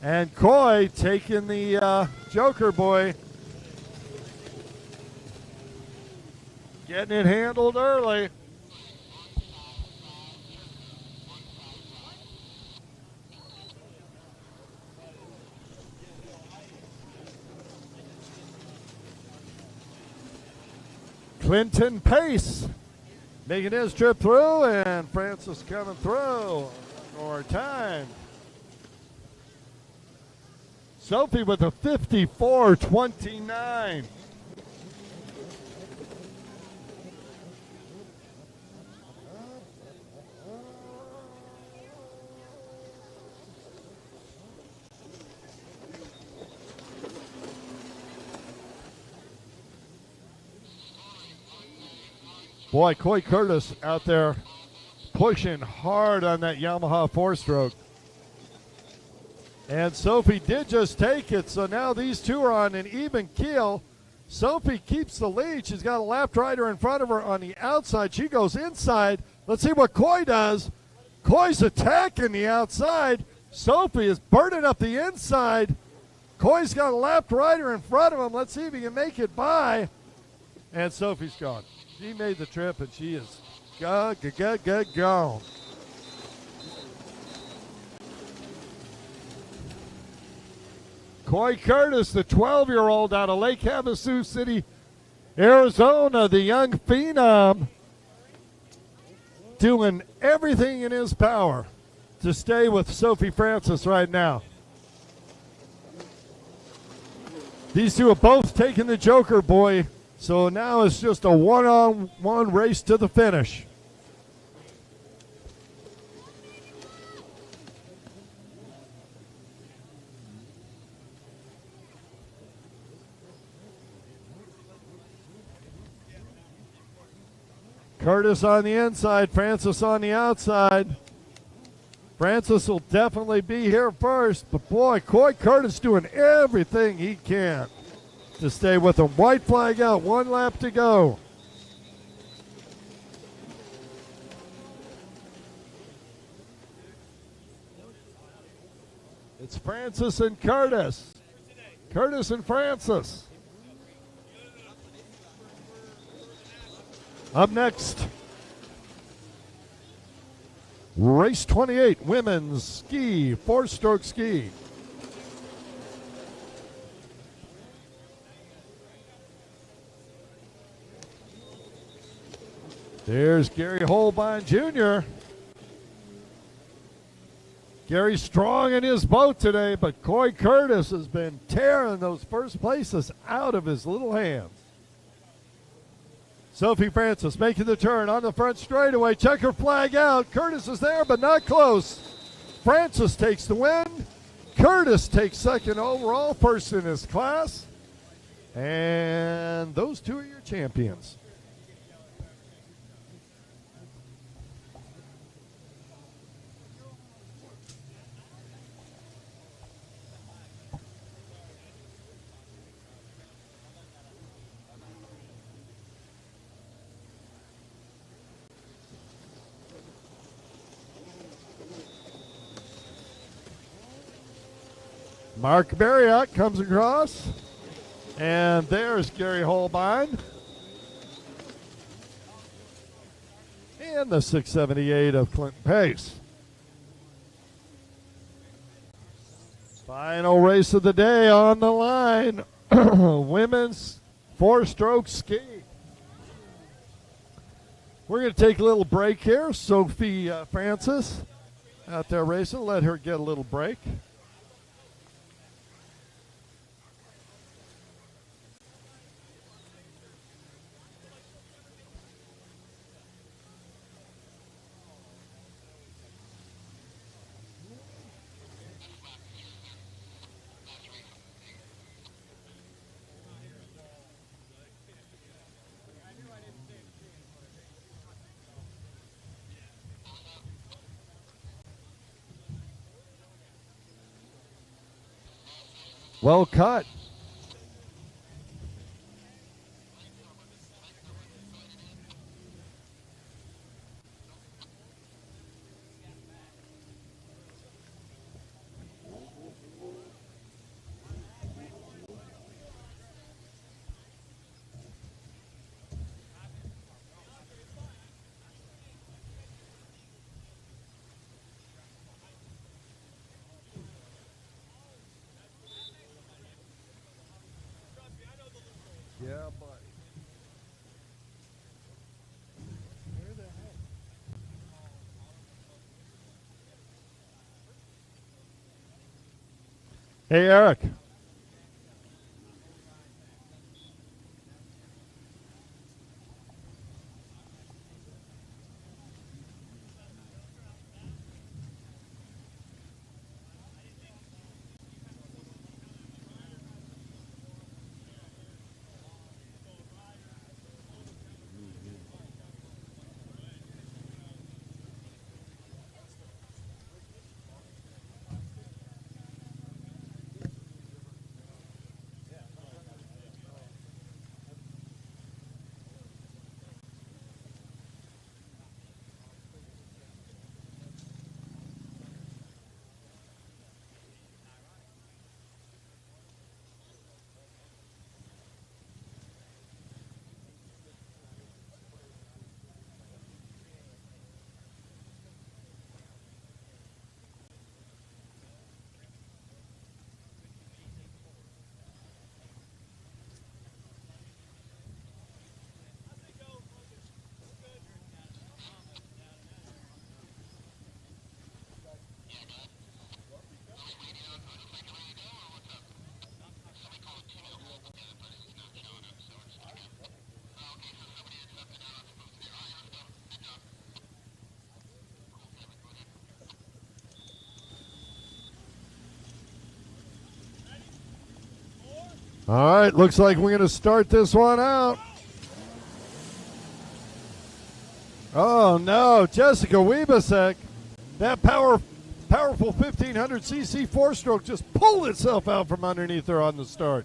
And Coy taking the Joker boy, getting it handled early. Clinton Pace making his trip through, and Francis coming through one more time. Sophie with a 54.29. Boy, Coy Curtis out there pushing hard on that Yamaha 4-stroke. And Sophie did just take it, so now these two are on an even keel. Sophie keeps the lead. She's got a lap rider in front of her on the outside. She goes inside. Let's see what Coy does. Coy's attacking the outside. Sophie is burning up the inside. Coy's got a lap rider in front of him. Let's see if he can make it by. And Sophie's gone. She made the trip, and she is gone. Coy Curtis, the 12-year-old out of Lake Havasu City, Arizona, the young phenom, doing everything in his power to stay with Sophie Francis right now. These two have both taken the Joker boy, so now it's just a one-on-one race to the finish. Curtis on the inside, Francis on the outside. Francis will definitely be here first, but boy, Coy Curtis doing everything he can to stay with him. White flag out, 1 lap to go. It's Francis and Curtis. Curtis and Francis. Up next, race 28, women's ski, 4-stroke ski. There's Gary Holbein Jr. Gary strong in his boat today, but Coy Curtis has been tearing those first places out of his little hands. Sophie Francis making the turn on the front straightaway. Checker flag out. Curtis is there, but not close. Francis takes the win. Curtis takes second overall, first in his class. And those two are your champions. Mark Marriott comes across, and there's Gary Holbein. And the 678 of Clinton Pace. Final race of the day on the line. Women's 4-stroke ski. We're going to take a little break here. Sophie Francis out there racing. Let her get a little break. Well cut. Yeah, buddy. Where the heck? Hey, Eric. All right, looks like we're going to start this one out. Oh, no, Jessica Wiebesek. That power powerful 1500cc four-stroke just pulled itself out from underneath her on the start.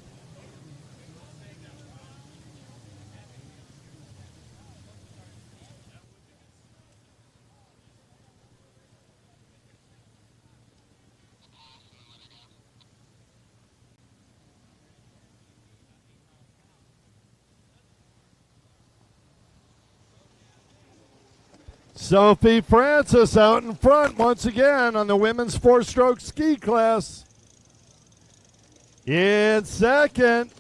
Sophie Francis out in front once again on the women's four-stroke ski class. In second,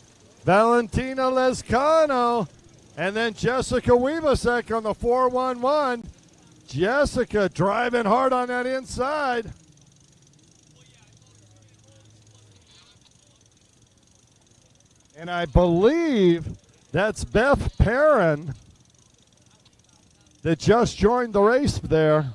Valentina Lescano. And then Jessica Weebasek on the 411. Jessica driving hard on that inside. And I believe that's Beth Perrin that just joined the race there.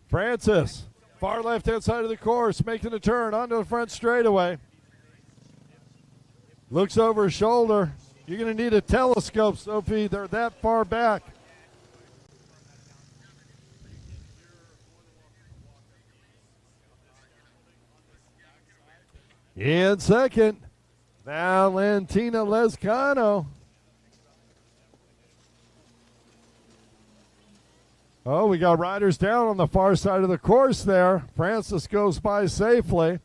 Francis, far left-hand side of the course, making a turn onto the front straightaway. Looks over his shoulder. You're going to need a telescope, Sophie. They're that far back. In second, Valentina Lescano. Oh, we got riders down on the far side of the course there. Francis goes by safely.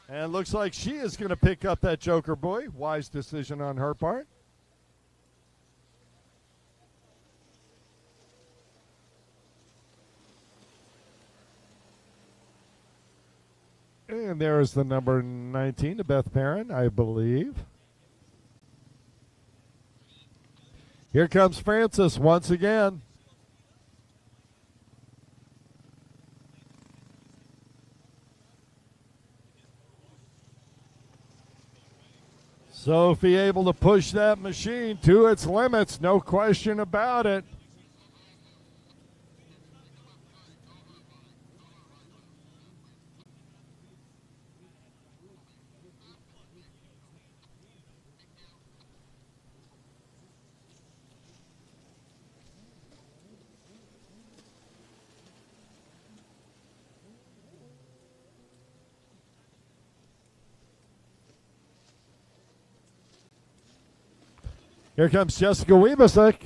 And looks like she is going to pick up that Joker buoy. Wise decision on her part. And there's the number 19 to Beth Perrin, I believe. Here comes Francis once again. Sophie able to push that machine to its limits, no question about it. Here comes Jessica Weebasek.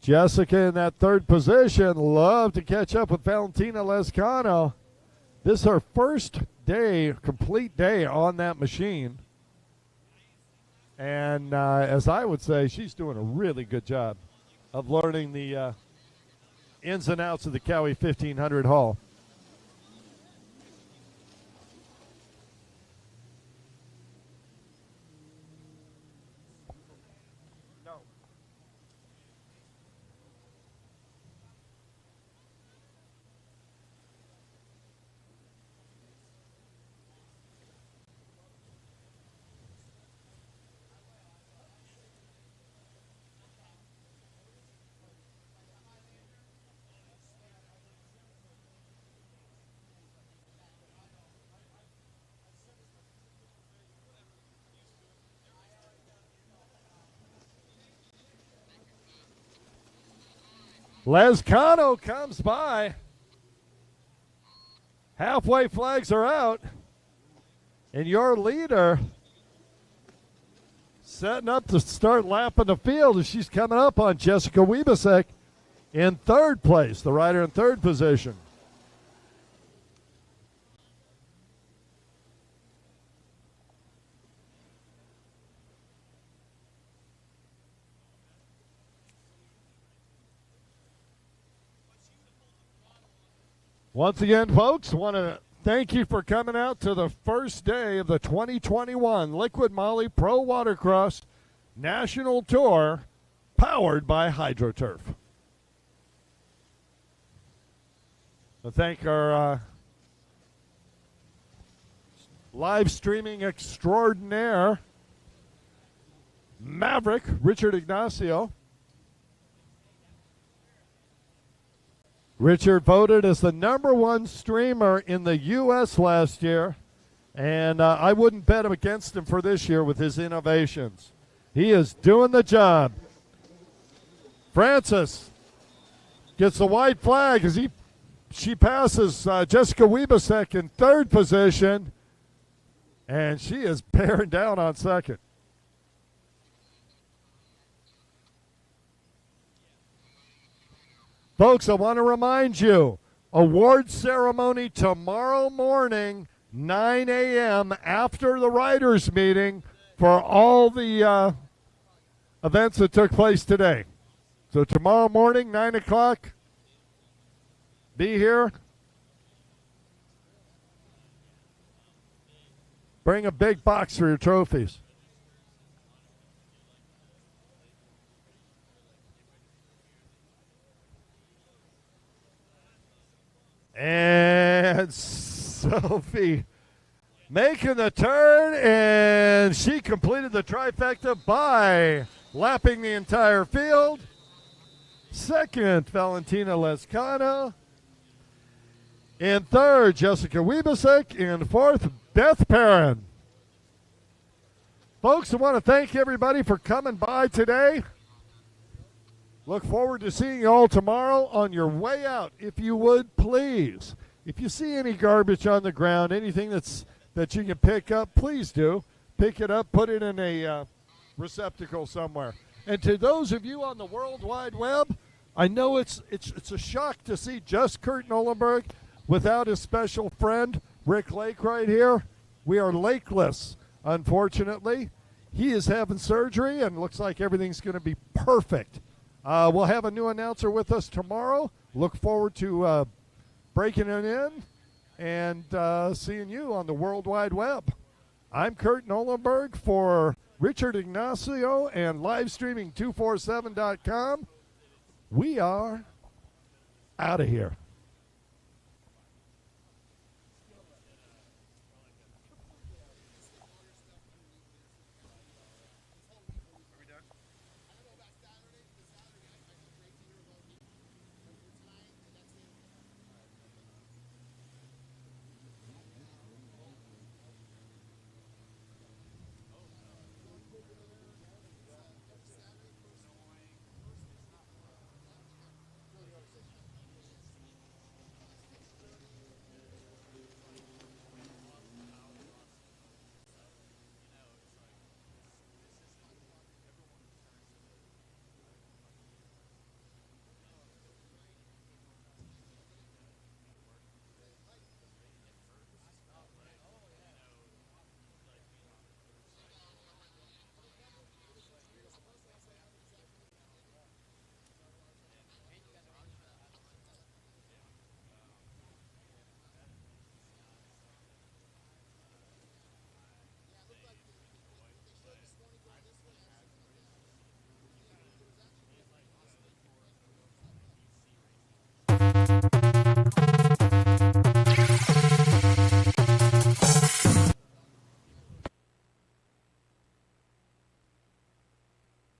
Jessica in that third position. Love to catch up with Valentina Lescano. This is her first day, complete day on that machine. And as I would say, she's doing a really good job of learning the ins and outs of the Cowie 1500 hull. Lescano comes by. Halfway flags are out. And your leader setting up to start lapping the field as she's coming up on Jessica Weebasek in third place, the rider in third position. Once again, folks, want to thank you for coming out to the first day of the 2021 LIQUI-MOLY Pro Watercross National Tour, powered by HydroTurf. I thank our live streaming extraordinaire, Maverick, Richard Ignacio. Richard voted as the #1 streamer in the U.S. last year, and I wouldn't bet against him for this year with his innovations. He is doing the job. Francis gets the white flag as she passes Jessica Wiebesek in 3rd position, and she is bearing down on 2nd. Folks, I want to remind you, award ceremony tomorrow morning, 9 a.m. after the writers' meeting for all the events that took place today. So tomorrow morning, 9 o'clock, be here. Bring a big box for your trophies. And Sophie making the turn, and she completed the trifecta by lapping the entire field. 2nd, Valentina Lescano. In 3rd, Jessica Wiebesek. In 4th, Beth Perrin. Folks, I want to thank everybody for coming by today. Look forward to seeing you all tomorrow. On your way out, if you would, please, if you see any garbage on the ground, anything that you can pick up, please do. Pick it up, put it in a receptacle somewhere. And to those of you on the World Wide Web, I know it's a shock to see just Kurt Nolenberg without his special friend, Rick Lake, right here. We are lakeless, unfortunately. He is having surgery, and looks like everything's going to be perfect. We'll have a new announcer with us tomorrow. Look forward to breaking it in and seeing you on the World Wide Web. I'm Kurt Nolenberg for Richard Ignacio and livestreaming247.com. We are out of here.